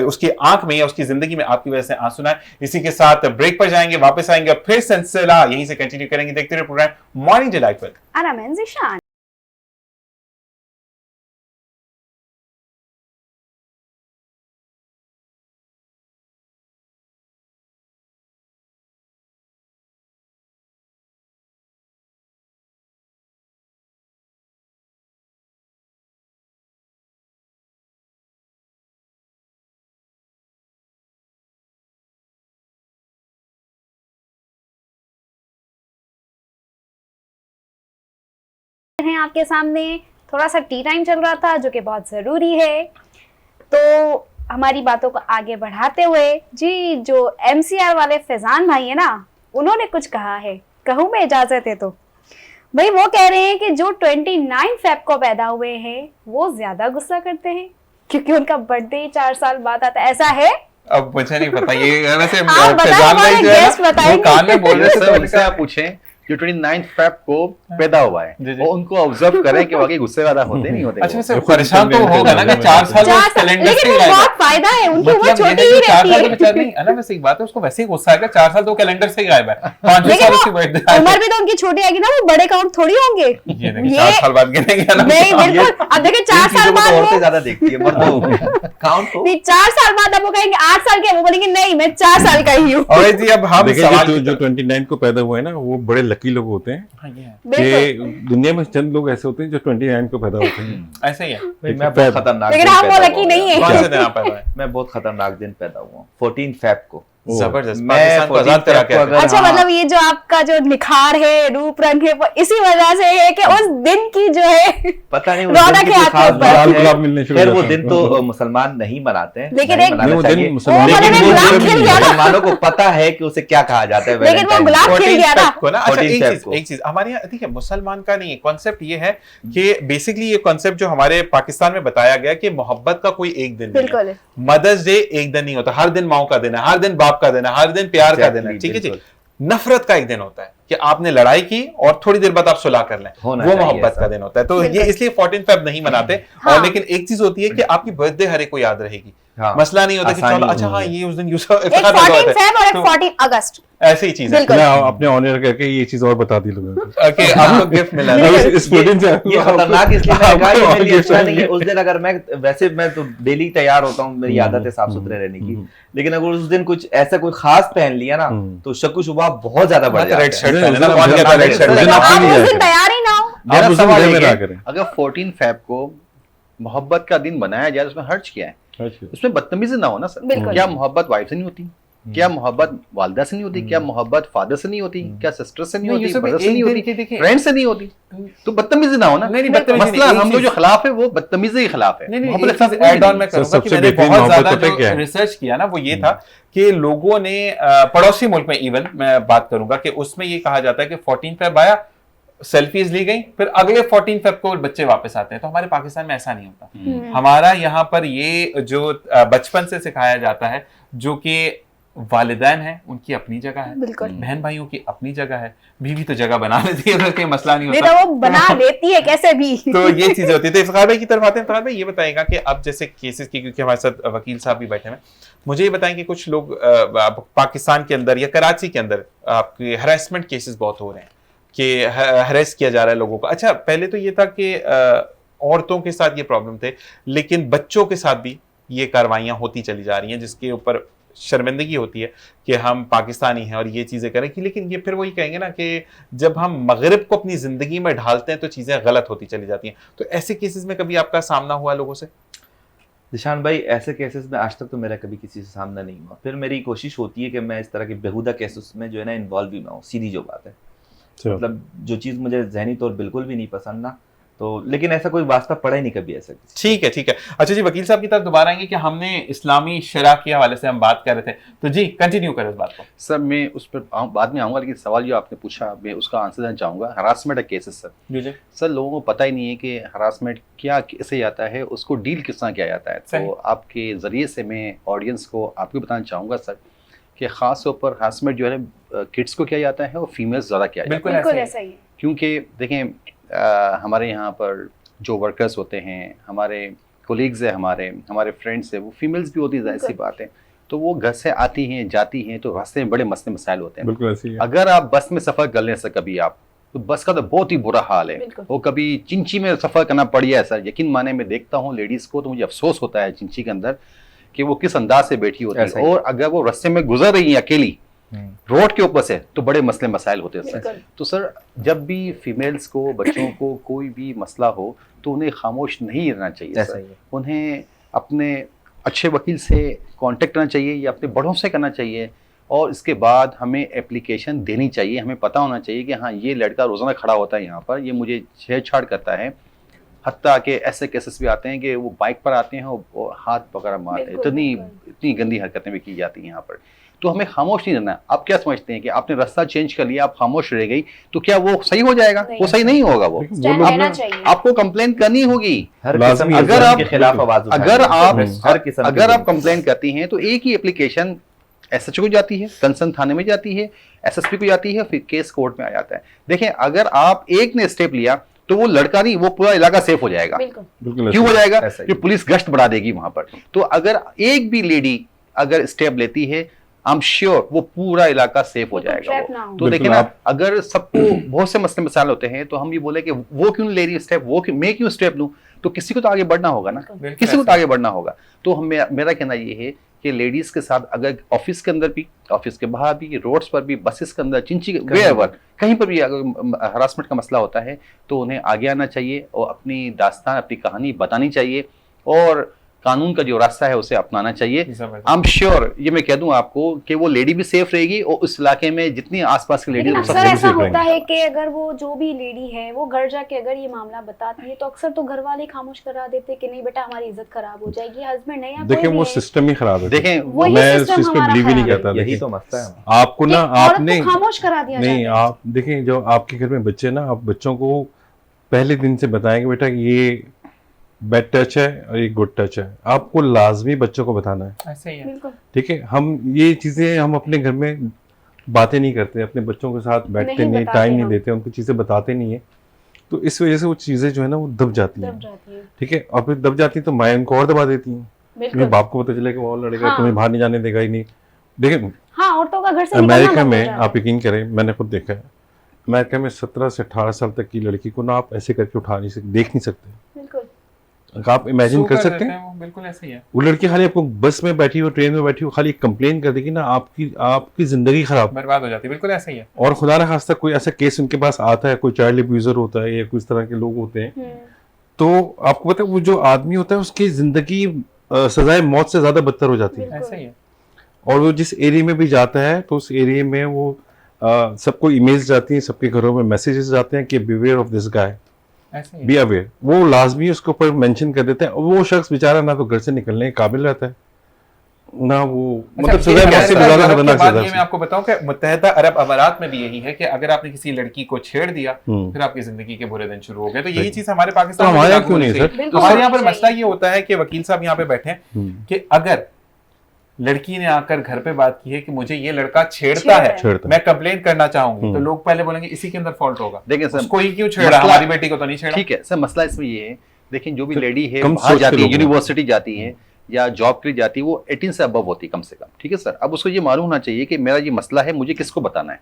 उसकी आंख में या उसकी जिंदगी में आपकी वजह से आंसू ना आए। इसी के साथ ब्रेक पर जाएंगे, वापस आएंगे और फिर सिलसिला यहीं से कंटिन्यू करेंगे। देखते रहिए program morning delight with Anam and Zeeshan. हैं आपके सामने, थोड़ा सा टी टाइम चल रहा था जो कि बहुत ज़रूरी है। तो हमारी बातों को आगे बढ़ाते हुए जी, जो MCR वाले फैजान भाई है ना, उन्होंने कुछ कहा है, कहूँ मैं इजाज़त है तो भाई वो कह रहे हैं कि जो 29 फेब को पैदा हुए हैं वो ज्यादा गुस्सा करते हैं क्योंकि उनका बर्थडे 4 साल बाद आता है, ऐसा है? अब मुझे नहीं पता ये वैसे आप बताओ, फैजान भाई हमारे जो है guest ना, वो बताएंगे। कान में बोल रहे थे सर उनसे आप पूछें जो 29 फेब को पैदा हुआ है जी, जी। वो उनको ऑब्जर्व करें कि वाकई गुस्से वाला होते नहीं होते अच्छा वो। वैसे परेशान तो होगा ना कि 4 साल वो 4 साल, कैलेंडर लेकिन से वो गायब है। बहुत फायदा है, उनकी उम्र मतलब ये छोटी है ही कि 4 रहती साल तो है। बेचारा नहीं है ना, वैसे एक बात है उसको वैसे ही गुस्सा आएगा, 4 साल तो कैलेंडर से ही गायब है, 5 लेकिन साल वो उसकी बर्थडे उम्र भी तो उनकी छोटी आएगी ना, वो बड़े काउंट थोड़ी होंगे। ये नहीं 4 साल बाद गिनेंगे ना। नहीं बिल्कुल, अब देखिए 4 इन साल चीजों को बाद तो औरतें वो ज्यादा देखती है, मर्द तो काउंट तो नहीं 4 साल बाद अब वो कहेंगे 8 साल के, वो बोलेंगे नहीं मैं 4 साल का ही हूँ। और जी अब हम देखिए सवाल जो 29 को पैदा हुए ना वो बड़े लकी लोग होते हैं हाँ, ये है। बिल्कुल, कि दुनिया में चंद लोग ऐसे होते हैं जो 29 को पैदा होते हैं। ऐसा ही है। भाई मैं बहुत खतरनाक लेकिन दिन हम वो पैदा लकी हुआ नहीं हूँ। है। कौन से दिन आप पैदा हुए? मैं बहुत खतरनाक दिन पैदा हुआ हूँ 14 फेब को। जबरदस्त, मैं पाकिस्तान को 14 आजाद करा फेब के को आए थे। अगर- अच्छा हाँ। मतलब ये जो आपका जो निखार है, रूप रंग है, वो इसी वजह से है कि उस दिन की जो है पता नहीं रौनक दिन की है कोई आपके खास ऊपर। बात लाल है। गुलाब मिलने शुरू खैर हो वो जाते दिन हैं। तो मुसलमान नहीं मनाते हैं, लेकिन नहीं एक- मनाना नहीं, वो दिन चाहिए। मुसलमान वो लेकिन मैंने वो गुलाब दिन खिल गया ना। मुसलमानों को पता है कि उसे क्या कहा जाता है लेकिन वो Valentine's गुलाब Day। खिल गया ना। 14 को ना, अच्छा 14 फेब को। एक चीज हमारे यहाँ ठीक है, मुसलमान का नहीं है कॉन्सेप्ट, ये है कि बेसिकली ये कॉन्सेप्ट जो हमारे पाकिस्तान में बताया गया कि मोहब्बत का कोई एक दिन नहीं है। बिल्कुल मदर्स डे एक दिन नहीं होता, हर दिन माओ का दिन है, हर दिन बाप का दिन है, हर दिन प्यार का दिन है, Exactly, ठीक है जी। बिल्कुल। नफरत का एक दिन होता है कि आपने लड़ाई की और थोड़ी देर बाद आप सुलह कर लें, होना वो चाहिए मोहब्बत ऐसा। का दिन होता है। तो ये बिल्कुल। इसलिए 14 फेब नहीं मनाते। हाँ। और लेकिन एक चीज होती है कि आपकी बर्थडे हर एक को याद रहेगी, हाँ। मसला नहीं होता कि आसानी चलो अच्छा हाँ होगी। ये उस दिन यूसुफ एक इफ्तिखार पैदा हुआ 14 था। फेब और एक तो 14 अगस्त। ऐसी ही चीज है बिल्कुल। मैं अपने ऑनर करके ये चीज और बता दी लोगों को। कि आपको गिफ्ट मिला अब है। इस 14 से ये खतरनाक इसलिए मैंने कहा, ये आपको मेरे लिए और अच्छा नहीं है। गिफ्ट उस दिन अगर मैं वैसे मैं तो डेली तैयार होता हूँ, मेरी आदत है साफ सुथरे रहने की, लेकिन अगर उस दिन कुछ ऐसा कोई खास पहन लिया ना तो शक्कु शुबा बहुत ज्यादा बढ़ जाता रेड है। शर्ट उस पहने दिन ना, आप कौन कहता है रेड शर्ट उस दिन पहना? आप आप नहीं उस जाया दिन करें। तैयार ही ना हो। मेरा आप उस दिन सवाल घर ये में है रहा करें। अगर 14 फेब को मोहब्बत का दिन बनाया जाए तो उसमें हर्ज क्या है? उसमें बदतमीजी ना हो ना सर। बिल्कुल। क्या मोहब्बत वाइफ से नहीं होती? क्या मोहब्बत वालिदा से नहीं होती? क्या मोहब्बत फादर से नहीं होती? क्या सिस्टर से नहीं नहीं, होती? यूसुफ भाई, ब्रदर से एक नहीं दिन होती? के देखिए- फ्रेंड से नहीं होती? तो बदतमीजी ना हो ना। नहीं, नहीं, बदतमीजी मसला नहीं, एक हम लोग जो चीज- खिलाफ है वो बदतमीजी के खिलाफ है। नहीं नहीं मोहब्बत एक के खिलाफ चीज कोई ऐड ऑन नहीं। मैं करूंगा कि सबसे मैंने बेहतरीन बहुत मोहब्बत ज्यादा पता है क्या जो है? रिसर्च किया ना वो ये था कि लोगों ने पड़ोसी मुल्क में इवन मैं बात करूंगा कि उसमें ये कहा जाता है कि 14 फेब आया, सेल्फीज ली गई, फिर अगले 14 फेब को बच्चे वापस आते हैं। तो हमारे पाकिस्तान में ऐसा नहीं होता। हमारा यहाँ पर ये जो बचपन से सिखाया जाता है, जो कि वालिदैन है उनकी अपनी जगह है, बिल्कुल। बहन भाइयों की अपनी जगह है, बीवी तो जगह बना लेती है, उसका कोई मसला नहीं नहीं होता। तो वो बना लेती है कैसे भी। तो ये चीजें होती है। तो इफ्तिखार भाई की तरफ आते हैं। इफ्तिखार भाई ये बताएगा कि अब जैसे केसेस की, क्योंकि हमारे साथ वकील साहब भी बैठे हैं, मुझे ये बताएं कि कुछ लोग पाकिस्तान के अंदर या कराची के अंदर आपके हरासमेंट केसेस बहुत हो रहे हैं कि हरेस किया जा रहा है लोगों को। अच्छा पहले तो ये था कि औरतों के साथ ये प्रॉब्लम थे, लेकिन बच्चों के साथ भी ये कार्रवाइयां होती चली जा रही हैं, जिसके ऊपर शर्मिंदगी होती है कि हम पाकिस्तानी हैं और ये चीज़ें करें कि, लेकिन ये फिर वही कहेंगे ना कि जब हम मगरिब को अपनी ज़िंदगी में ढालते हैं तो चीज़ें गलत होती चली जाती हैं। तो ऐसे केसेस में कभी आपका सामना हुआ लोगों से? निशान भाई, ऐसे केसेस में आज तक तो मेरा कभी किसी से सामना नहीं हुआ। फिर मेरी कोशिश होती है कि मैं इस तरह के बेहुदा केसेस में जो है ना इन्वॉल्व भी ना हो, सीधी जो बात है। मतलब जो चीज़ मुझे ज़हनी तौर बिल्कुल भी नहीं पसंद ना, तो लेकिन ऐसा कोई वास्ता पड़ा ही नहीं कभी ऐसा। ठीक है ठीक है। अच्छा जी, वकील साहब की तरफ दोबारा आएंगे कि हमने इस्लामी शरा के हवाले से हम बात कर रहे थे, तो जी कंटिन्यू करें उस बात को। सर मैं उस पर बाद में आऊँगा, लेकिन सवाल जो आपने पूछा मैं उसका आंसर देना चाहूँगा। हरासमेंट केसेस सर, जी जी सर लोगों को पता ही नहीं है कि हरासमेंट क्या कैसे आता है, उसको डील किस तरह किया जाता है। तो आपके ज़रिए से मैं ऑडियंस को आपको बताना चाहूँगा सर कि ख़ास तौर पर हरासमेंट जो है किड्स को किया जाता है और फीमेल्स ज़्यादा किया जाता है। बिल्कुल ऐसा ही है। क्योंकि देखें हमारे यहाँ पर जो वर्कर्स होते हैं, हमारे कोलीग्स हैं, हमारे फ्रेंड्स हैं, वो फीमेल्स भी होती है, जाहिर सी बात है। तो वो घर से आती हैं जाती हैं तो रास्ते में बड़े मसले मसाइल होते हैं। बिल्कुल ऐसे ही है। अगर आप बस में सफ़र कर लें सर कभी आप, तो बस का तो बहुत ही बुरा हाल है। बिल्कुल। वो कभी चिंची में सफ़र करना पड़ गया है सर, यकीन माने मैं देखता हूँ लेडीज़ को तो मुझे अफसोस होता है चिंची के अंदर कि वो किस अंदाज से बैठी होती ऐसा है। ही। और अगर वो रास्ते में गुजर रही हैं अकेली रोड के ऊपर से तो बड़े मसले मसाइल होते हैं सर। बिल्कुल। तो सर जब भी फीमेल्स को, बच्चों को कोई भी मसला हो तो उन्हें खामोश नहीं रहना चाहिए ऐसा सर। ही है। उन्हें अपने अच्छे वकील से कांटेक्ट करना चाहिए या अपने बड़ों से करना चाहिए, और इसके बाद हमें एप्लीकेशन देनी चाहिए। हमें पता होना चाहिए कि हाँ ये लड़का रोज़ाना खड़ा होता है यहाँ पर, ये मुझे छेड़छाड़ करता है। हत्ता के ऐसे केसेस भी आते हैं कि वो बाइक पर आते हैं और हाथ वगैरह मारते हैं। बिल्कुल, इतनी गंदी हरकतें भी की जाती हैं यहाँ पर। तो हमें खामोश नहीं रहना। आप क्या समझते हैं कि आपने रास्ता चेंज कर लिया, आप खामोश रह गई, तो क्या वो सही हो जाएगा? वो सही नहीं होगा। वो स्टैंड लेना चाहिए। आपको कंप्लेन करनी होगी। हर लाजमी किस्म है, के अगर जुल्म आप- के खिलाफ आवाज उठानी अगर है। आप हर किस्म के अगर आप जुल्म के कंप्लेन करती हैं तो एक ही एप्लीकेशन एसएचओ को जाती है, कंसर्न थाने में जाती है, एसएसपी को जाती है, फिर केस कोर्ट में आ जाता है। देखें, अगर आप एक ने स्टेप लिया तो वो लड़का नहीं, वो पूरा इलाका सेफ हो जाएगा। बिल्कुल बिल्कुल क्यों हो ऐसा। जाएगा? ऐसा ही। कि पुलिस गश्त बढ़ा देगी वहां पर। तो अगर एक भी लेडी अगर स्टेप लेती है, आई एम श्योर वो पूरा इलाका सेफ हो जाएगा। trap ना हो। तो देखिए बिल्कुल, ना, आप- अगर सबको बहुत से मसले मसाइल होते हैं तो हम ये बोले कि वो क्यों ले रही स्टेप, वो मैं क्यों स्टेप लूं, तो किसी को तो आगे बढ़ना होगा ना, बिल्कुल किसी को तो ऐसा। आगे बढ़ना होगा। तो हम मेरा कहना ये है कि लेडीज के साथ अगर ऑफिस के अंदर भी, ऑफिस के बाहर भी, रोड्स पर भी, बसेस के अंदर, चिंची वेयर कहीं पर भी अगर हरासमेंट का मसला होता है तो उन्हें आगे आना चाहिए और अपनी दास्तान, अपनी कहानी बतानी चाहिए और कानून का जो रास्ता है उसे अपनाना चाहिए। आई एम श्योर, ये मैं कह दूं आपको कि वो लेडी भी सेफ रहेगी और उस इलाके में जितनी आसपास की लेडी लेकिन सब अक्सर सेफ ऐसा होता रहेंगी। है कि अगर वो जो भी लेडी है वो घर जाके अगर ये मामला बताती है तो अक्सर तो घर वाले खामोश करा देते कि नहीं बेटा हमारी इज्जत खराब हो जाएगी, हस्बैंड है या देखें कोई भी वो है। सिस्टम ही खराब है। देखें वही मैं इस system चीज पे हमारा बिलीव ही नहीं खराब करता। यही देखिए, तो मसला है। आपको ना कि औरत आपने को खामोश करा दिया नहीं, जाता है। आप देखें जो आपके घर में बच्चे ना, आप बच्चों को पहले दिन से बताएंगे बेटा ये बैड टच है और ये गुड टच है, आपको लाजमी बच्चों को बताना है। ऐसे ही है। बिल्कुल ठीक है, हम ये चीजें हम अपने घर में बातें नहीं करते, अपने बच्चों के साथ बैठते नहीं नहीं, बताते टाइम नहीं हम। देते, उनको चीजें बताते नहीं है, तो इस वजह से वो चीजें जो है ना वो दब जाती दब हैं। जाती है। ठीक है, और फिर दब जाती हैं तो माएँ उनको और दबा देती हैं। बिल्कुल मेरे बाप को पता चले कि वो और लड़ेगा, हाँ। तुम्हें बाहर नहीं जाने देगा ही नहीं। देखिए हाँ, औरतों का घर से निकलना अमेरिका बंद हो में जाता आप है। यकीन करें, मैंने खुद देखा है, अमेरिका में 17 से 18 साल तक की लड़की को ना आप ऐसे करके उठा नहीं सकते, देख नहीं सकते। बिल्कुल आप इमेजिन कर सकते हैं, वो बिल्कुल ऐसे ही है। वो लड़की खाली आपको बस में बैठी हो, ट्रेन में बैठी हो, खाली कंप्लेन कर देगी ना, आपकी जिंदगी खराब। बर्बाद हो जाती है, बिल्कुल ऐसे ही है। और खुदा ना खास्ता कोई ऐसा केस उनके पास आता है, कोई चाइल्ड अब्यूजर होता है या कोई इस तरह के लोग होते हैं, तो आपको पता है वो जो आदमी होता है उसकी जिंदगी सजाए मौत से ज्यादा बदतर हो जाती है। ऐसे ही है। और वो जिस एरिया में भी जाता है तो उस एरिया में वो सबको ईमेल्स जाती हैं, सबके घरों में मैसेजेस जाते हैं कि बिवेयर ऑफ दिस गाय, ऐसे ही बी है। अवेयर। वो लाजमी उसके ऊपर मेंशन कर देते हैं और वो शख्स बेचारा ना तो घर से निकलने के काबिल रहता है ना वो, मतलब अच्छा, सजा ये मौत से अमेरिका ज्यादा यूरोप के खतरनाक बाद सजा ये मैं आपको बताऊं कि मुत्तहदा अरब अमारात में भी यही है कि अगर आपने किसी लड़की को छेड़ दिया फिर आपकी जिंदगी के बुरे दिन शुरू हो गए। तो यही चीज हमारे पाकिस्तान तो में हमारे भी यहाँ लागू क्यों होनी नहीं चाहिए। सर? बिल्कुल हमारे यहाँ पर होनी मसला चाहिए। ये होता है कि वकील साहब यहाँ पे बैठे हैं कि अगर लड़की ने आकर घर पे बात की है कि मुझे ये लड़का छेड़ता है, छेड़ता है। मैं कंप्लेन करना चाहूंगी, तो लोग पहले बोलेंगे इसी के अंदर फॉल्ट होगा, देखिए सर, उसको ही क्यों छेड़ा, मसला- हमारी बेटी को तो नहीं छेड़ा। ठीक है सर, मसला इसमें ये है, देखिए जो भी सर, लेडी है कम बाहर सोच के जाती है, लोग हैं। यूनिवर्सिटी जाती है या जॉब के लिए जाती है, वो 18 से अबव होती है कम से कम। ठीक है सर, अब उसको ये मालूम होना चाहिए कि मेरा ये मसला है, मुझे किसको बताना है।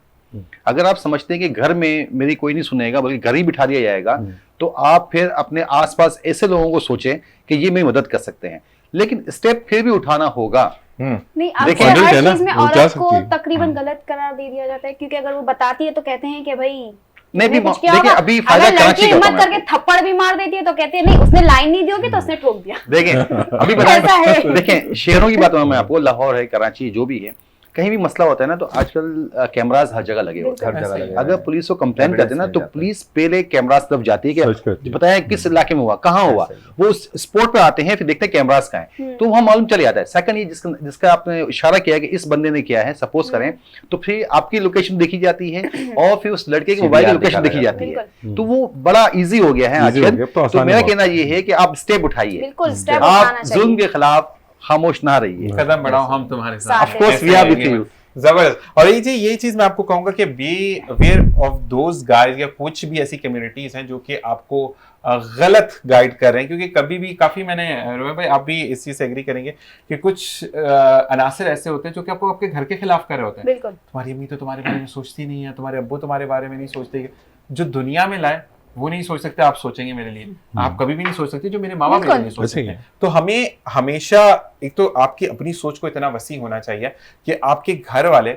अगर आप समझते हैं कि घर में मेरी कोई नहीं सुनेगा बल्कि घर ही बिठा दिया जाएगा, तो आप फिर अपने आसपास ऐसे लोगों को सोचें कि ये मेरी मदद कर सकते हैं, लेकिन स्टेप फिर भी उठाना होगा। नहीं, देखिए, अक्सर adult है हर ना, चीज में वो जा औरत को सकती है। तकरीबन गलत करार दे दिया जाता है, क्योंकि अगर वो बताती है तो कहते हैं कि भाई नहीं भी इसने कुछ किया देखिए, होगा। अभी फायदा अगर कराची लड़की का हिम्मत होता है। करके थप्पड़ भी मार देती है तो कहते हैं नहीं उसने लाइन नहीं दी होगी तो उसने ठोक दिया। देखें अभी ऐसा है। देखें शहरों की बात बताऊं मैं आपको, लाहौर है, कराची जो भी है, कहीं भी मसला होता है ना तो आजकल कैमराज हर जगह लगे होते हैं। हर जगह ऐसे ही। लगे अगर हैं। पुलिस को कंप्लेन Evidence करते हैं ना मिल तो जाता है। पुलिस पहले कैमराज तरफ जाती है सर्च करती कि है। बताया किस इलाके में हुआ, कहाँ हुआ, ऐसे ही। वो स्पॉट पे आते हैं, फिर देखते हैं कैमराज कहाँ हैं, तो वहाँ मालूम चल जाता है। सेकंड ये जिसका आपने इशारा किया कि इस बंदे ने किया है, सपोज करें, तो फिर आपकी लोकेशन देखी जाती है और फिर उस लड़के के मोबाइल की CVR लोकेशन देखी दिखा जाती है। बिल्कुल तो वो बड़ा इजी हो गया है Easy हो आजकल। गया, अब तो तो आसान मेरा है कहना ये है कि आप स्टेप उठाइए, बिल्कुल स्टेप आप उठाना जुल्म चाहिए। के खिलाफ खामोश ना रहिए। कदम बढ़ाओ, हम तुम्हारे साथ साथ हैं। हैं। Of course, we are ऐसे with ही you. जबरदस्त। और ये चीज मैं आपको कहूंगा कि be aware of those guys या कुछ भी ऐसी कम्युनिटीज हैं जो कि आपको गलत गाइड कर रहे हैं, क्योंकि कभी भी काफी मैंने रोहित भाई आप भी इस चीज से एग्री करेंगे कि कुछ अनासर ऐसे होते हैं जो कि आपको आपके घर के खिलाफ कर रहे होते हैं। बिल्कुल तुम्हारी अम्मी तो तुम्हारे बारे में सोचती नहीं है, तुम्हारे अब्बू तुम्हारे बारे में नहीं सोचते, जो दुनिया में लाए वो नहीं सोच सकते, आप सोचेंगे मेरे लिए, आप कभी भी नहीं सोच सकते जो मेरे माँ बाप मेरे लिए नहीं सोच ऐसे ही सकते। है। तो हमें हमेशा एक तो आपकी अपनी सोच को इतना वसी होना चाहिए कि आपके घर वाले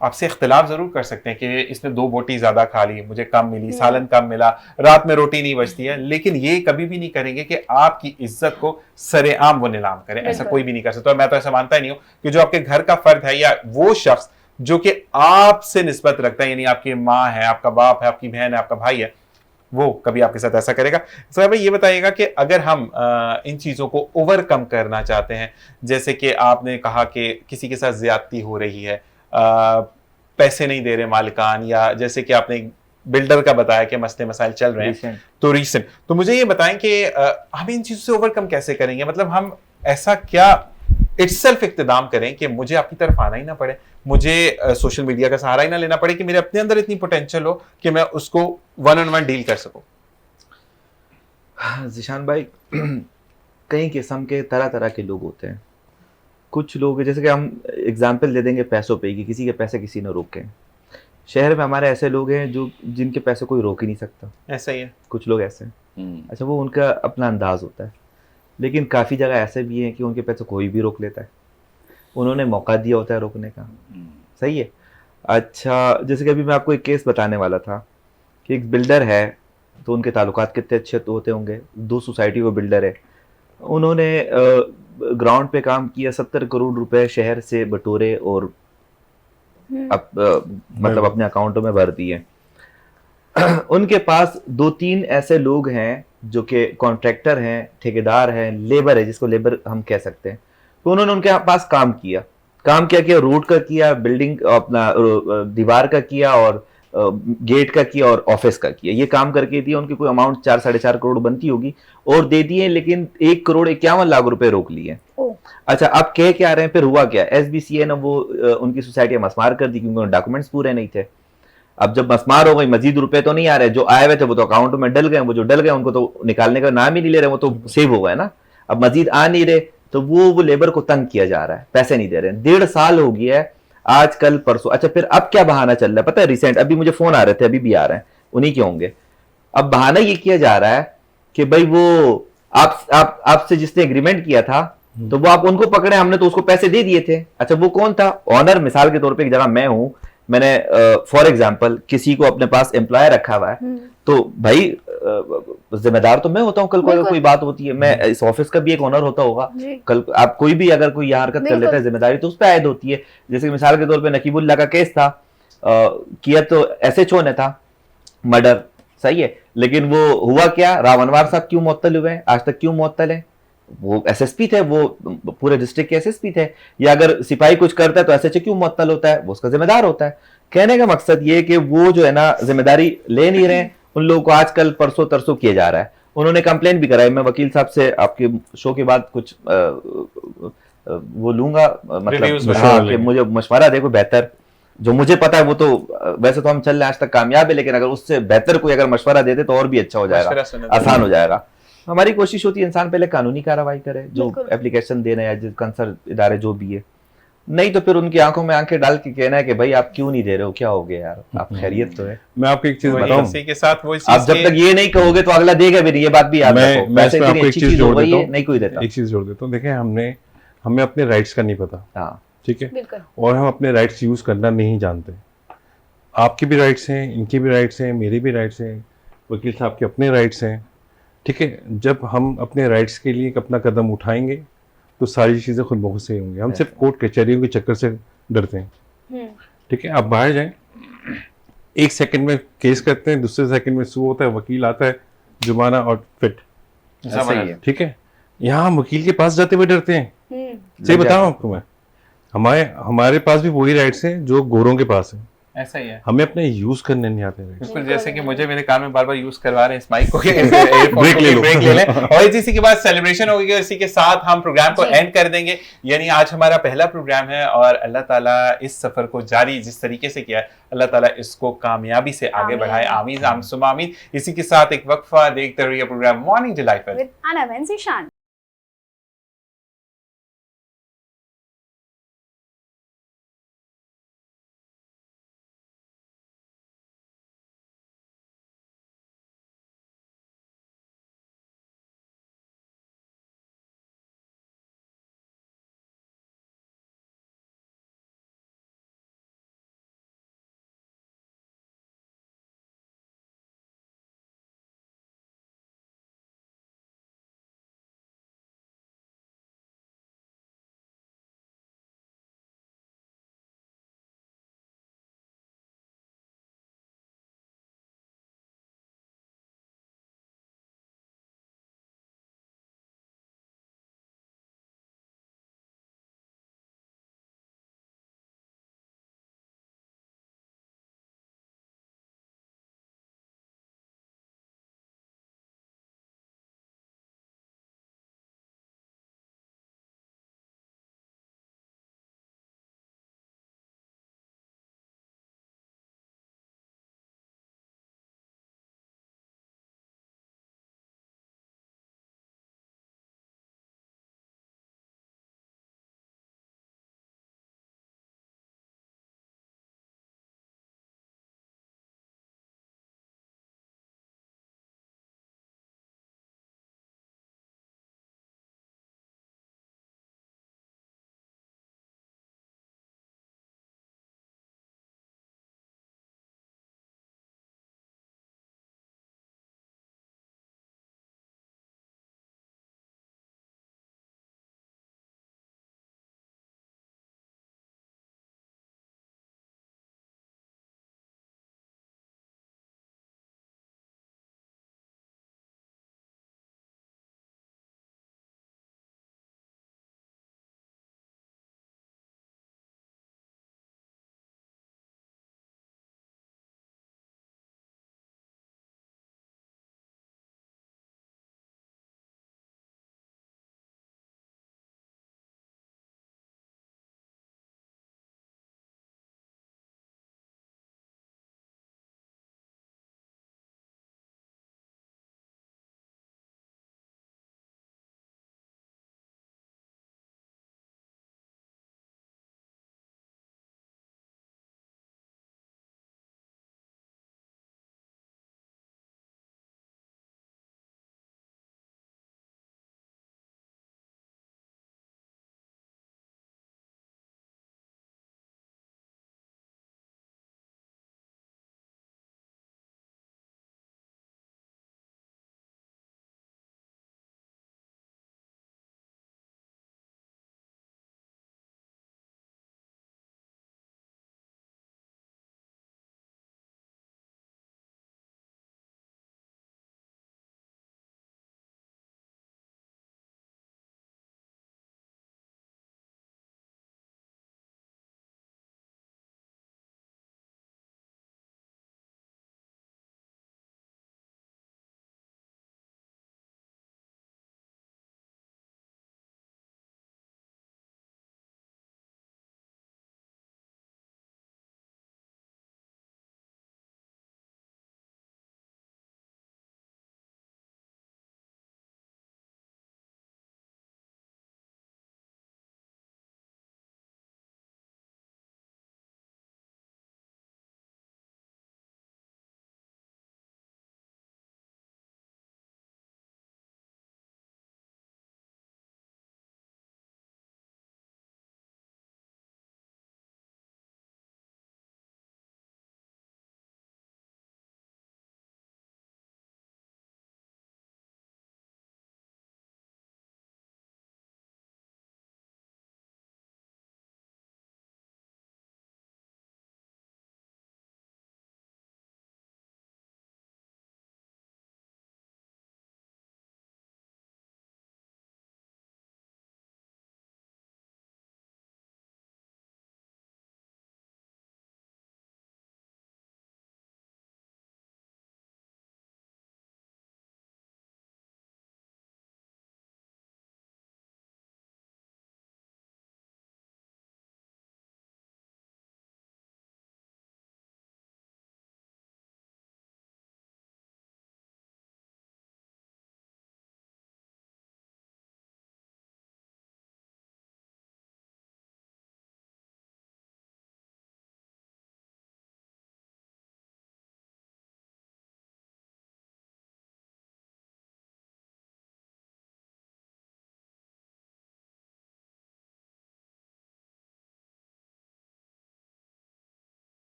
आपसे इख्तिलाफ जरूर कर सकते हैं कि इसने 2 बोटी ज्यादा खा ली, मुझे कम मिली, सालन कम मिला, रात में रोटी नहीं बचती है, लेकिन ये कभी भी नहीं करेंगे कि आपकी इज्जत को सरेआम वो नीलाम करें। ऐसा बिल्कुल। कोई भी नहीं कर सकता। और मैं तो ऐसा मानता ही नहीं हूँ कि जो आपके घर का फर्द है या वो शख्स जो कि आपसे निस्बत रखता है, यानी आपकी माँ है, आपका बाप है, आपकी बहन है, आपका भाई है, वो कभी आपके साथ ऐसा करेगा। सर भाई ये बताइएगा कि अगर हम इन चीज़ों को ओवरकम करना चाहते हैं, जैसे कि आपने कहा कि किसी के साथ ज्यादती हो रही है, पैसे नहीं दे रहे मालिकान, या जैसे कि आपने बिल्डर का बताया कि मसले मसाइल चल रहे हैं तो रीसेंट, तो मुझे ये बताएं कि हम इन चीज़ों से ओवरकम कैसे करेंगे? मतलब हम ऐसा क्या इटसेल्फ इक़्तिदाम करें कि मुझे आपकी तरफ आना ही ना पड़े, मुझे सोशल मीडिया का सहारा ही ना लेना पड़े, कि मेरे अपने अंदर इतनी पोटेंशियल हो कि मैं उसको वन ऑन वन डील कर सकूं। ज़ीशान भाई, कई किस्म के तरह तरह के लोग होते हैं। कुछ लोग जैसे कि हम एग्जाम्पल दे देंगे पैसों पे, कि किसी के पैसे किसी ने रोके। शहर में हमारे ऐसे लोग हैं जो जिनके पैसे कोई रोक ही नहीं सकता। ऐसा ही है, कुछ लोग ऐसे हैं। अच्छा, वो उनका अपना अंदाज होता है, लेकिन काफ़ी जगह ऐसे भी हैं कि उनके पैसे कोई भी रोक लेता है, उन्होंने मौका दिया होता है रोकने का। सही है। अच्छा, जैसे कि अभी मैं आपको एक केस बताने वाला था कि एक बिल्डर है, तो उनके ताल्लुकात कितने अच्छे तो होते होंगे, 2 सोसाइटी वो बिल्डर है, उन्होंने ग्राउंड पे काम किया, 70 करोड़ रुपए शहर से बटोरे और मतलब अपने अकाउंटों में भर दिए। उनके पास 2-3 ऐसे लोग हैं जो कि कॉन्ट्रैक्टर हैं, ठेकेदार हैं, लेबर है, जिसको लेबर हम कह सकते हैं। तो उन्होंने उनके पास काम किया कि रोड का किया, बिल्डिंग अपना दीवार का किया, और गेट का किया, और ऑफिस का किया। ये काम करके दिया, उनकी कोई अमाउंट 4-4.5 करोड़ बनती होगी और दे दिए, लेकिन 1,51,00,000 रुपए रोक लिए। अच्छा, अब कह क्या रहे हैं, फिर हुआ क्या? SBCA ने वो उनकी सोसाइटी मस्मार कर दी, क्योंकि डॉक्यूमेंट्स पूरे नहीं थे। अब जब मस्मार हो गई, मजीद रुपए तो नहीं आ रहे, जो आए हुए थे वो तो अकाउंट में डल गए, वो जो डल गए उनको तो निकालने का नाम ही नहीं ले रहे, वो तो सेव हो गए ना। अब मजीद आ नहीं रहे, तो वो लेबर को तंग किया जा रहा है, पैसे नहीं दे रहे हैं। 1.5 साल हो गया है, आज कल परसों। अच्छा, फिर अब क्या बहाना चल रहा है पता है? रिसेंट अभी मुझे फोन आ रहे थे, अभी भी आ रहे हैं, उन्हीं के होंगे। अब बहाना ये किया जा रहा है कि भाई वो आपसे जिसने एग्रीमेंट किया था, तो वो आप उनको पकड़े, हमने तो उसको पैसे दे दिए थे। अच्छा, वो कौन था? ऑनर। मिसाल के तौर पे एक जगह मैं हूं, मैंने फॉर एग्जांपल किसी को अपने पास एम्प्लॉय रखा हुआ है, तो भाई जिम्मेदार तो मैं होता हूँ। कल को अगर कोई बात होती है, मैं इस ऑफिस का भी एक ओनर होता होगा, कल आप कोई भी अगर कोई यहाँ हरकत कर लेता है, जिम्मेदारी तो उस पर आयद होती है। जैसे कि मिसाल के तौर पे नकीबुल्ला का केस था, किया तो SHO ने था, मर्डर। सही है, लेकिन वो हुआ क्या? रावणवार साहब क्यों मुअत्तल हुए? आज तक क्यों मुअत्तल है? वो SSP थे, वो पूरे डिस्ट्रिक्ट के SSP थे। या अगर सिपाही कुछ करता है तो SHO क्यों मुअत्तल होता है? वो उसका जिम्मेदार होता है। कहने का मकसद ये कि वो जो है ना, जिम्मेदारी ले नहीं रहे, उन लोगों को आजकल परसों तरसों किया जा रहा है। उन्होंने कंप्लेन भी कराई। मैं वकील साहब से आपके शो के बाद कुछ वो लूंगा, मतलब हाँ, कि मुझे मशवरा दे कोई बेहतर, जो मुझे पता है वो तो वैसे तो हम चल रहे हैं आज तक कामयाब है, लेकिन अगर उससे बेहतर कोई अगर मशवरा देते तो और भी अच्छा हो जाएगा, आसान हो जाएगा। हमारी कोशिश होती है इंसान पहले कानूनी कार्रवाई करे, जो एप्लीकेशन दे रहे हैं या कंसर्न इदारे जो भी है, नहीं तो फिर उनकी आंखों में आंखें डाल के कहना है कि भाई आप क्यों नहीं दे रहे हो, क्या हो गया यार, आप खैरियत तो है। मैं आपको एक चीज बताऊं, इसी के साथ वो आप जब तक ये नहीं कहोगे तो अगला देगा भी नहीं, ये बात भी याद रखो। मैं इसमें आपको एक चीज जोड़ देता हूं, नहीं कोई देता। एक चीज जोड़ देता हूं, देखें हमें अपने राइट्स का नहीं पता, हाँ ठीक है, और हम अपने राइट्स यूज करना नहीं जानते। आपके भी राइट्स हैं, इनके भी राइट्स हैं, मेरे भी राइट्स हैं, वकील साहब के अपने राइट्स हैं, ठीक है। जब हम अपने राइट्स के लिए एक अपना कदम उठाएंगे तो सारी चीज़ें खुद बहुत सही होंगी। हम सिर्फ कोर्ट कचहरियों के चक्कर से डरते हैं, ठीक है। आप बाहर जाएं, 1 सेकंड में केस करते हैं, दूसरे सेकंड में सू होता है, वकील आता है, जुर्माना और फिट, ठीक है। यहाँ हम वकील के पास जाते हुए डरते हैं। सही बताऊं आपको मैं, हमारे पास भी वही राइट्स हैं जो गोरों के पास हैं। ऐसा ही है, हमें अपने यूज करने नहीं आते। बिल्कुल, जैसे कि मुझे मेरे कान में बार बार यूज करवा रहे हैं इस माइक को, ब्रेक ले लें, और इसी के बाद सेलिब्रेशन होगी, और इसी के साथ हम प्रोग्राम को एंड कर देंगे। यानी आज हमारा पहला प्रोग्राम है, और अल्लाह ताला इस सफर को जारी जिस तरीके से किया है, अल्लाह ताला इसको कामयाबी से आगे बढ़ाए, आमीन आमीन। इसी के साथ एक वक्फा, देखते रहिए program morning delight with Anam and Zeeshan.